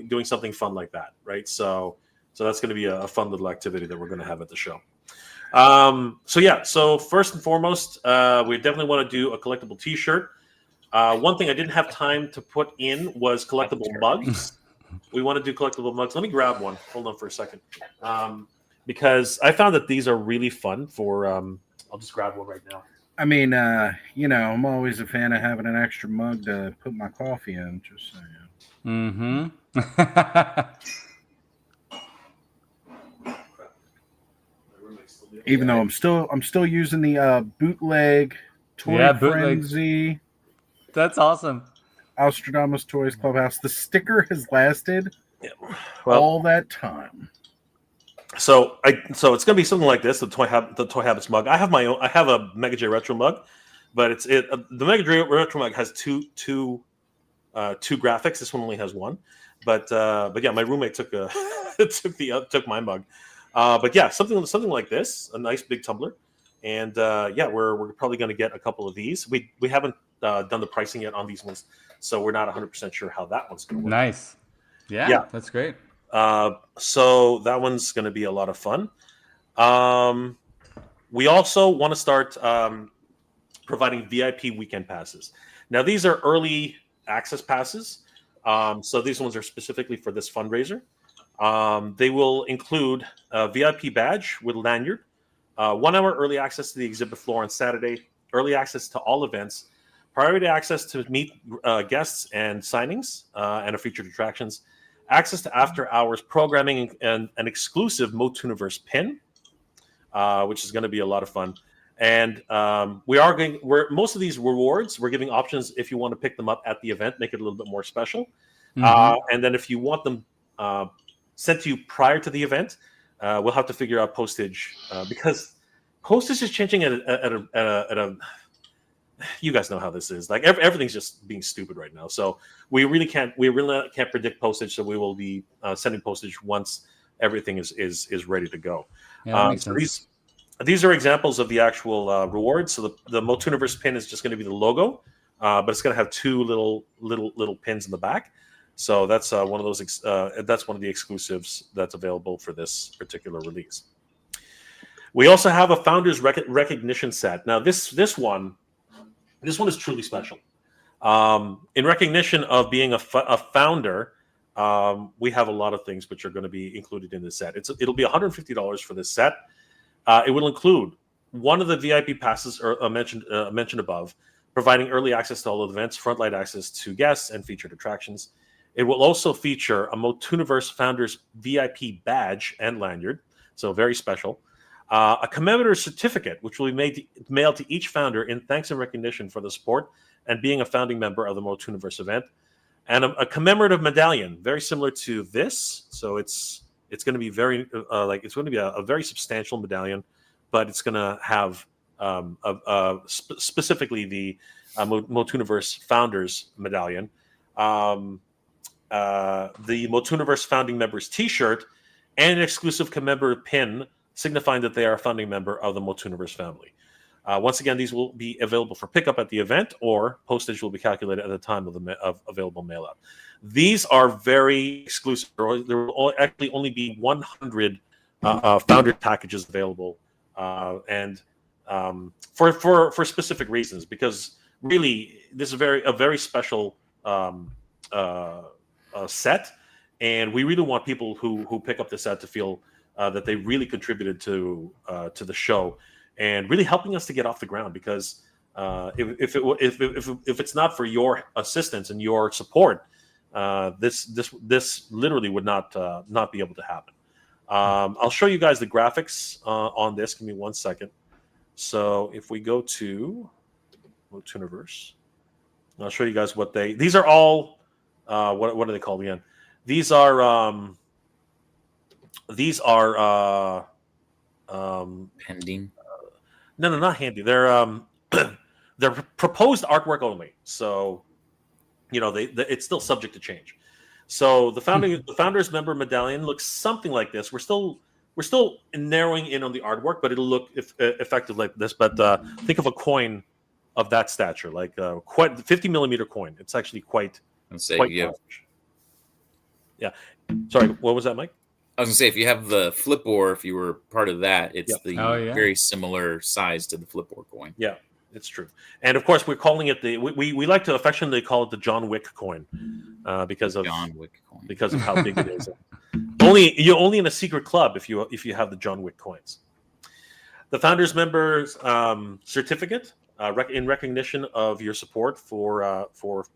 S6: doing something fun like that, right? So that's going to be a fun little activity that we're going to have at the show. So first and foremost, we definitely want to do a collectible T-shirt. One thing I didn't have time to put in was collectible mugs. We want to do collectible mugs. Let me grab one. Hold on for a second, because I found that these are really fun. I'll just grab one right now.
S3: I mean, I'm always a fan of having an extra mug to put my coffee in. Just saying. Even though I'm still using the bootleg Toy Frenzy.
S1: That's awesome.
S3: Nostradamus Toys Clubhouse. The sticker has lasted all that time.
S6: So it's gonna be something like this. The Toy Habits mug. I have my own. I have a Mega J Retro mug, but the Mega J Retro mug has two graphics. This one only has one. But yeah, my roommate took my mug. But yeah, something like this, a nice big tumbler, and we're probably going to get a couple of these. We haven't done the pricing yet on these ones, so we're not 100% sure how that one's going to work.
S1: Nice, yeah, that's great.
S6: So that one's going to be a lot of fun. We also want to start providing VIP weekend passes. Now these are early access passes, so these ones are specifically for this fundraiser. They will include a VIP badge with lanyard, 1 hour early access to the exhibit floor on Saturday, early access to all events, priority access to meet guests and signings and featured attractions, access to after hours programming, and an exclusive Motuniverse pin, which is going to be a lot of fun. And most of these rewards, we're giving options if you want to pick them up at the event, make it a little bit more special. And then if you want them sent to you prior to the event, we'll have to figure out postage because postage is changing at a you guys know how this is. Like everything's just being stupid right now. So we really can't predict postage. So we will be sending postage once everything is ready to go.
S1: Yeah,
S6: so these are examples of the actual rewards. So the Motuniverse pin is just going to be the logo, but it's going to have two little pins in the back. So that's one of those. That's one of the exclusives that's available for this particular release. We also have a founders recognition set. Now this one is truly special. In recognition of being a founder, we have a lot of things which are going to be included in this set. It'll be $150 for this set. It will include one of the VIP passes mentioned above, providing early access to all of the events, frontlight access to guests, and featured attractions. It will also feature a Motuniverse Founders VIP badge and lanyard, so very special. A commemorative certificate, which will be mailed to each founder in thanks and recognition for the support and being a founding member of the Motuniverse event, and a commemorative medallion, very similar to this. So it's going to be a very substantial medallion, but it's going to have specifically the Motuniverse Founders medallion. The Motuniverse founding members T-shirt, and an exclusive commemorative pin signifying that they are a founding member of the Motuniverse family. Once again, these will be available for pickup at the event, or postage will be calculated at the time of available mail out. These are very exclusive. There will actually only be 100 founder packages available, and for specific reasons, because really this is a very special set, and we really want people who pick up the set to feel that they really contributed to the show and really helping us to get off the ground. Because if it's not for your assistance and your support, this literally would not be able to happen. I'll show you guys the graphics on this. Give me 1 second. So if we go to Motuniverse, I'll show you guys what these are all. What are they called again? These are
S5: pending.
S6: No, not handy. They're they're proposed artwork only. So it's still subject to change. So the founders member medallion looks something like this. We're still narrowing in on the artwork, but it'll look effective like this. But think of a coin of that stature, like quite 50 millimeter coin. It's actually quite large. Yeah. Sorry, what was that, Mike?
S5: I was gonna say, if you have the Flipboard, if you were part of that, it's very similar size to the Flipboard coin.
S6: Yeah, it's true. And of course, we're calling it we like to affectionately call it the John Wick coin because of how big it is. You're only in a secret club if you have the John Wick coins. The founders members certificate in recognition of your support for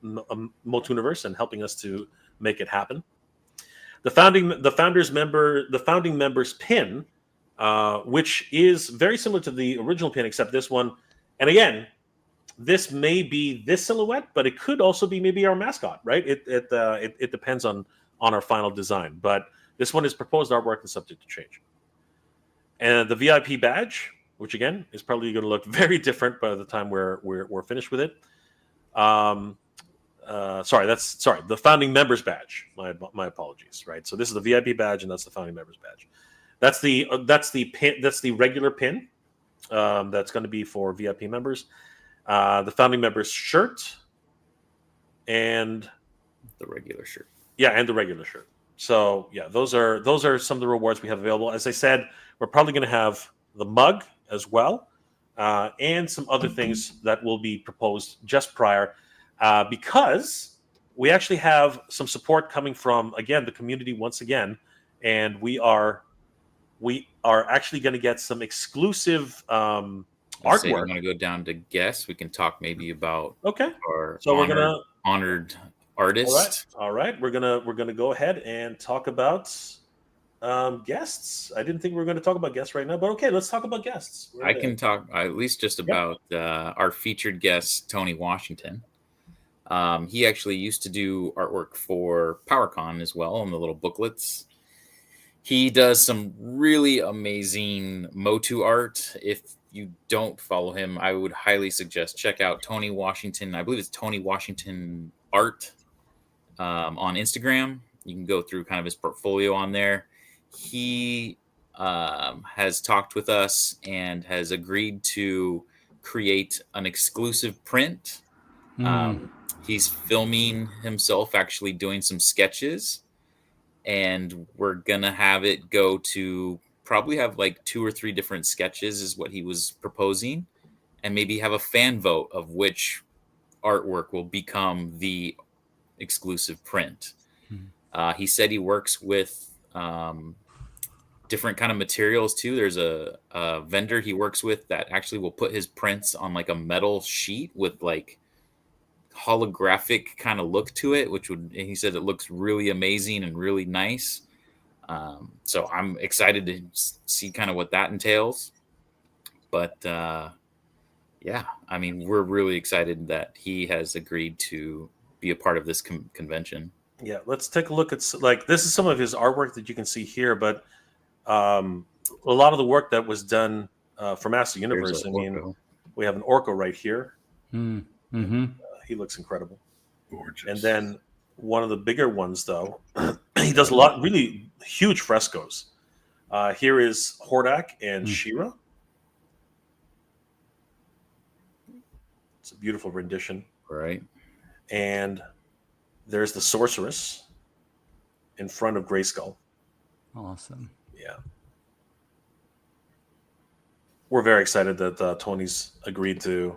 S6: Motuniverse and helping us to make it happen. The founding members pin, which is very similar to the original pin, except this one. And again, this may be this silhouette, but it could also be maybe our mascot, right? It depends on our final design. But this one is proposed artwork and subject to change. And the VIP badge, which again is probably going to look very different by the time we're finished with it. The founding members badge. My apologies. Right. So this is the VIP badge, and that's the founding members badge. That's the pin. That's the regular pin. That's going to be for VIP members. The founding members shirt, and
S5: the regular shirt.
S6: Yeah, and the regular shirt. So yeah, those are some of the rewards we have available. As I said, we're probably going to have the mug as well, and some other things that will be proposed just prior. Because we actually have some support coming from, again, the community once again, and we are actually going to get some exclusive artwork.
S5: We're going to go down to guests. We can talk maybe about our honored artist.
S6: All right. We're gonna go ahead and talk about guests. I didn't think we were going to talk about guests right now, but okay, let's talk about guests.
S5: I can talk at least just about our featured guest, Tony Washington. He actually used to do artwork for PowerCon as well on the little booklets. He does some really amazing Motu art. If you don't follow him, I would highly suggest check out Tony Washington. I believe it's Tony Washington Art on Instagram. You can go through kind of his portfolio on there. He has talked with us and has agreed to create an exclusive print. He's filming himself actually doing some sketches, and we're gonna have it go to probably have like 2 or 3 different sketches is what he was proposing, and maybe have a fan vote of which artwork will become the exclusive print. He said he works with different kind of materials too. There's a vendor he works with that actually will put his prints on like a metal sheet with like holographic kind of look to it, he said it looks really amazing and really nice. So I'm excited to see kind of what that entails. But yeah, I mean, we're really excited that he has agreed to be a part of this convention.
S6: Yeah, let's take a look at this is some of his artwork that you can see here, but a lot of the work that was done for Master Universe. I mean, we have an Orko right here. He looks incredible.
S3: Gorgeous.
S6: And then one of the bigger ones, though, he does a lot, really huge frescoes. Here is Hordak and She-Ra. It's a beautiful rendition.
S5: Right.
S6: And there's the Sorceress in front of Grayskull.
S1: Awesome.
S6: Yeah. We're very excited that Tony's agreed to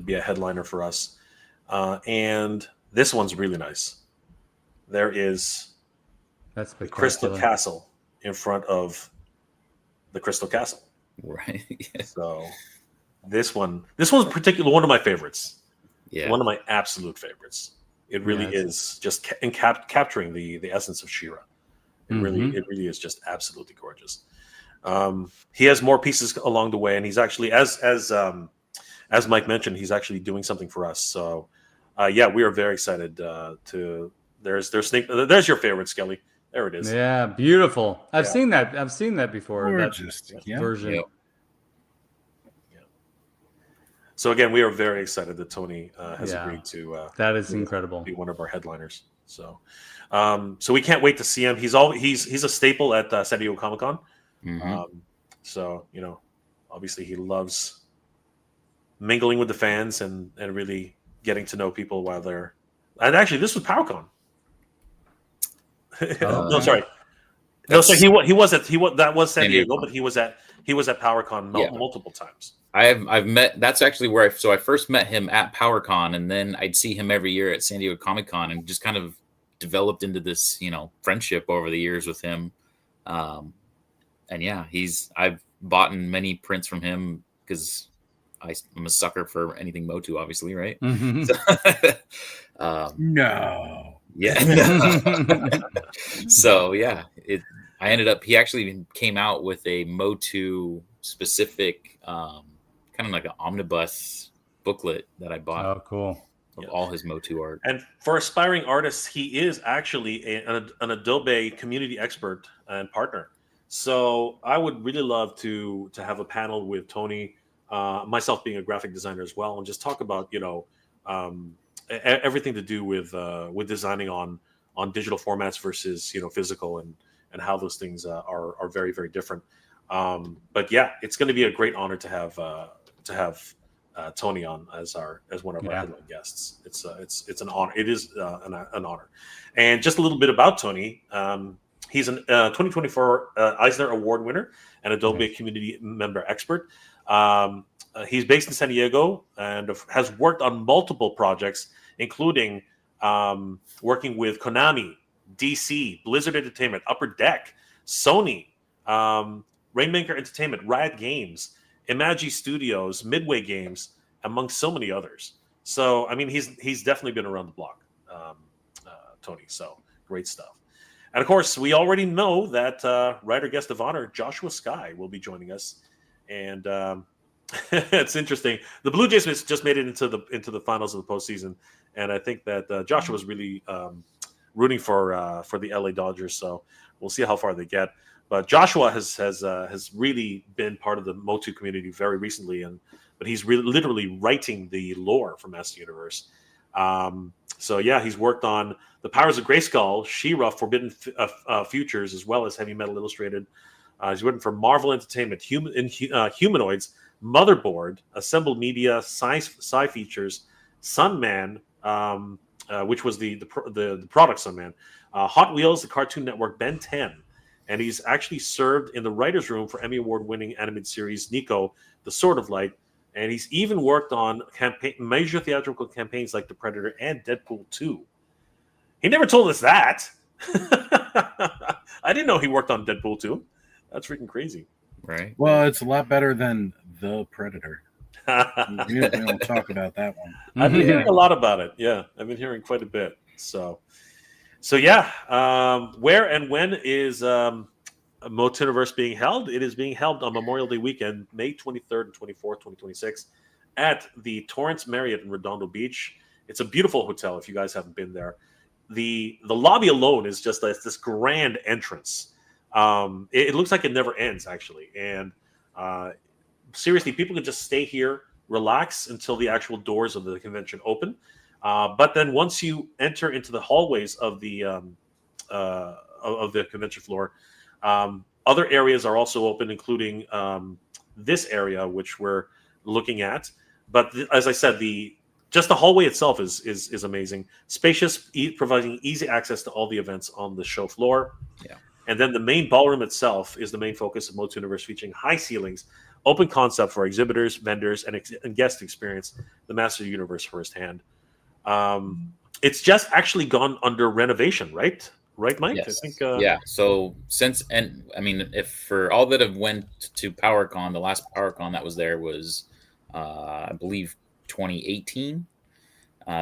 S6: be a headliner for us. And this one's really nice. There is the Crystal Castle in front of the Crystal Castle.
S5: Right.
S6: So this one's particularly one of my favorites.
S5: Yeah.
S6: One of my absolute favorites. It really is just capturing the essence of She-Ra. It really is just absolutely gorgeous. he has more pieces along the way, and he's actually, as Mike mentioned, he's actually doing something for us. So, yeah, we are very excited to. There's Snake. There's your favorite, Skelly. There it is.
S1: Yeah, beautiful. I've seen that. I've seen that before.
S3: Gorgeous.
S1: That version.
S5: Yep.
S6: So again, we are very excited that Tony has agreed to.
S1: That is incredible.
S6: Be one of our headliners. So, so we can't wait to see him. He's a staple at San Diego Comic-Con.
S5: Mm-hmm.
S6: So obviously he loves mingling with the fans and really getting to know people while they're. And actually, this was PowerCon. No, sorry. No, so that was San Diego, but he was at PowerCon multiple times.
S5: I've met. That's actually where I first met him at PowerCon, and then I'd see him every year at San Diego Comic-Con, and just kind of developed into this friendship over the years with him. And yeah, I've bought many prints from him because I'm a sucker for anything Motu, obviously, right?
S1: Mm-hmm.
S5: So,
S3: no.
S5: Yeah. So yeah, I ended up. He actually came out with a Motu specific, kind of like an omnibus booklet that I bought.
S1: Oh, cool!
S5: Of all his Motu art.
S6: And for aspiring artists, he is actually an Adobe community expert and partner. So I would really love to have a panel with Tony, myself being a graphic designer as well, and just talk about everything to do with designing on digital formats versus physical, and how those things are very, very different. But yeah, it's going to be a great honor to have Tony on as one of our headline guests. It's an honor. It is an honor. And just a little bit about Tony. He's an 2024 Eisner Award winner and Adobe Community Member Expert. He's based in San Diego and has worked on multiple projects, including working with Konami, DC, Blizzard Entertainment, Upper Deck, Sony, Rainmaker Entertainment, Riot Games, Imagi Studios, Midway Games, among so many others. So, I mean, he's definitely been around the block, Tony. So, great stuff. And of course, we already know that writer guest of honor Joshua Skye will be joining us, and it's interesting. The Blue Jays just made it into the finals of the postseason, and I think that Joshua was really rooting for the LA Dodgers. So we'll see how far they get. But Joshua has really been part of the Motu community very recently, but he's really literally writing the lore for Motuniverse. So yeah, he's worked on The Powers of Grayskull, She-Ra, Forbidden Futures, as well as Heavy Metal Illustrated. He's written for Marvel Entertainment, Humanoids, Motherboard, Assembled Media, Sci Features, Sunman, which was the product Sunman, Hot Wheels, the Cartoon Network, Ben 10. And he's actually served in the writer's room for Emmy Award-winning animated series Nico, The Sword of Light. And he's even worked on major theatrical campaigns like The Predator and Deadpool 2. He never told us that. I didn't know he worked on Deadpool 2. That's freaking crazy.
S5: Right.
S3: Well, it's a lot better than The Predator. We don't talk about that one.
S6: I've been hearing a lot about it. Yeah, I've been hearing quite a bit. So yeah. Where and when is Motuniverse being held? It is being held on Memorial Day weekend, May 23rd and 24th, 2026, at the Torrance Marriott in Redondo Beach. It's a beautiful hotel if you guys haven't been there. The lobby alone is just this grand entrance. It looks like it never ends, actually. And seriously, people can just stay here, relax until the actual doors of the convention open. But then once you enter into the hallways of the convention floor, other areas are also open, including this area, which we're looking at. But as I said, just the hallway itself is amazing, spacious, providing easy access to all the events on the show floor.
S5: Yeah.
S6: And then the main ballroom itself is the main focus of Motuniverse, featuring high ceilings, open concept for exhibitors, vendors, and guests to experience the Master Universe firsthand. It's just actually gone under renovation, right? Right, Mike?
S5: Yes.
S6: I think,
S5: yeah. So if for all that have went to PowerCon, the last PowerCon that was there was, I believe, 2018.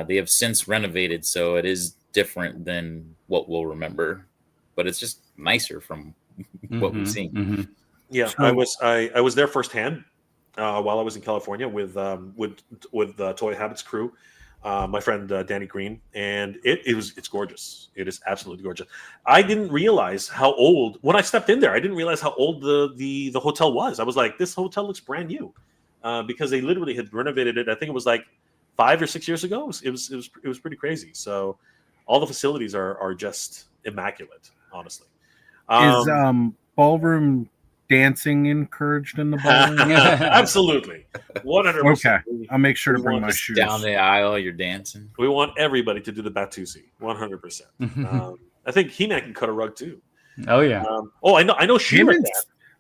S5: They have since renovated, so it is different than what we'll remember, but it's just nicer from what we've seen.
S1: Mm-hmm.
S6: Yeah,
S3: So-
S6: I was there firsthand while I was in California with Toy Habits crew, my friend Danny Green, and it's gorgeous. It is absolutely gorgeous. I didn't realize how old when I stepped in there. I didn't realize how old the hotel was. I was like, this hotel looks brand new, because they literally had renovated it. I think it was like 5 or 6 years ago. It was pretty crazy. So all the facilities are just immaculate, honestly.
S3: Is ballroom dancing encouraged in the ballroom?
S6: Absolutely, 100%.
S3: Okay, I'll make sure to
S6: We
S3: bring
S6: want
S3: my
S6: this
S3: shoes.
S5: Down the aisle, you're dancing.
S6: We want everybody to do the Batusi, 100%. I think He-Man can cut a rug too.
S1: Oh yeah.
S6: I know She-Ra can.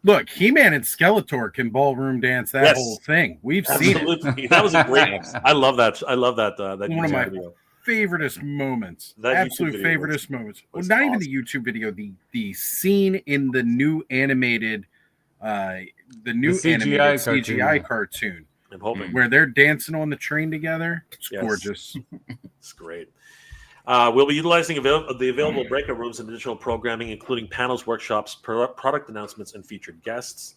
S3: Look, He-Man and Skeletor can ballroom dance that whole thing. We've seen it.
S6: Absolutely, that was a great. I love that. I love that. That
S3: One of my
S6: video.
S3: favoriteest moments.
S6: That
S3: Absolute
S6: YouTube video
S3: favoriteest moments. Well,
S6: was
S3: not even
S6: awesome.
S3: the YouTube video. The scene in the new animated, CGI cartoon,
S6: I'm hoping.
S3: where they're dancing on the train together. It's
S6: Yes.
S3: gorgeous.
S6: It's great. We'll be utilizing the available breakout rooms and additional programming, including panels, workshops, product announcements, and featured guests.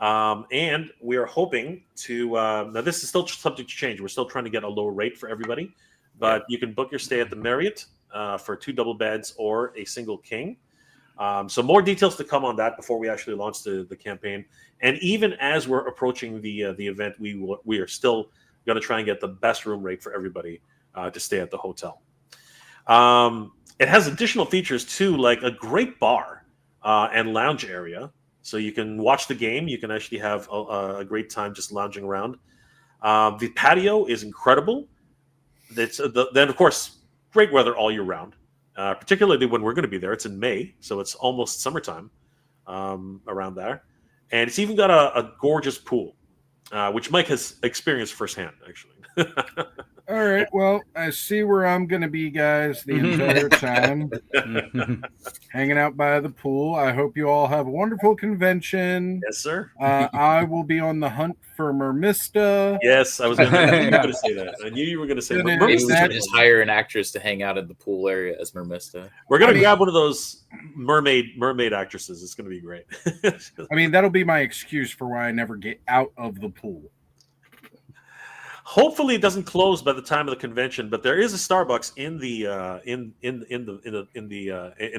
S6: And we are hoping to. Now, this is still subject to change. We're still trying to get a lower rate for everybody, but you can book your stay at the Marriott for 2 double beds or a single king. So more details to come on that before we actually launch the campaign. And even as we're approaching the event, we are still going to try and get the best room rate for everybody to stay at the hotel. It has additional features too, like a great bar and lounge area, so you can watch the game. You can actually have a great time just lounging around. The patio is incredible. Then of course, great weather all year round. Particularly when we're going to be there. It's in May, so it's almost summertime around there. And it's even got a gorgeous pool, which Mike has experienced firsthand, actually.
S3: All right. Well, I see where I'm going to be, guys, the entire time. Hanging out by the pool. I hope you all have a wonderful convention.
S6: Yes, sir.
S3: I will be on the hunt for Mermista.
S6: Yes, I was going to say that. I knew you were going to say that.
S5: Maybe we should just hire an actress to hang out in the pool area as Mermista.
S6: We're going to grab one of those mermaid actresses. It's going to be great.
S3: I mean, that'll be my excuse for why I never get out of the pool.
S6: Hopefully, it doesn't close by the time of the convention. But there is a Starbucks in the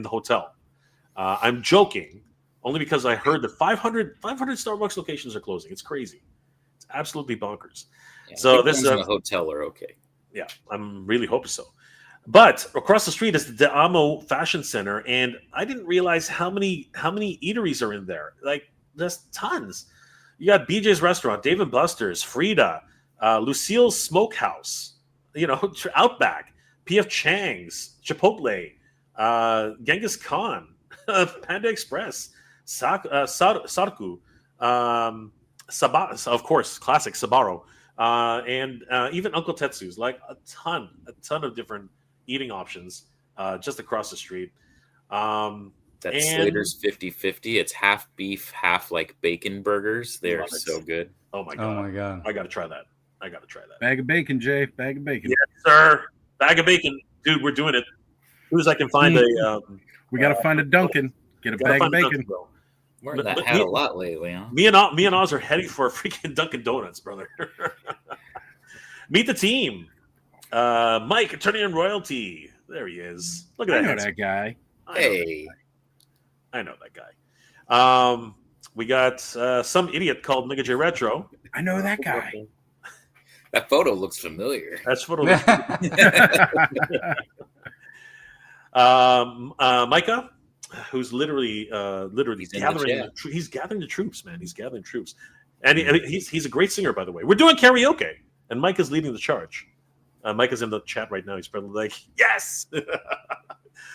S6: hotel. I'm joking, only because I heard that 500 Starbucks locations are closing. It's crazy. It's absolutely bonkers.
S5: Yeah,
S6: so this
S5: in the hotel are okay.
S6: Yeah, I'm really hoping so. But across the street is the De Amo Fashion Center, and I didn't realize how many eateries are in there. Like, there's tons. You got BJ's Restaurant, Dave & Buster's, Frida, Lucille's Smokehouse, Outback, P.F. Chang's, Chipotle, Genghis Khan, Panda Express, Sarku, of course, classic Sbarro, and even Uncle Tetsu's. Like a ton of different eating options just across the street.
S5: That's Slater's 50-50. It's half beef, half like bacon burgers. They're so good.
S6: Oh my god! I gotta try that.
S3: Bag of bacon, Jay. Bag of bacon.
S6: Yes, sir. Bag of bacon, dude. We're doing it. As soon as I can find
S3: we got to find a Dunkin'. Get a bag of bacon.
S5: Wearing that hat a lot lately, huh?
S6: Me and Oz are heading for a freaking Dunkin' Donuts, brother. Meet the team. Mike, attorney on royalty. There he is. Look at that.
S3: I know that guy.
S6: I know that guy. We got some idiot called Mega J Retro.
S3: I know that guy.
S5: That photo looks familiar.
S6: That photo looks Micah, who's literally gathering. He's gathering the troops, man. He's gathering troops, and he's a great singer, by the way. We're doing karaoke, and Micah's leading the charge. Micah's in the chat right now. He's probably like, "Yes,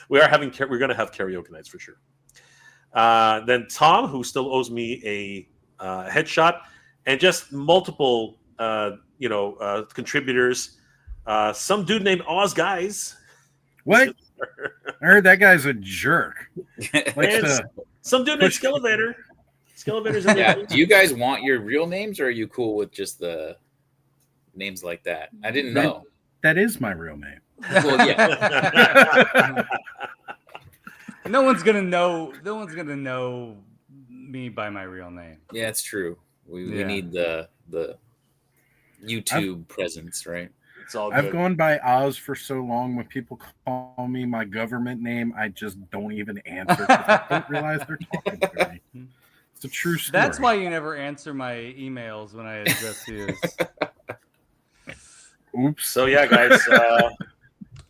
S6: we're going to have karaoke nights for sure." Then Tom, who still owes me a headshot, and just multiple contributors. Some dude named Oz Guys.
S3: What? I heard that guy's a jerk.
S6: Some dude named Skelevator. Skelevator's in
S5: there. Do you guys want your real names, or are you cool with just the names like that? I didn't know.
S3: That is my real name.
S5: Well, yeah.
S1: No one's gonna know me by my real name.
S5: Yeah, it's true. We need the YouTube presence, right?
S6: It's all good.
S3: I've gone by Oz for so long. When people call me my government name, I just don't even answer because I don't realize they're talking to me. It's a true story.
S1: That's why you never answer my emails when I address you.
S3: Oops.
S6: So yeah, guys,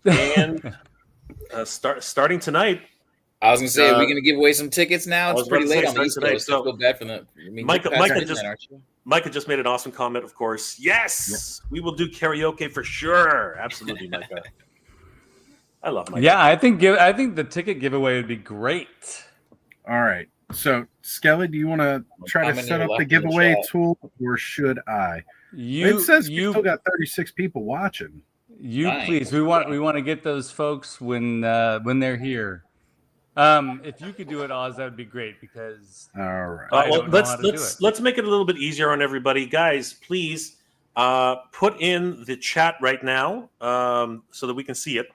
S6: and starting tonight.
S5: I was gonna say, are we gonna give away some tickets now? It's pretty late on the East Coast.
S6: So
S5: I feel bad for the.
S6: Micah just made an awesome comment. Of course, yes, we will do karaoke for sure. Absolutely, Micah. I love Micah.
S1: Yeah, I think the ticket giveaway would be great.
S3: All right. So, Skelly, do you want to try to set up the giveaway tool, or should I? It says you still got 36 people watching.
S1: Please. We want to get those folks when they're here. If you could do it, Oz, that would be great because.
S3: All right.
S6: Well, let's make it a little bit easier on everybody, guys. Please put in the chat right now so that we can see it.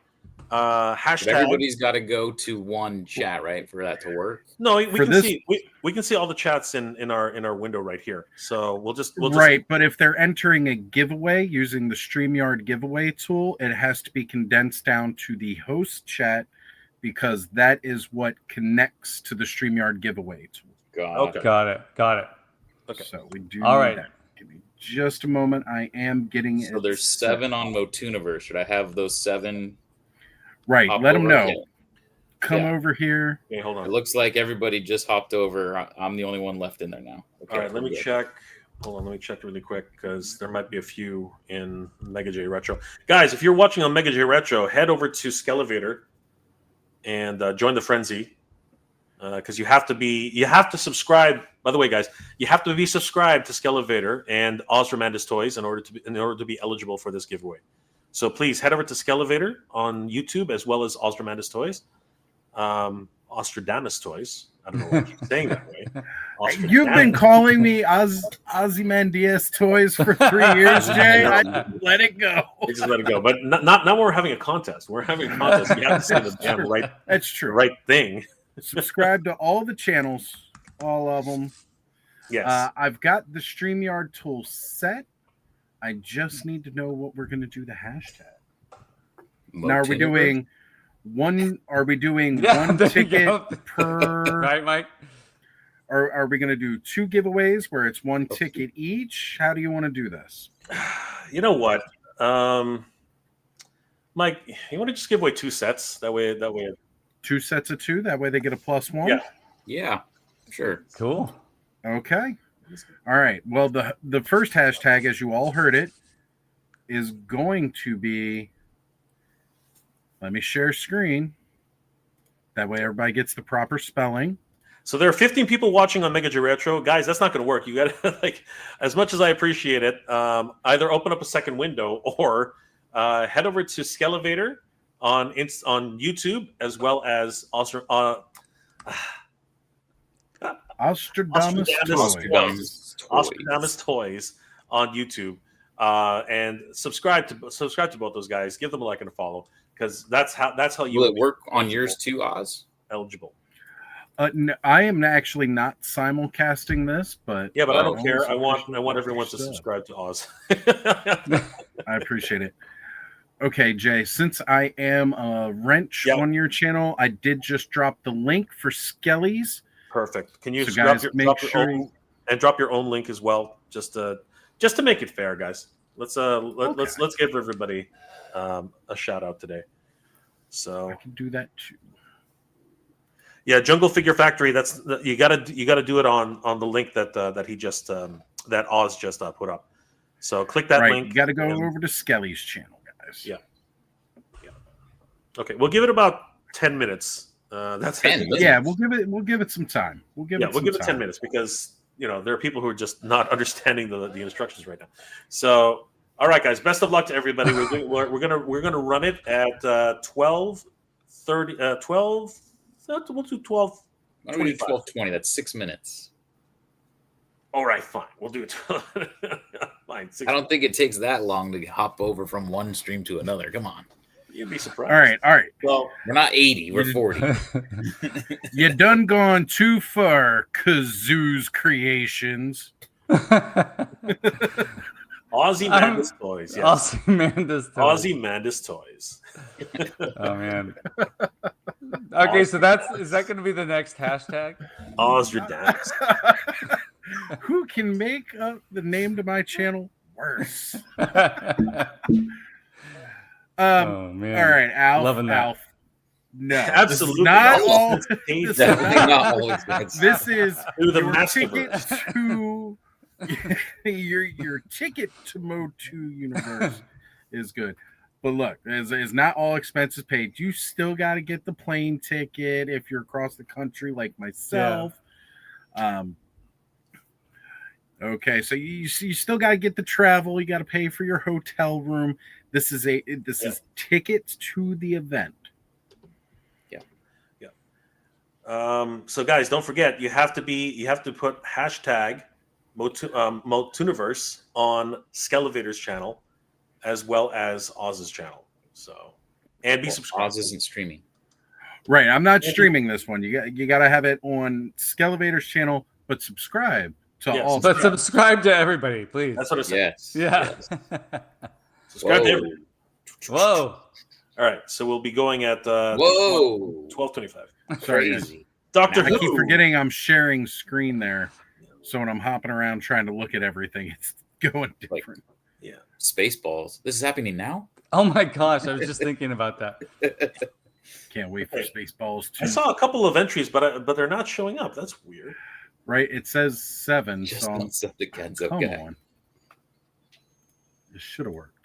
S6: Hashtag.
S5: But everybody's got to go to one chat, right, for that to work.
S6: No, we can see all the chats in our window right here. So we'll just
S3: right. But if they're entering a giveaway using the StreamYard giveaway tool, it has to be condensed down to the host chat because that is what connects to the StreamYard giveaway tool.
S1: Got it.
S6: Okay.
S3: So we do.
S1: All right.
S3: That. Give me just a moment. I am getting it.
S5: So there's 7 on Motuniverse. Should I have those 7?
S3: Right, let them know.
S5: Here?
S3: Come over here.
S6: Okay, hold on.
S5: It looks like everybody just hopped over. I'm the only one left in there now. Okay,
S6: all right, let me check. Hold on, let me check really quick because there might be a few in Mega J Retro. Guys, if you're watching on Mega J Retro, head over to Skelevator and join the frenzy because you have to subscribe. By the way, guys, you have to be subscribed to Skelevator and Ostramanda's Toys in order to be eligible for this giveaway. So please head over to Skelevator on YouTube as well as Ostramanda's Toys. Ostradamus Toys. I don't know why I keep saying that way.
S3: You've been calling me Ozymandias Toys for 3 years, Jay. I let it go.
S6: You just let it go. But not now we're having a contest. We're having a contest. You have to say the damn right.
S3: That's true.
S6: Right thing.
S3: Subscribe to all the channels, all of them.
S6: Yes.
S3: I've got the StreamYard tool set. I just need to know what we're going to do the hashtag. Now, are we doing one? Are we doing one ticket per?
S1: Right, Mike.
S3: Or are we going to do 2 giveaways where it's 1 ticket each? How do you want to do this?
S6: You know what, Mike? You want to just give away 2 sets? That way.
S3: 2 sets of 2. That way they get a +1.
S5: Yeah. Sure.
S1: Cool.
S3: Okay. All right. Well, the first hashtag, as you all heard it, is going to be. Let me share screen. That way, everybody gets the proper spelling.
S6: So there are 15 people watching on Mega J Retro, guys. That's not going to work. You got to as much as I appreciate it, either open up a second window or head over to Skelevator on YouTube as well as Ostradamus Toys on YouTube, and subscribe to both those guys. Give them a like and a follow because that's how you.
S5: Will it work on yours too, Oz?
S6: Eligible.
S3: No, I am actually not simulcasting this, but
S6: yeah, but I don't care. I want everyone to subscribe to Oz.
S3: I appreciate it. Okay, Jay, since I am a wrench on your channel, I did just drop the link for Skelly's.
S6: Perfect. Can you
S3: so
S6: drop
S3: guys,
S6: drop your own link as well, just to make it fair, guys. Let's give everybody a shout out today. So
S3: I can do that too.
S6: Yeah, Jungle Figure Factory. That's you gotta do it on the link that he just that Oz just put up. So click that link.
S3: You got to go over to Skelly's channel, guys.
S6: Yeah. Okay, we'll give it about 10 minutes. That's
S5: 10 minutes.
S3: Yeah, we'll give it some time. We'll give it
S6: 10 minutes because there are people who are just not understanding the instructions right now. So, all right, guys, best of luck to everybody. We're gonna run it at 12:30. 12. We'll do 12.
S5: Why don't we do 12:20? That's 6 minutes.
S6: All right, fine. We'll do it. Fine.
S5: I don't think it takes that long to hop over from one stream to another. Come on.
S6: You'd be surprised.
S3: All right.
S6: Well,
S5: we're not 80, we're 40.
S3: You done gone too far, Kazoo's Creations.
S6: Ozymandias Toys. Yes.
S1: Ozymandias
S6: Toys.
S1: Oh man. Okay, so is that going to be the next hashtag?
S6: Ozymandias.
S3: Who can make the name to my channel worse?
S1: Oh man.
S3: All right, Alf.
S1: Loving that.
S3: Alf. No,
S6: absolutely
S3: not
S6: all.
S5: Not all expenses.
S3: This is
S6: the
S3: your ticket
S6: Masterverse.
S3: to your ticket to Motuniverse is good. But look, it's not all expenses paid. You still got to get the plane ticket if you're across the country, like myself. Yeah. Okay, so you still got to get the travel. You got to pay for your hotel room. This is tickets to the event.
S6: So guys, don't forget you have to put hashtag Motuniverse on Skelevator's channel as well as Oz's channel. So and be subscribed.
S5: Oz isn't streaming.
S3: Right, I'm not streaming this one. You got to have it on Skelevator's channel, but subscribe to all.
S1: But subscribe to everybody, please.
S6: That's what I said.
S5: Yes.
S1: Yeah.
S6: Yes. Subscribe to everybody.
S1: Whoa.
S6: All right, so we'll be going at 12:25.
S5: Crazy.
S6: Doctor Who.
S3: I keep forgetting I'm sharing screen there, so when I'm hopping around trying to look at everything, it's going different.
S6: Yeah.
S5: Spaceballs. This is happening now?
S1: Oh my gosh, I was just thinking about that.
S3: Can't wait for Spaceballs 2.
S6: I saw a couple of entries, but they're not showing up. That's weird.
S3: Right? It says 7.
S5: Just
S3: so
S5: don't set the Kenzo
S3: come
S5: guy.
S3: on. This should have worked.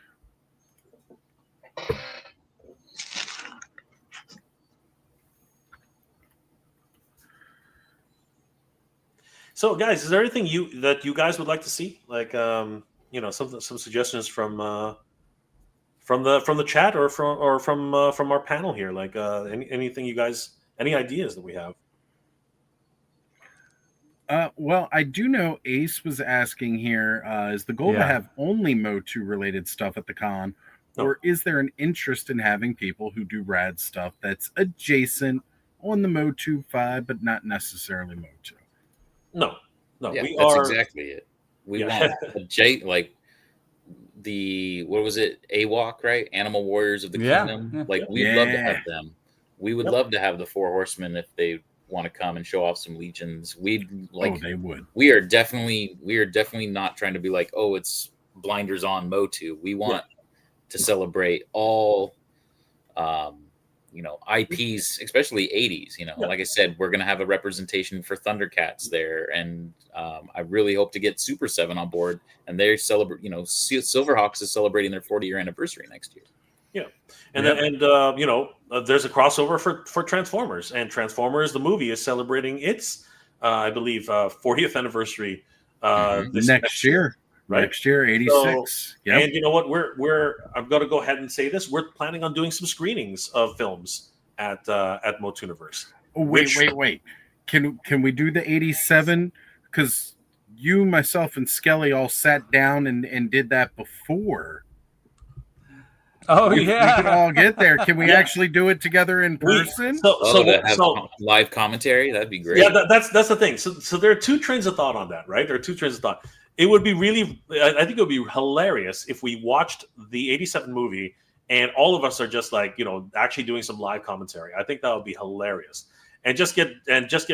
S6: So, guys, is there anything that you guys would like to see? Like, some suggestions from the chat or from our panel here. Like, anything you guys, any ideas that we have?
S3: Well, I do know Ace was asking here, is the goal to have only Motu related stuff at the con, or is there an interest in having people who do rad stuff that's adjacent on the Motu vibe, but not necessarily Motu?
S6: No.
S5: Yeah, that's exactly it. We want like what was it? AWOC, right? Animal Warriors of the Kingdom. Like we'd love to have them. We would love to have the 4 Horsemen if they want to come and show off some legions. We'd like.
S3: Oh, they would.
S5: We are definitely not trying to be like, oh, it's blinders on Motu. We want to celebrate all IPs, especially 80s. Like I said, we're going to have a representation for Thundercats there. And I really hope to get Super 7 on board. And they celebrate, Silverhawks is celebrating their 40-year anniversary next year.
S6: Yeah. And there's a crossover for Transformers. And Transformers, the movie, is celebrating its, I believe, 40th anniversary this next year. Right?
S3: Next year, 86.
S6: So, and you know what? I'm going to go ahead and say this. We're planning on doing some screenings of films at Motuniverse.
S3: Oh, wait. Can we do the 87? Because you, myself, and Skelly all sat down and did that before.
S1: Oh,
S3: we can all get there. Can we actually do it together in person?
S5: So live commentary? That'd be great.
S6: Yeah, that's the thing. So there are two trains of thought on that, right? There are two trains of thought. It would be I think it would be hilarious if we watched the 87 movie and all of us are just like, actually doing some live commentary. I think that would be hilarious. And just get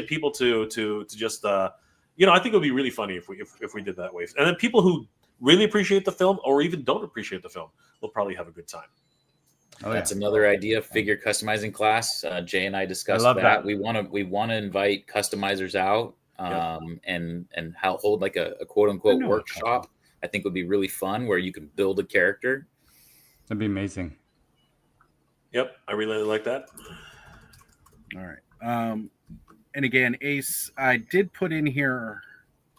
S6: people to just, I think it would be really funny if we did that way. And then people who really appreciate the film or even don't appreciate the film will probably have a good time.
S5: That's another idea. Figure customizing class. Jay and I discussed that. We want to invite customizers out. And hold like a quote unquote workshop. I think would be really fun where you can build a character.
S1: That'd be amazing.
S6: Yep, I really like that.
S3: All right. And again, Ace, I did put in here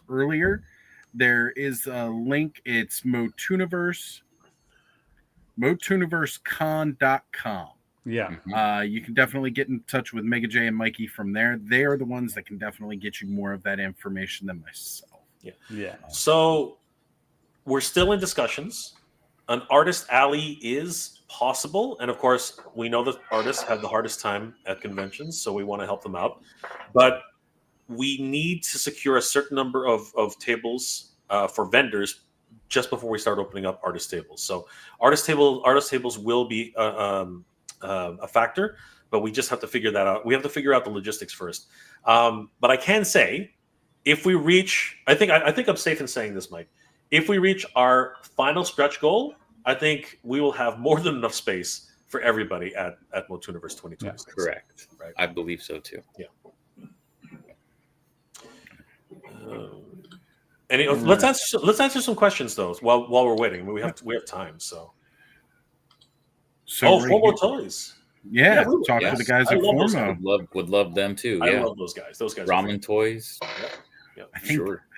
S3: earlier. There is a link. It's Motuniversecon.com.
S1: Yeah.
S3: You can definitely get in touch with Mega J and Mikey from there. They are the ones that can definitely get you more of that information than myself.
S1: Yeah.
S6: So we're still in discussions. An artist alley is possible. And of course, we know that artists have the hardest time at conventions, so we want to help them out. But we need to secure a certain number of tables for vendors just before we start opening up artist tables. So artist tables will be a factor, but we just have to figure that out. We have to figure out the logistics first. But I can say, if we reach, I think I'm safe in saying this, Mike. If we reach our final stretch goal, I think we will have more than enough space for everybody at Motuniverse 2026.
S5: Yeah, correct.
S6: Right.
S5: I believe so too.
S6: Yeah. Let's answer some questions though while we're waiting. I mean, we have time. So FOMO toys.
S3: Yeah, talk to the guys at FOMO.
S5: Would love them too.
S6: I love those guys. Those guys.
S5: Ramen toys.
S6: Yeah.
S3: I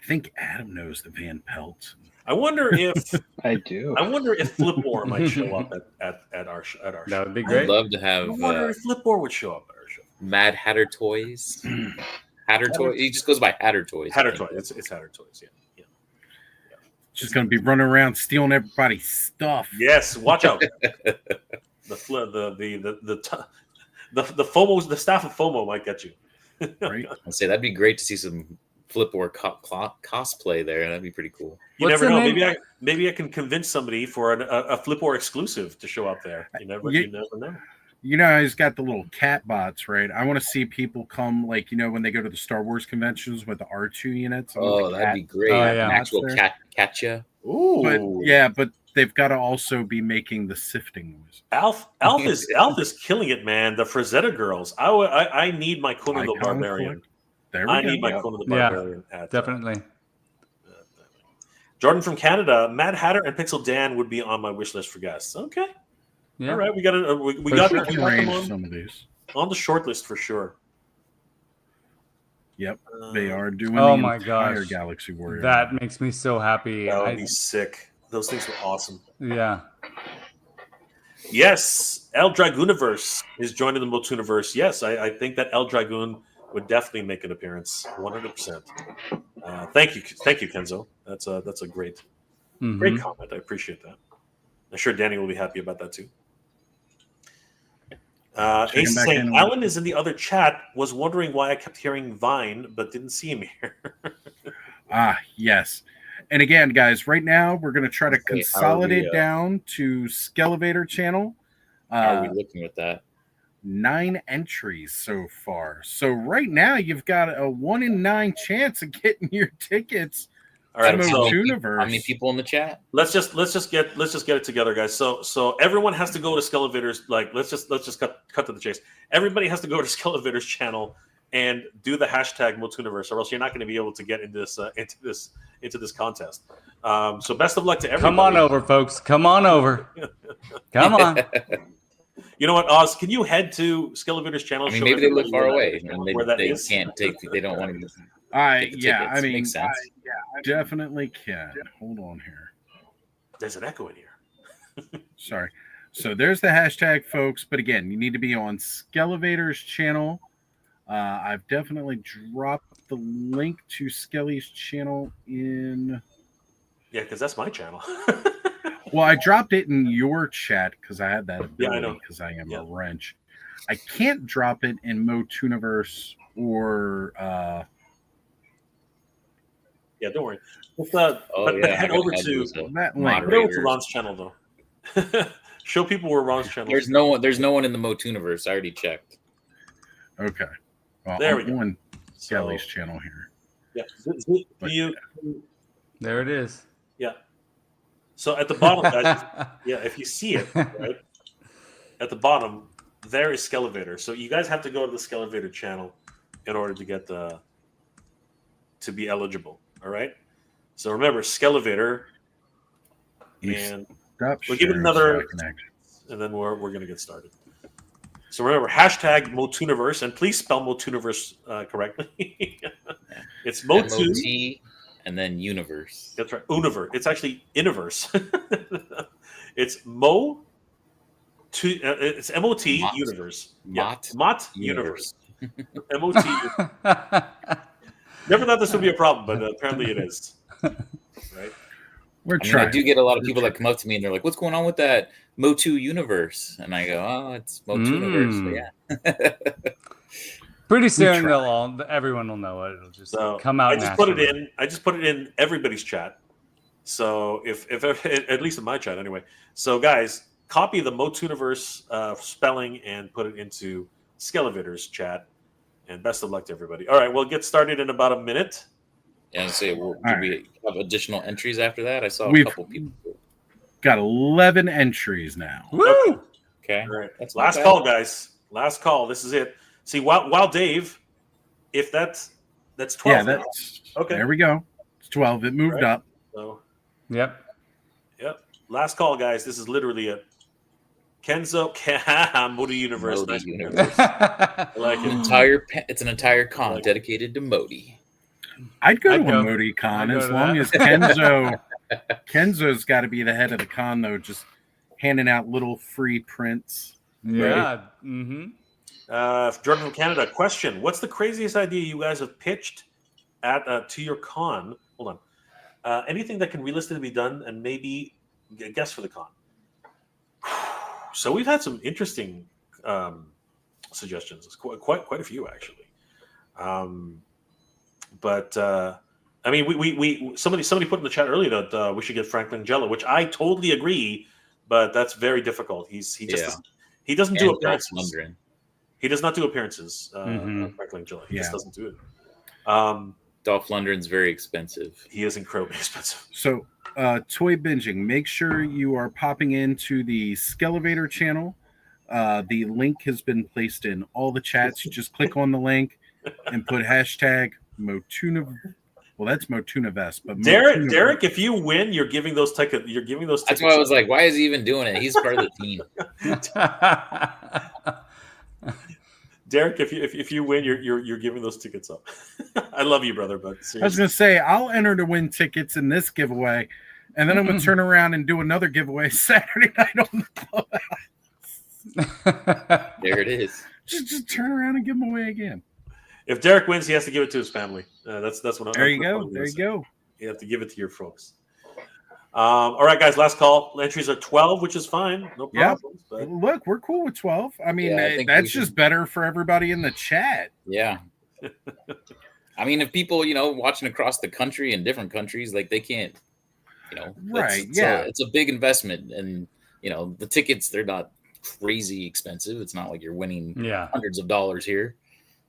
S3: think Adam knows the Van Pelt.
S6: I wonder if
S2: I do.
S6: I wonder if Flipmore might show up at our show.
S1: That would be great.
S5: I'd love to have.
S6: I wonder if Flipmore would show up at our show.
S5: Mad Hatter Toys. Hatter Toys. He just goes by Hatter Toys.
S6: Hatter Toys. It's Hatter Toys. Yeah.
S3: Just gonna be running around stealing everybody's stuff.
S6: Yes, watch out. the FOMO, the staff of FOMO might get you.
S3: Right.
S5: I'd say that'd be great to see some Flipmore cosplay there. That'd be pretty cool.
S6: You never know. Maybe I can convince somebody for a Flipmore exclusive to show up there. You never know.
S3: You know, he's got the little cat bots, right? I want to see people come, like, you know, when they go to the Star Wars conventions with the R2 units.
S5: Oh, that'd be great. Actual catcha.
S6: Ooh.
S3: But they've got to also be making the sifting noise.
S6: Alf is killing it, man. The Frazetta girls. I need my Conan the Barbarian. I need my Conan the Barbarian.
S1: Definitely.
S6: Jordan from Canada, Mad Hatter and Pixel Dan would be on my wish list for guests. Okay. Yeah. All right, we got them
S3: some of these
S6: on the short list for sure.
S3: Yep, they are doing.
S1: Oh my gosh,
S3: Galaxy Warrior.
S1: That makes me so happy.
S6: That would be sick. Those things were awesome.
S1: Yeah.
S6: Yes, El Dragooniverse is joining the Motuniverse. Yes, I think that El Dragoon would definitely make an appearance, 100%. Thank you, Kenzo. That's a great comment. I appreciate that. I'm sure Danny will be happy about that too. Ace is saying, Alan is in the other chat, was wondering why I kept hearing Vine, but didn't see him here.
S3: Yes. And again, guys, right now we're going to try to consolidate down to Skelevator channel.
S5: How are we looking with that?
S3: 9 entries so far. So right now you've got a 1 in 9 chance of getting your tickets.
S6: All right,
S5: how many people in the chat?
S6: Let's just get it together, guys. So everyone has to go to Skelevator's. Like, let's just cut to the chase. Everybody has to go to Skelevator's channel and do the hashtag Motuniverse, or else you're not going to be able to get into this contest. So best of luck to everybody.
S1: Come on over, folks. Come on over. Come on.
S6: You know what, Oz? Can you head to Skelevator's channel?
S5: I mean, maybe they live far away and they
S6: is?
S5: can't take. They don't want to.
S3: I definitely can. Hold on here.
S6: There's an echo in here.
S3: Sorry. So there's the hashtag, folks. But again, you need to be on Skelevator's channel. I've definitely dropped the link to Skelly's channel in.
S6: Yeah, because that's my channel.
S3: Well, I dropped it in your chat because I had that ability because I am a wrench. I can't drop it in Motuniverse or.
S6: Yeah, don't worry. But head over to Ron's channel though. Show people where Ron's channel.
S5: There's no one in the Motuniverse. I already checked.
S3: Okay. Well,
S6: there we go.
S3: On Skelly's channel here.
S6: Yeah.
S1: There it is.
S6: Yeah. So at the bottom, guys, if you see it, right at the bottom, there is Skelevator. So you guys have to go to the Skelevator channel in order to get to be eligible. All right. So remember, Skelevator, and we'll give it another, and then we're going to get started. So remember, hashtag Motuniverse, and please spell Motuniverse correctly. It's Motu
S5: MOT and then universe.
S6: That's right, Universe. It's actually Iniverse. It's it's MOT Universe. Mot Universe. MOT. Never thought this would be a problem, but apparently it is. Right.
S5: I do get a lot of people that come up to me and they're like, "What's going on with that Motuniverse?" And I go, "Oh, it's Motuniverse." So, yeah.
S1: Pretty soon everyone will know it. It'll just come out.
S6: I just put it in everybody's chat. So if at least in my chat anyway. So guys, copy the Motuniverse spelling and put it into Skelevator's chat. And best of luck to everybody. All right, we'll get started in about a minute.
S5: And say, do we have additional entries after that? I saw a couple people.
S3: Got 11 entries now.
S1: Woo!
S5: Okay.
S6: All right. Last call, guys. Last call. This is it. See, while Dave, if that's 12.
S3: Yeah, that's okay. There we go. It's 12. It moved up.
S6: So,
S1: yep.
S6: Last call, guys. This is literally it. Kenzo, Motuniverse.
S5: Motuniverse.
S6: Like
S5: it's an entire con dedicated to Modi.
S3: I'd go to a Modi con as long as Kenzo's got to be the head of the con, though, just handing out little free prints.
S1: Yeah.
S6: Right? Jordan from Canada, question: what's the craziest idea you guys have pitched to your con? Hold on. Anything that can realistically be done, and maybe a guess for the con. So we've had some interesting suggestions. Quite a few actually. But I mean, we somebody put in the chat earlier that we should get Franklin Jello, which I totally agree. But that's very difficult. He doesn't do appearances. He does not do appearances. Franklin Jello. He just doesn't do it.
S5: Dolph Lundgren's very expensive.
S6: He is incredibly expensive.
S3: So, toy binging. Make sure you are popping into the Skelevator channel. The link has been placed in all the chats. You just click on the link and put hashtag Motuniverse. Well, that's Motuniverse. But
S6: Derek, if you win, you're giving those tickets.
S5: That's why I was like, why is he even doing it? He's part of the team.
S6: Derek, if you win, you're giving those tickets up. I love you, brother, but seriously.
S3: I was gonna say I'll enter to win tickets in this giveaway, and then I'm gonna turn around and do another giveaway Saturday night on the
S5: clubhouse. There it is.
S3: Just turn around and give them away again.
S6: If Derek wins, he has to give it to his family. That's what.
S3: There you go. There you go.
S6: You have to give it to your folks. All right, guys. Last call. Entries are 12, which is fine. No problems.
S3: But... Look, we're cool with 12. I mean, that's just better for everybody in the chat.
S5: Yeah. I mean, if people, watching across the country in different countries, like they can't,
S3: right?
S5: It's a big investment, and the tickets, they're not crazy expensive. It's not like you're winning hundreds of dollars here.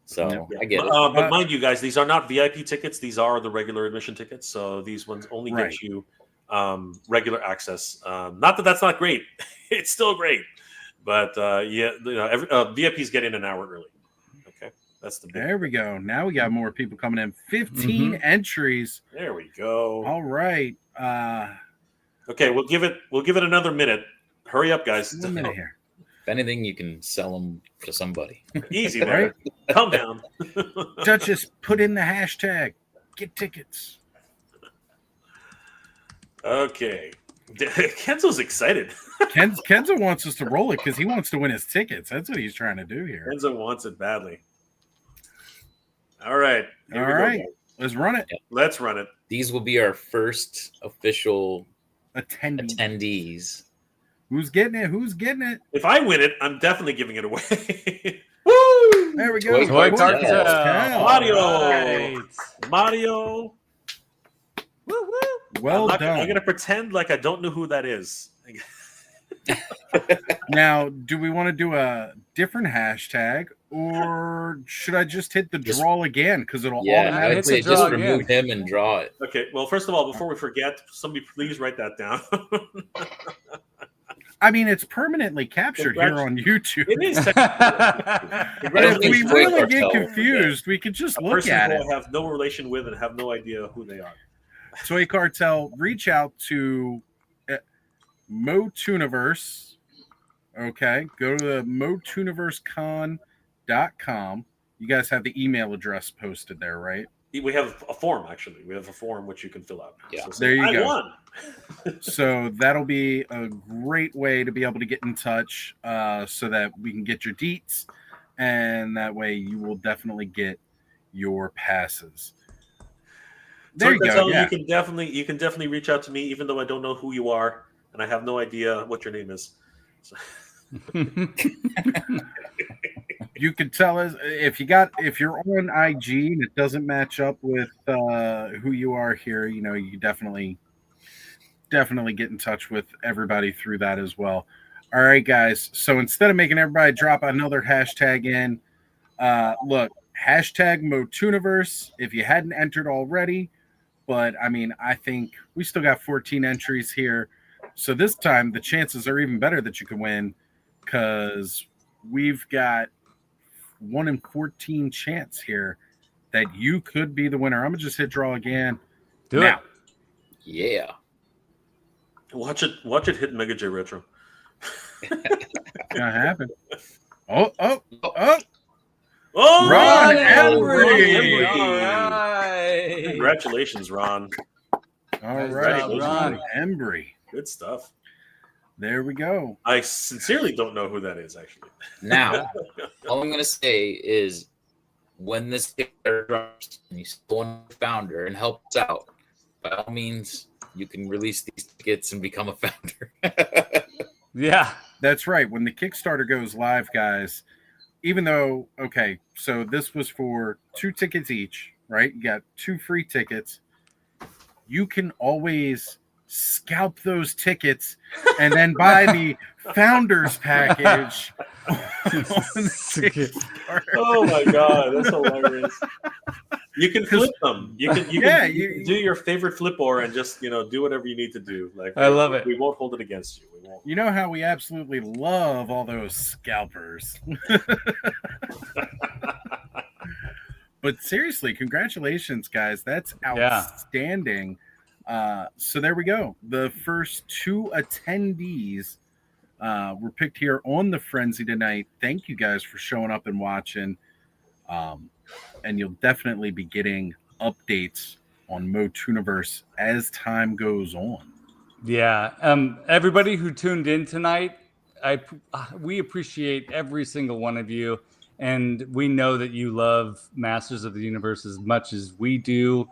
S5: So I get it.
S6: But mind you, guys, these are not VIP tickets. These are the regular admission tickets. So these ones only get you regular access. Not that that's not great. It's still great. But VIPs get in an hour early. Okay. That's the big
S3: There we go. Now we got more people coming in. 15 entries.
S6: There we go.
S3: All right.
S6: Okay, we'll give it another minute. Hurry up, guys.
S3: 1 minute here.
S5: If anything, you can sell them to somebody.
S6: Easy, there. Right? Calm down.
S3: Duchess, put in the hashtag. Get tickets.
S6: Okay. Kenzo's excited.
S3: Kenzo wants us to roll it because he wants to win his tickets. That's what he's trying to do here.
S6: Kenzo wants it badly. All right.
S3: All right. Let's run it.
S6: Let's run it.
S5: These will be our first official
S3: attendees. Who's getting it? Who's getting it?
S6: If I win it, I'm definitely giving it away. Woo!
S3: There we go.
S1: Toy cartel.
S6: Mario. Mario.
S3: Woo woo. Well done.
S6: I'm gonna pretend like I don't know who that is.
S3: Now, do we want to do a different hashtag, or should I just hit the draw again? Because it'll automatically
S5: just remove him and draw it.
S6: Okay. Well, first of all, before we forget, somebody please write that down.
S3: I mean, it's permanently captured here on YouTube.
S6: It is.
S3: But if we really get confused, we could just look at it.
S6: I have no relation with and have no idea who they are.
S3: Toy Cartel, reach out to Motuniverse. Okay, go to the Motuniversecon.com. You guys have the email address posted there, right?
S6: We have a form, actually. We have a form which you can fill out.
S5: Yeah.
S6: So
S3: there you go.
S6: Won.
S3: So that'll be a great way to be able to get in touch so that we can get your deets. And that way you will definitely get your passes. There you go. Yeah.
S6: You can definitely reach out to me, even though I don't know who you are and I have no idea what your name is. So.
S3: You can tell us if you're on IG and it doesn't match up with who you are here. You know, you definitely get in touch with everybody through that as well. All right, guys. So instead of making everybody drop another hashtag in, look, hashtag Motuniverse if you hadn't entered already. But I mean, I think we still got 14 entries here. So this time the chances are even better that you can win because we've got 1 in 14 chance here that you could be the winner. I'm gonna just hit draw again.
S1: Do it.
S5: Yeah.
S6: Watch it hit Mega J Retro.
S3: Gonna happen. Oh!
S1: Ron
S6: Embry!
S1: All right.
S6: Congratulations, Ron.
S3: All right,
S1: Ron
S3: Embry.
S6: Good stuff.
S3: There we go.
S6: I sincerely don't know who that is, actually.
S5: Now, all I'm going to say is when this Kickstarter drops and you still want a founder and help us out, by all means, you can release these tickets and become a founder.
S1: Yeah.
S3: That's right. When the Kickstarter goes live, guys, even though, okay, so this was for 2 tickets each, right? You got 2 free tickets. You can always scalp those tickets and then buy the founders package.
S6: Oh my god, that's hilarious. You can flip them. You can do your favorite flip or and just do whatever you need to do. Like
S1: I love it.
S6: We won't hold it against you. We won't.
S3: You know how we absolutely love all those scalpers. But seriously, congratulations, guys. That's outstanding. So there we go. The first 2 attendees were picked here on the Frenzy tonight. Thank you guys for showing up and watching. And you'll definitely be getting updates on Motuniverse as time goes on.
S1: Yeah. Everybody who tuned in tonight, we appreciate every single one of you. And we know that you love Masters of the Universe as much as we do.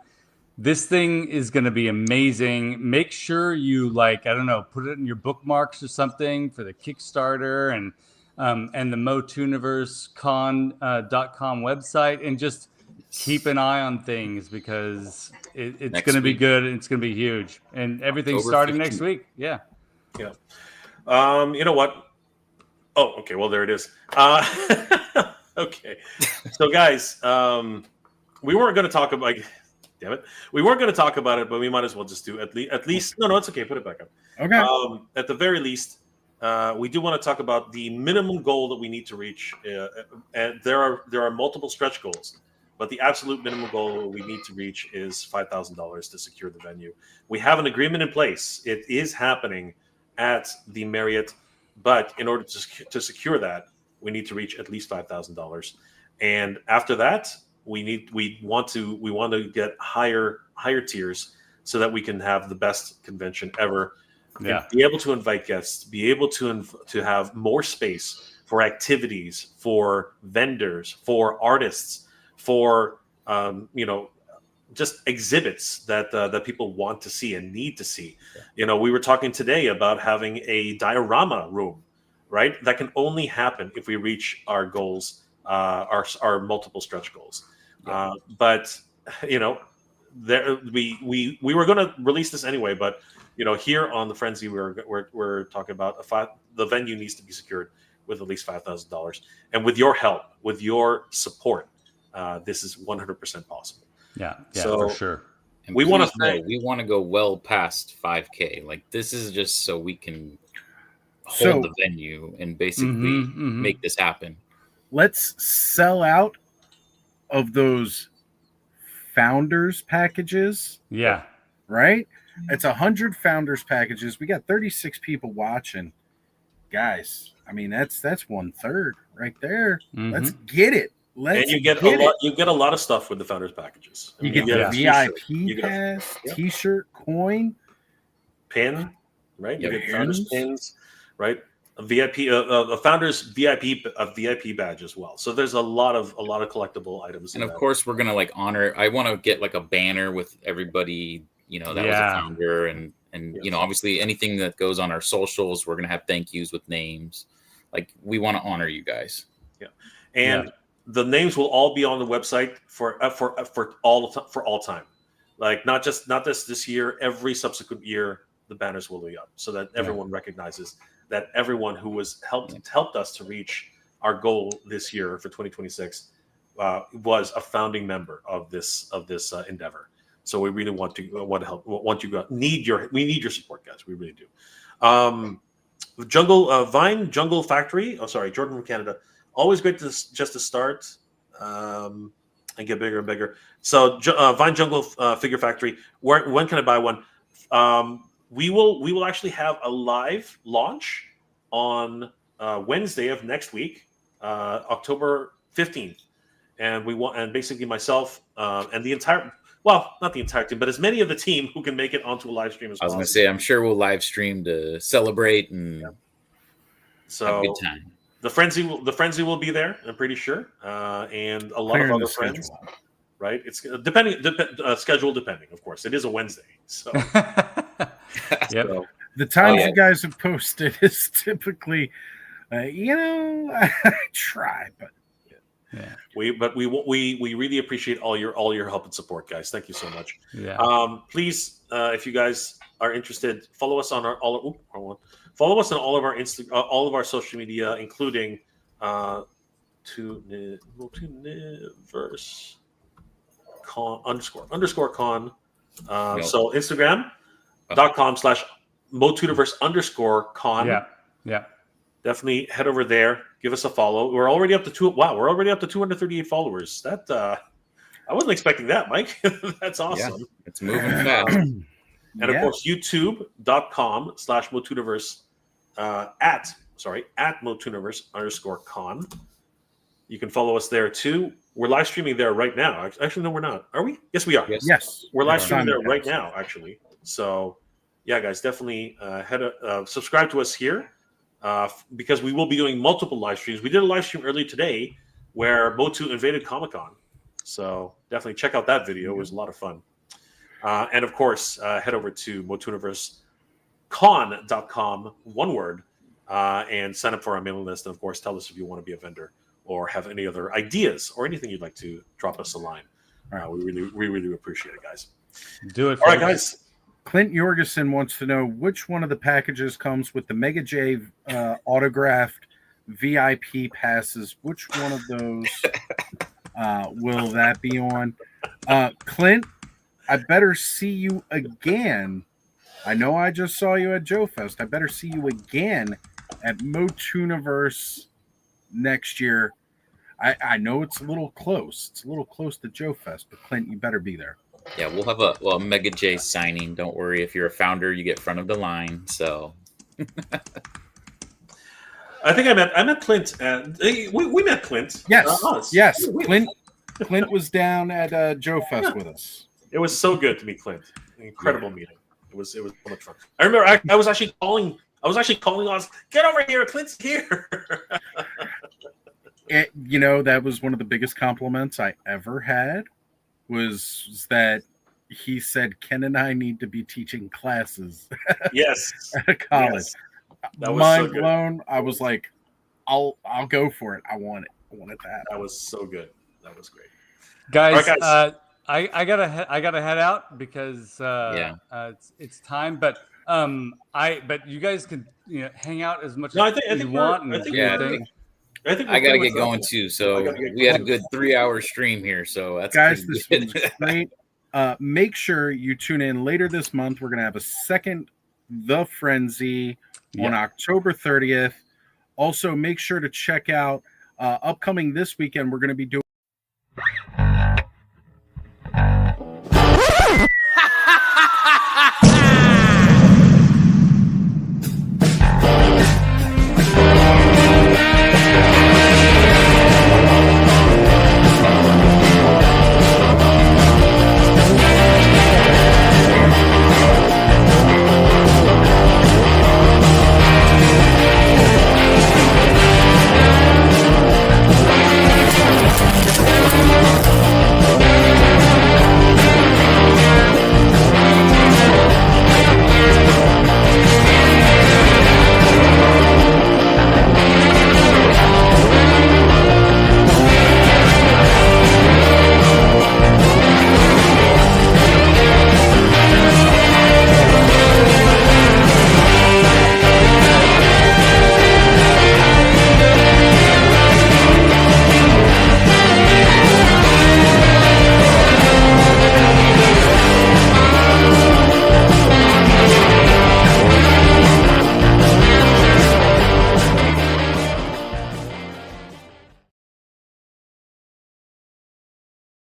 S1: This thing is going to be amazing. Make sure you put it in your bookmarks or something for the Kickstarter and the Motuniversecon.com website, and just keep an eye on things because it's going to be good and it's going to be huge. And everything's starting next week. Yeah.
S6: Yeah. You know what? Oh, okay. Well, there it is. Okay. So, guys, we weren't going to talk about. Damn it. We weren't going to talk about it, but we might as well just do at least. No, it's okay. Put it back up.
S3: Okay.
S6: At the very least, we do want to talk about the minimum goal that we need to reach. And there are multiple stretch goals, but the absolute minimum goal we need to reach is $5,000 to secure the venue. We have an agreement in place. It is happening at the Marriott, but in order to secure that, we need to reach at least $5,000. And after that, we want to get higher tiers so that we can have the best convention ever.
S1: Yeah.
S6: Be able to invite guests, be able to have more space for activities, for vendors, for artists, for just exhibits that people want to see and need to see. Yeah. We were talking today about having a diorama room, right? That can only happen if we reach our goals, our multiple stretch goals. Yeah. But there we were going to release this anyway, but here on the Frenzy, we're talking about the venue needs to be secured with at least $5,000, and with your help, with your support, this is 100% possible.
S1: Yeah, so, for sure.
S5: And we want to go well past 5K. Like, this is just so we can hold the venue and basically make this happen.
S3: Let's sell out of those founders packages.
S1: Yeah.
S3: Right? It's 100 founders packages. We got 36 people watching. Guys, I mean, that's 1/3 right there. Mm-hmm. Let's get it.
S6: And you get a lot of stuff with the founders packages.
S3: You get the VIP pass, T-shirt, coin,
S6: pin, right? You get founders pins, right? a VIP, a founder's VIP badge as well. So there's a lot of collectible items.
S5: And of course, we're gonna honor. I want to get a banner with everybody that was a founder, and obviously anything that goes on our socials, we're gonna have thank yous with names. We want to honor you guys.
S6: Yeah, and the names will all be on the website for all time. Not just this year, every subsequent year, the banners will be up so that everyone recognizes that everyone who was helped us to reach our goal this year for 2026 was a founding member of this endeavor. So we really want to help. We need your support, guys. We really do. Vine Jungle Factory. Oh, sorry, Jordan from Canada. Always great to start and get bigger and bigger. So Vine Jungle Figure Factory. When can I buy one? We will actually have a live launch on Wednesday of next week, October 15th, and basically myself and the entire. Well, not the entire team, but as many of the team who can make it onto a live stream as well.
S5: I was going to say, I'm sure we'll live stream to celebrate and have a good time.
S6: The frenzy will be there. I'm pretty sure, and a lot of other friends. Right? It's depending schedule depending, of course. It is a Wednesday, so.
S3: So the times you guys have posted is typically, I try, but.
S6: Yeah. We really appreciate all your help and support, guys. Thank you so much.
S1: Yeah.
S6: Please, if you guys are interested, follow us on all of our all of our social media, including Motuniverse _con. So Instagram.com/Motuniverse_con.
S1: Yeah.
S6: Definitely head over there. Give us a follow. We're already up to 238 followers. That I wasn't expecting that, Mike. That's awesome.
S5: Yeah, it's moving fast.
S6: And of course, YouTube.com/Motuniverse at Motuniverse_con. You can follow us there too. We're live streaming there right now. Actually, no, we're not. Are we? Yes, we are.
S3: Yes.
S6: We're live streaming there right now, actually. So, yeah, guys, definitely subscribe to us here. Because we will be doing multiple live streams. We did a live stream earlier today where Motu invaded Comic-Con. So definitely check out that video. It was a lot of fun. And of course, head over to Motuniversecon.com, one word, and sign up for our mailing list. And of course, tell us if you want to be a vendor or have any other ideas or anything you'd like to drop us a line. We really appreciate it, guys.
S1: Do it.
S6: All right, guys.
S3: Clint Jorgensen wants to know which one of the packages comes with the Mega J autographed VIP passes. Which one of those will that be on? Clint, I better see you again. I know I just saw you at Joe Fest. I better see you again at Motuniverse next year. I know it's a little close. It's a little close to Joe Fest, but Clint, you better be there.
S5: Yeah, we'll have a Mega J signing. Don't worry. If you're a founder, you get front of the line. So
S6: I think I met Clint. We met Clint.
S3: Yes. Yes. Clint was down at Joe Fest with us.
S6: It was so good to meet Clint. Incredible meeting. It was so much fun. I remember I was actually calling us. Get over here, Clint's here.
S3: That was one of the biggest compliments I ever had. Was that he said Ken and I need to be teaching classes.
S6: Yes,
S3: at college.
S6: Yes. That was
S3: mind
S6: so good.
S3: blown. I was like, I'll go for it. I want it. I want it to happen.
S6: That was so good. That was great,
S1: guys.
S6: Right, guys.
S1: I gotta head out because it's time. But you guys can hang out as much as you want.
S5: I gotta get going too. So we had a good 3-hour stream here. So that's
S3: guys, this was great. Make sure you tune in later this month. We're gonna have a second The Frenzy on October 30th. Also, make sure to check out upcoming this weekend. We're gonna be doing